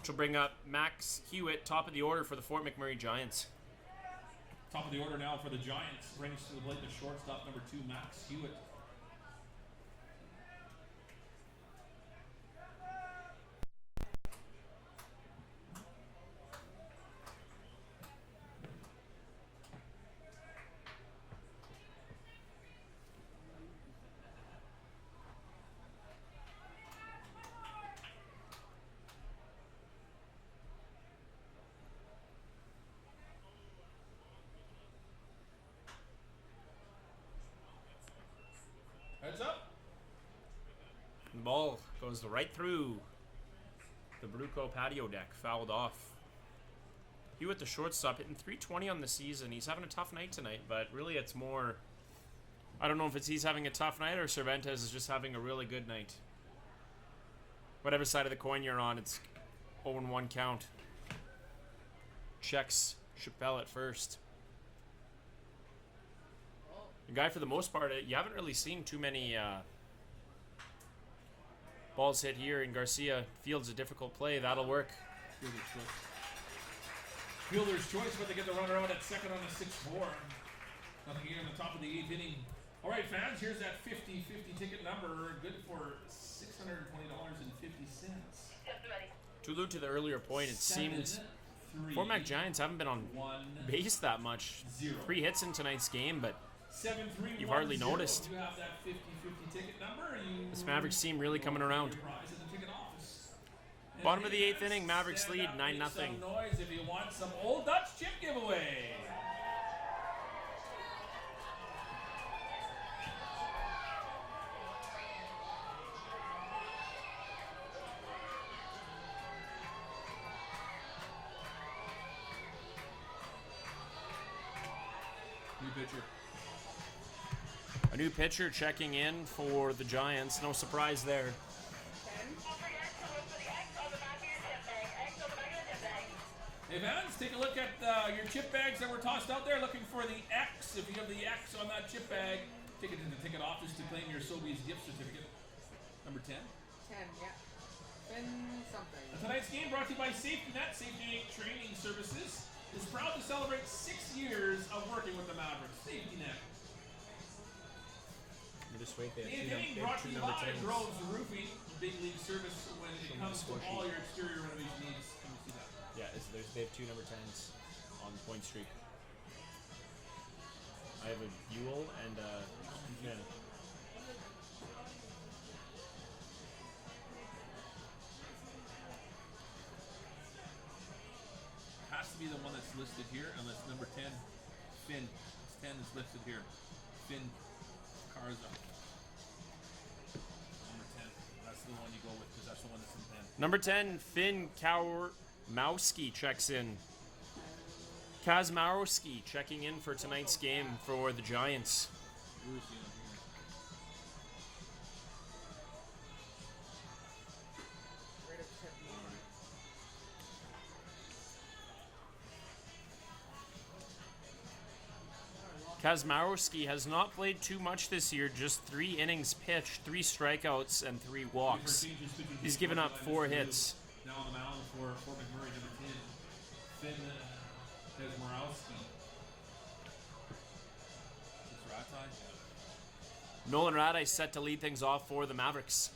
which will bring up Max Hewitt, top of the order for the Fort McMurray Giants. Top of the order now for the Giants. Brings to the plate the shortstop, number 2, Max Hewitt. Heads up. The ball goes right through the Bruco patio deck, fouled off. Hewitt, the shortstop, hitting .320 on the season. He's having a tough night tonight, but really it's more... I don't know if it's he's having a tough night or Cervantes is just having a really good night. Whatever side of the coin you're on, it's 0-1 count. Checks Chappelle at first. The guy, for the most part, you haven't really seen too many balls hit here, and Garcia fields a difficult play. That'll work. Fielder's choice, but they get the runner out at second on the 6-4. Nothing here in the top of the 8th inning. All right, fans, here's that 50-50 ticket number, good for $620.50. Tulu, to the earlier point, it seemed Fort Mac Giants haven't been on base that much. 3 hits in tonight's game, but you've hardly noticed. You have that 50-50 ticket number. This Mavericks team really coming around. Bottom of the 8th inning, Mavericks lead 9-0. Some noise if you want some Old Dutch chip giveaway. New pitcher. A new pitcher checking in for the Giants. No surprise there. Hey, fans, take a look at your chip bags that were tossed out there. Looking for the X. If you have the X on that chip bag, take it to the ticket office to claim your Sobeys gift certificate. Number 10. 10, yeah. Been something. Tonight's game brought to you by Safety Net. Safety Net Training Services is proud to celebrate 6 years of working with the Mavericks. Safety Net. Just wait there. The inning brought to you by Groves Roofing, big league service when it comes to all your exterior renovation needs. Can you see that? Yeah, they have 2 number 10s on point streak. I have a Buell and yeah. Has to be the one that's listed here, unless number 10, Finn. 10 is listed here. Finn Carza. Number 10. That's the one you go with because that's the one that's in 10. Number 10, Finn Kazmierski checks in. Kazmierski checking in for tonight's game for the Giants. Who is he on here? Kazmierski has not played too much this year, just 3 innings pitched, 3 strikeouts, and 3 walks. He's given up 4 hits. Now on the mound for Fort McMurray, number 10, Finn Kazmierski. It's Ratai. Nolan Radai set to lead things off for the Mavericks.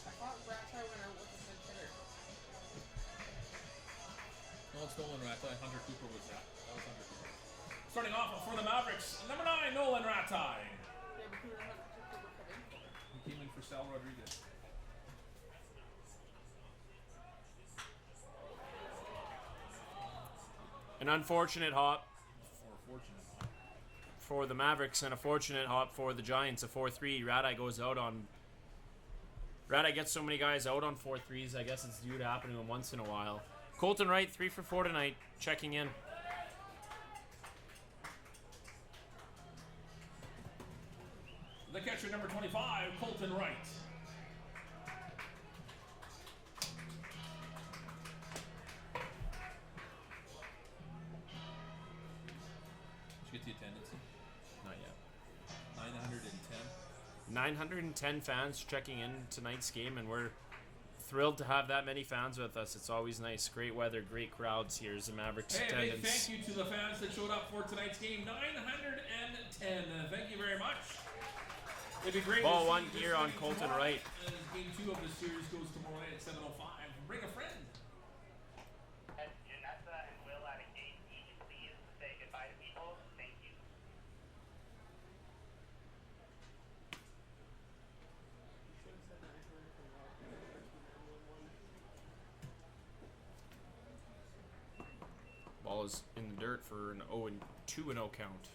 I thought Ratai went out with the pinch hitter. No, it's Nolan Ratai. Hunter Cooper was that. That was Hunter Cooper. Starting off for the Mavericks, number 9, Nolan Ratai. Yeah, but who the heck did Cooper come in for? He came in for Sal Rodriguez. An unfortunate hop Or fortunate. for the Mavericks and a fortunate hop for the Giants. A 4-3. Radai goes out on... Radai gets so many guys out on 4-3s. I guess it's due to happen to him once in a while. Colton Wright, 3 for 4 tonight, checking in. The catcher, number 25, Colton Wright. Did you get the attendance? Not yet. 910 fans checking in tonight's game, and we're thrilled to have that many fans with us. It's always nice. Great weather, great crowds here as the Mavericks Hey, a attendance. big thank you to the fans that showed up for tonight's game. 910. Thank you very much. It'd be great Ball to see one this here on game Colton tomorrow. Wright. Game 2 of the series goes tomorrow night at 7:05. Bring a friend. Janessa and Will at a gate each please say goodbye to people. Thank you. Ball is in the dirt for an 2-0 count.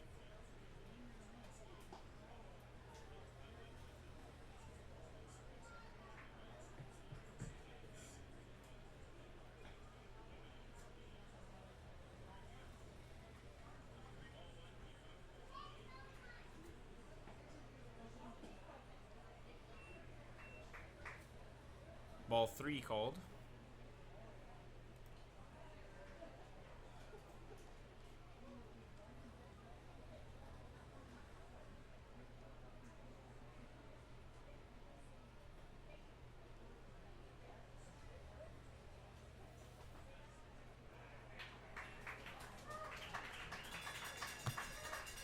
Ball 3 called.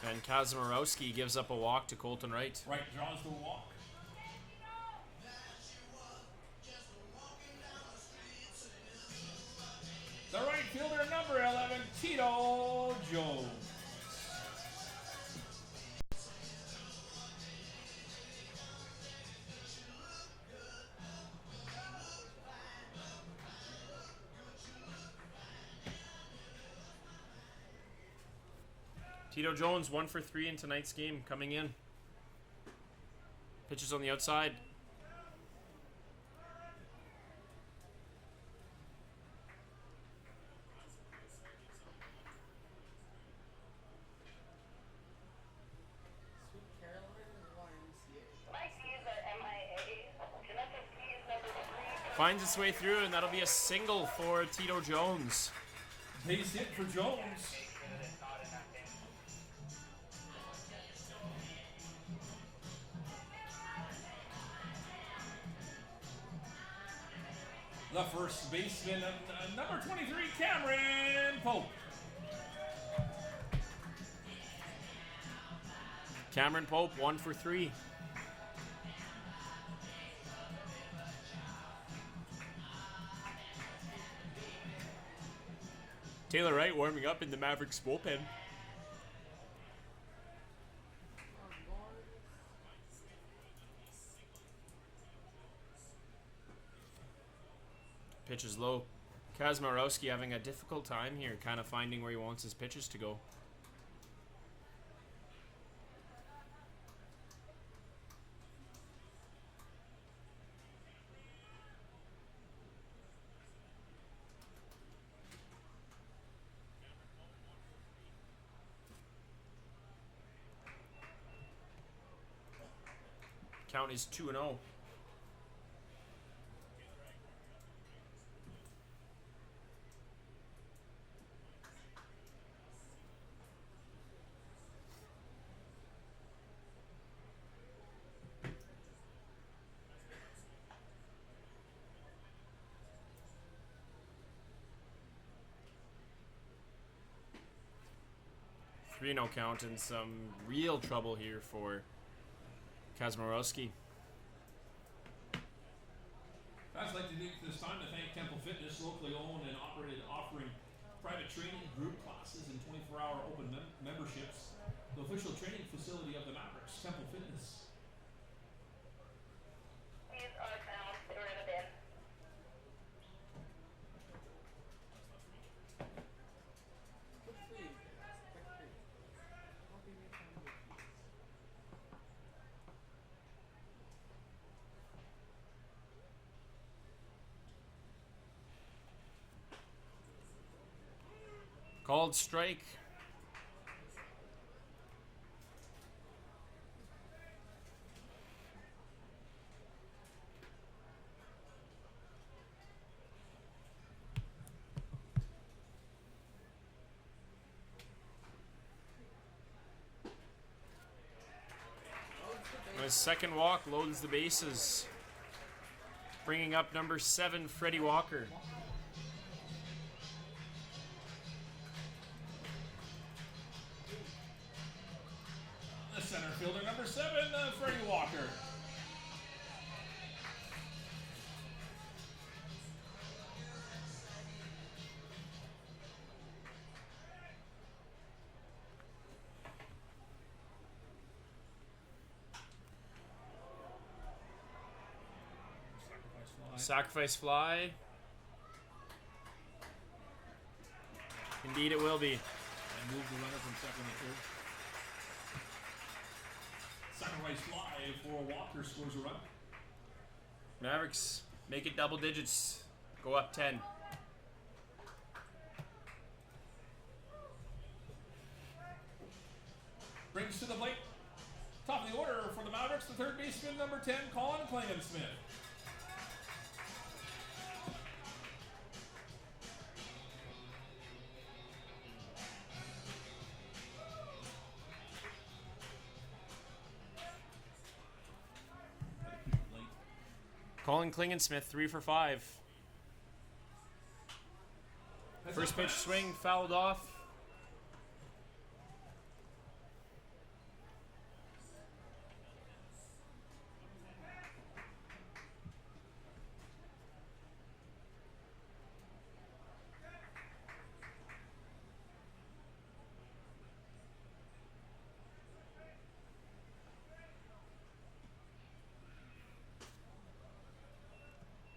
And Kazimierowski gives up a walk to Colton Wright. Wright draws the walk. The right fielder, number 11, Tito Jones. Tito Jones 1 for 3 in tonight's game, coming in. Pitches on the outside. Sweet Caroline YMCA. My keys are MIA. Janessa's keys number 3. Finds its way through, and that'll be a single for Tito Jones. Base hit for Jones. The first baseman, number 23, Cameron Pope. Cameron Pope 1 for 3. Taylor Wright warming up in the Mavericks bullpen. Pitch is low. Kazimierowski having a difficult time here, kind of finding where he wants his pitches to go. Count is 2-0. No count and some real trouble here for Kazimierowski. I'd like to take this time to thank Temple Fitness, locally owned and operated, offering private training, group classes, and 24-hour open memberships. The official training facility of the Mavericks, Temple Fitness. Keys are found. They were in a bin. Quick three. Quick three. Helping me find the keys. Called strike. his second walk, loads the bases. Bringing up number 7, Freddie Walker. The center fielder, number 7, Freddie Walker. Sacrifice fly. Indeed it will be. And move the runner from second to third. Sacrifice fly for Walker, scores a run. Mavericks make it double digits. Go up 10. Brings to the plate. Top of the order for the Mavericks, the third baseman, number 10, Colin Klingon-Smith. Colin Klingon-Smith, 3 for 5. First pitch swing, fouled off.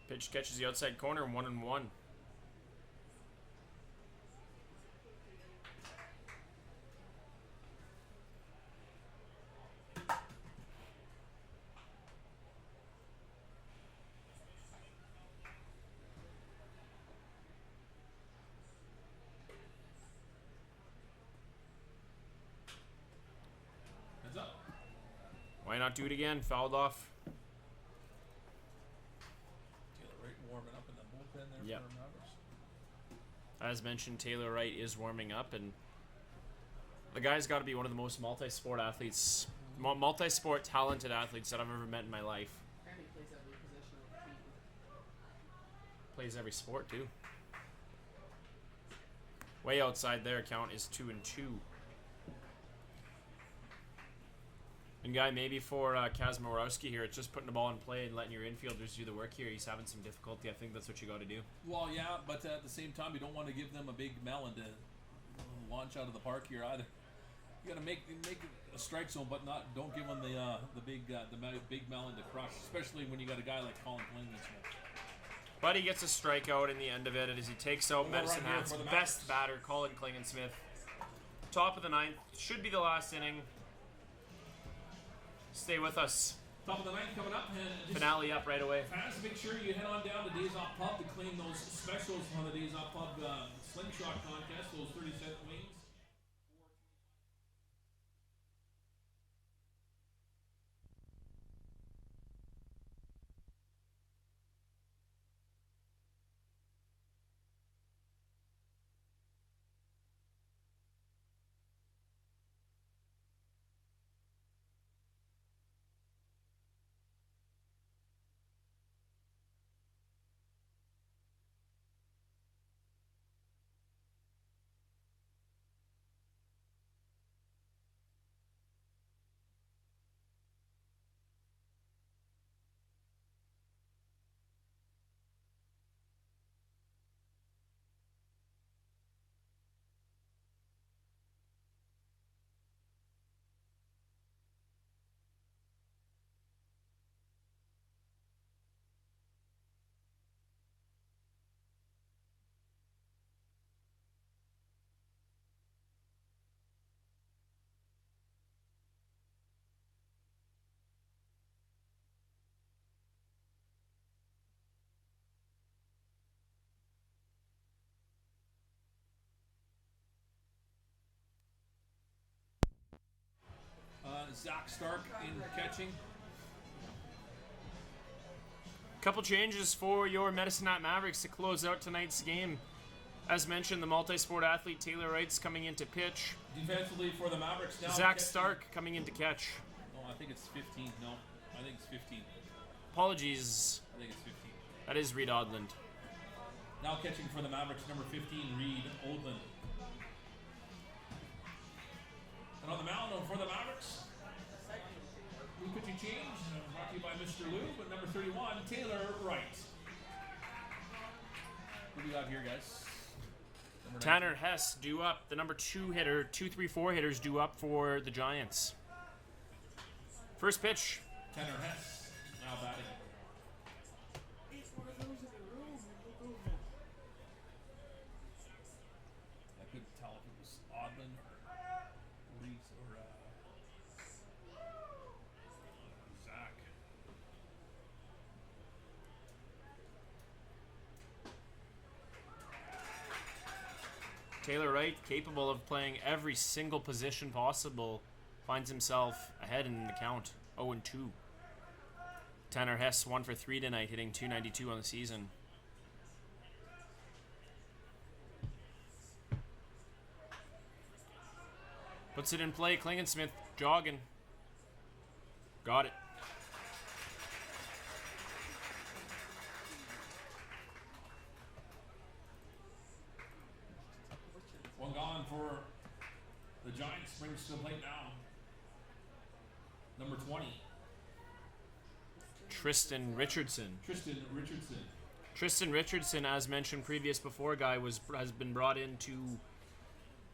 Pitch catches the outside corner, 1-1. Heads up. Why not do it again? Fouled off. Warming up in the bullpen there Yep. for Mavericks. As mentioned, Taylor Wright is warming up, and the guy's got to be one of the most multi-sport athletes, multi-sport talented athletes that I've ever met in my life. And he plays every position of the team. Plays every sport too. Way outside their count is 2-2. And guy, maybe for Kazmarowski here, it's just putting the ball in play and letting your infielders do the work here. He's having some difficulty. I think that's what you got to do. Well, yeah, but at the same time, you don't want to give them a big melon to launch out of the park here either. You got to make a strike zone, but don't give them the big melon to crush, especially when you got a guy like Colin Klingon-Smith. But he gets a strikeout in the end of it, and as he takes out Medicine right here Hat's for the best Mavericks. batter, Colin Klingon-Smith. Top of the 9th. Should be the last inning. Stay with us. Top of the 9th coming up. And just Finale up right away. fans, make sure you head on down to Days Off Pub to claim those specials on the Days Off Pub slingshot contest, those 30-cent wings. Zach Stark in catching. Couple changes for your Medicine Hat Mavericks to close out tonight's game. As mentioned, the multi-sport athlete Taylor Wright's coming in to pitch. Defensively for the Mavericks now. Zach Stark coming in to catch. Oh, I think it's 15. No, I think it's 15. Apologies. I think it's 15. That is Reed Odland. Now catching for the Mavericks, number 15, Reed Odland. And on the mound for the Mavericks, new pitching change, brought to you by Mr. Lou, but number 31, Taylor Wright. What do we got here, guys? Number Tanner Hess due up. The number 2 hitter, 2, 3, 4 hitters due up for the Giants. First pitch. Tanner Hess now batting. I couldn't tell if it was Odland or Reese or Zach. Taylor Wright, capable of playing every single position possible, finds himself ahead in the count, 0-2. Tanner Hess 1 for 3 tonight, hitting .292 on the season. Puts it in play, Klingensmith jogging. Got it. One gone for the Giants, brings to the plate now. Number 20, Tristan Richardson. Tristan Richardson. Tristan Richardson, as mentioned before, has been brought in to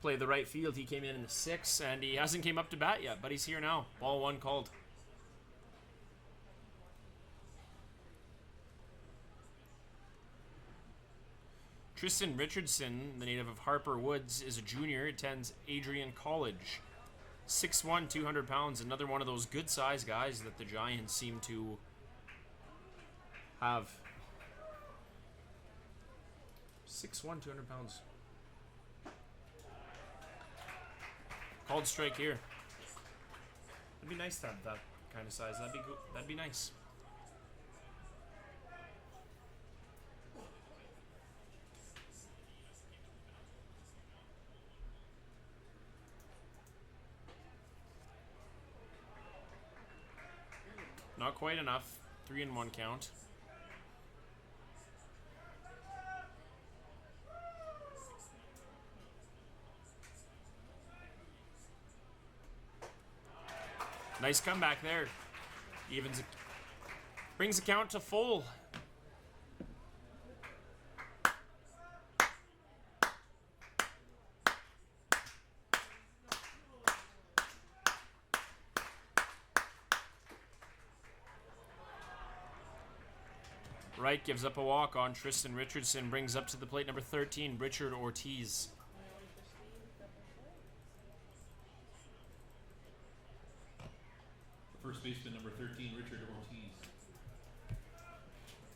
play the right field. He came in the 6th, and he hasn't came up to bat yet, but he's here now. Ball 1 called. Tristan Richardson, the native of Harper Woods, is a junior, attends Adrian College. 6'1", 200 pounds, another one of those good-sized guys that the Giants seem to have. 6'1", 200 pounds. Called strike here. It'd be nice to have that kind of size. That'd be good. That'd be nice. Not quite enough. 3-1 count. Nice comeback there. Brings the count to full. Wright gives up a walk on Tristan Richardson, brings up to the plate number 13, Richard Ortiz. First baseman, number 13, Richard Ortiz.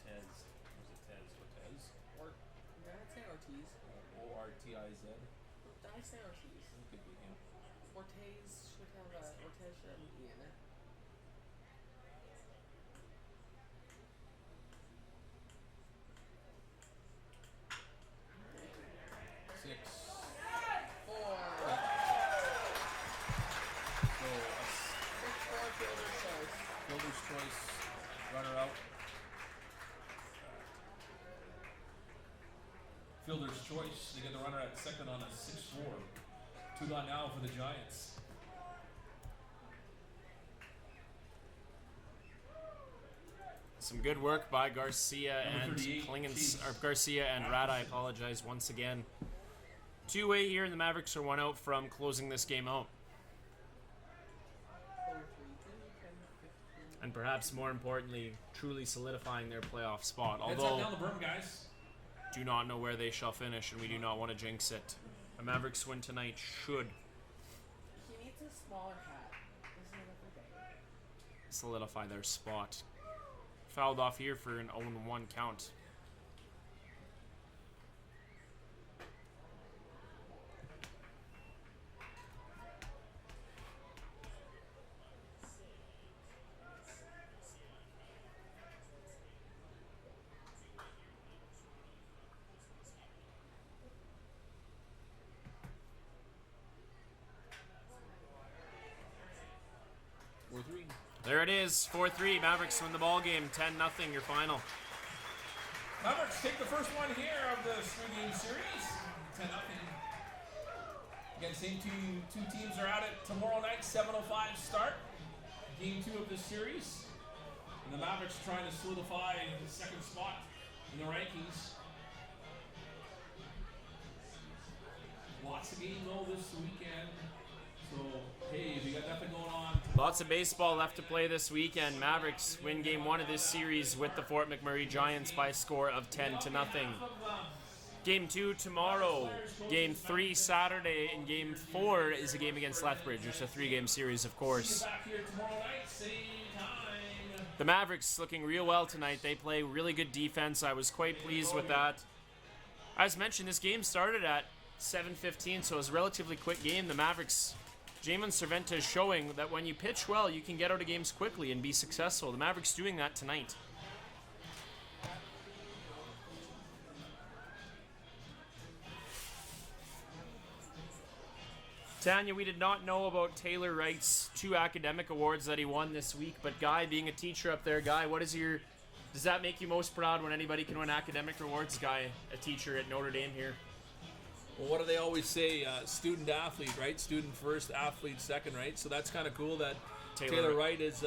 Ortez. Was it Tez? Ortez? Did I say Ortiz? O-R-T-I-Z. Did I say Ortiz? Could be him. Ortiz should have an E in it. Six. 4. So, 6-4 fielder's choice. fielder's choice, runner out. Fielder's choice. They get the runner at second on a 6-4. 2 gone now for the Giants. Some good work by Garcia Number and 38, Chiefs. Garcia and Rad. I apologize once again. 2-way here, and the Mavericks are 1 out from closing this game out. 4, 3, 2, 10, 15. And perhaps more importantly, truly solidifying their playoff spot. Heads up Although, down the berm, guys. do not know where they shall finish, and we do not want to jinx it. A Mavericks win tonight should He needs a smaller hat. Isn't it every day? solidify their spot. Fouled off here for an 0-1 count. Or 3. There it is, 4-3. Mavericks win the ball game, 10-0 your final. Mavericks take the first one here of the three-game series. 10-0. Again, same two teams are at it tomorrow night, 7:05 start. Game 2 of this series. And the Mavericks trying to solidify the second spot in the rankings. Lots of games all this weekend. So, hey, if you got nothing going on. Lots of baseball left to play this weekend. Mavericks win game 1 of this series with the Fort McMurray Giants by a score of 10-0. Game 2 tomorrow, Game 3 Saturday, and Game 4 is a game against Lethbridge. It's a 3-game series, of course. Back here tomorrow night, same time. The Mavericks looking real well tonight. They play really good defense. I was quite pleased with that. As mentioned, this game started at 7:15, so it was a relatively quick game. The Mavericks, Jamin Cerventa is showing that when you pitch well, you can get out of games quickly and be successful. The Mavericks doing that tonight. Tanya, we did not know about Taylor Wright's 2 academic awards that he won this week, but Guy, being a teacher up there, Guy, does that make you most proud when anybody can win academic awards? Guy, a teacher at Notre Dame here. Well, what do they always say? Student athlete, right? Student first, athlete second, right? So that's kind of cool that Taylor Wright is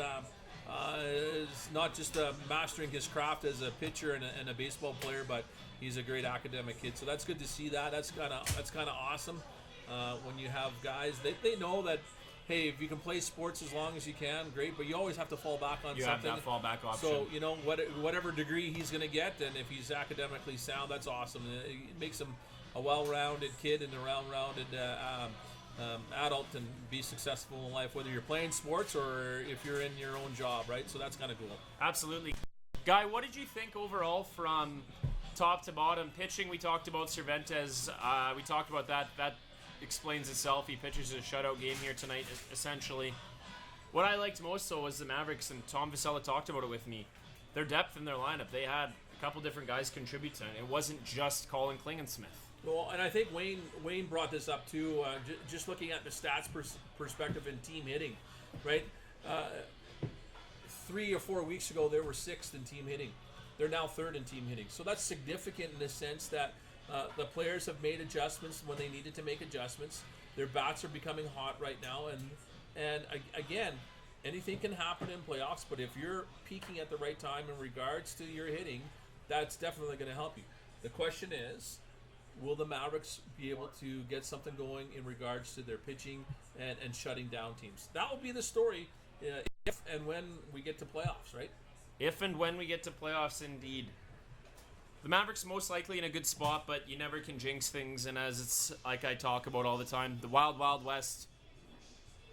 not just mastering his craft as a pitcher and a baseball player, but he's a great academic kid. So that's good to see that. That's kind of awesome. When you have guys, they know that, hey, if you can play sports as long as you can, great, but you always have to fall back on something. You have that fallback option. So, whatever degree he's going to get, and if he's academically sound, that's awesome. It makes him a well-rounded kid and a well-rounded adult and be successful in life, whether you're playing sports or if you're in your own job, right? So that's kind of cool. Absolutely. Guy, what did you think overall from top to bottom? Pitching, we talked about Cervantes. We talked about that. That explains itself. He pitches a shutout game here tonight, essentially. What I liked most, though, was the Mavericks, and Tom Vasella talked about it with me. Their depth in their lineup. They had a couple different guys contribute tonight. It wasn't just Colin Klingensmith. Well, and I think Wayne brought this up too. Just looking at the stats perspective in team hitting, right? 3 or 4 weeks ago, they were 6th in team hitting. They're now 3rd in team hitting. So that's significant in the sense that the players have made adjustments when they needed to make adjustments. Their bats are becoming hot right now, and again, anything can happen in playoffs. But if you're peaking at the right time in regards to your hitting, that's definitely going to help you. The question is, will the Mavericks be able to get something going in regards to their pitching and shutting down teams? That will be the story if and when we get to playoffs, right? If and when we get to playoffs, indeed. The Mavericks most likely in a good spot, but you never can jinx things. And as it's like I talk about all the time, the Wild Wild West,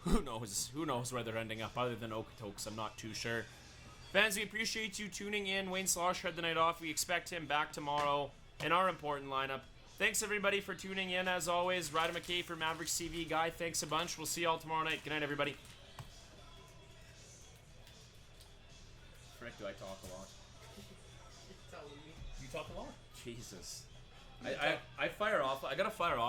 who knows where they're ending up other than Okotoks. I'm not too sure. Fans, we appreciate you tuning in. Wayne Slosh had the night off. We expect him back tomorrow in our important lineup. Thanks, everybody, for tuning in. As always, Ryder McKay for Mavericks TV. Guy, thanks a bunch. We'll see you all tomorrow night. Good night, everybody. Frick, do I talk a lot? It's telling me. You talk a lot. Jesus. I fire off. I gotta fire off.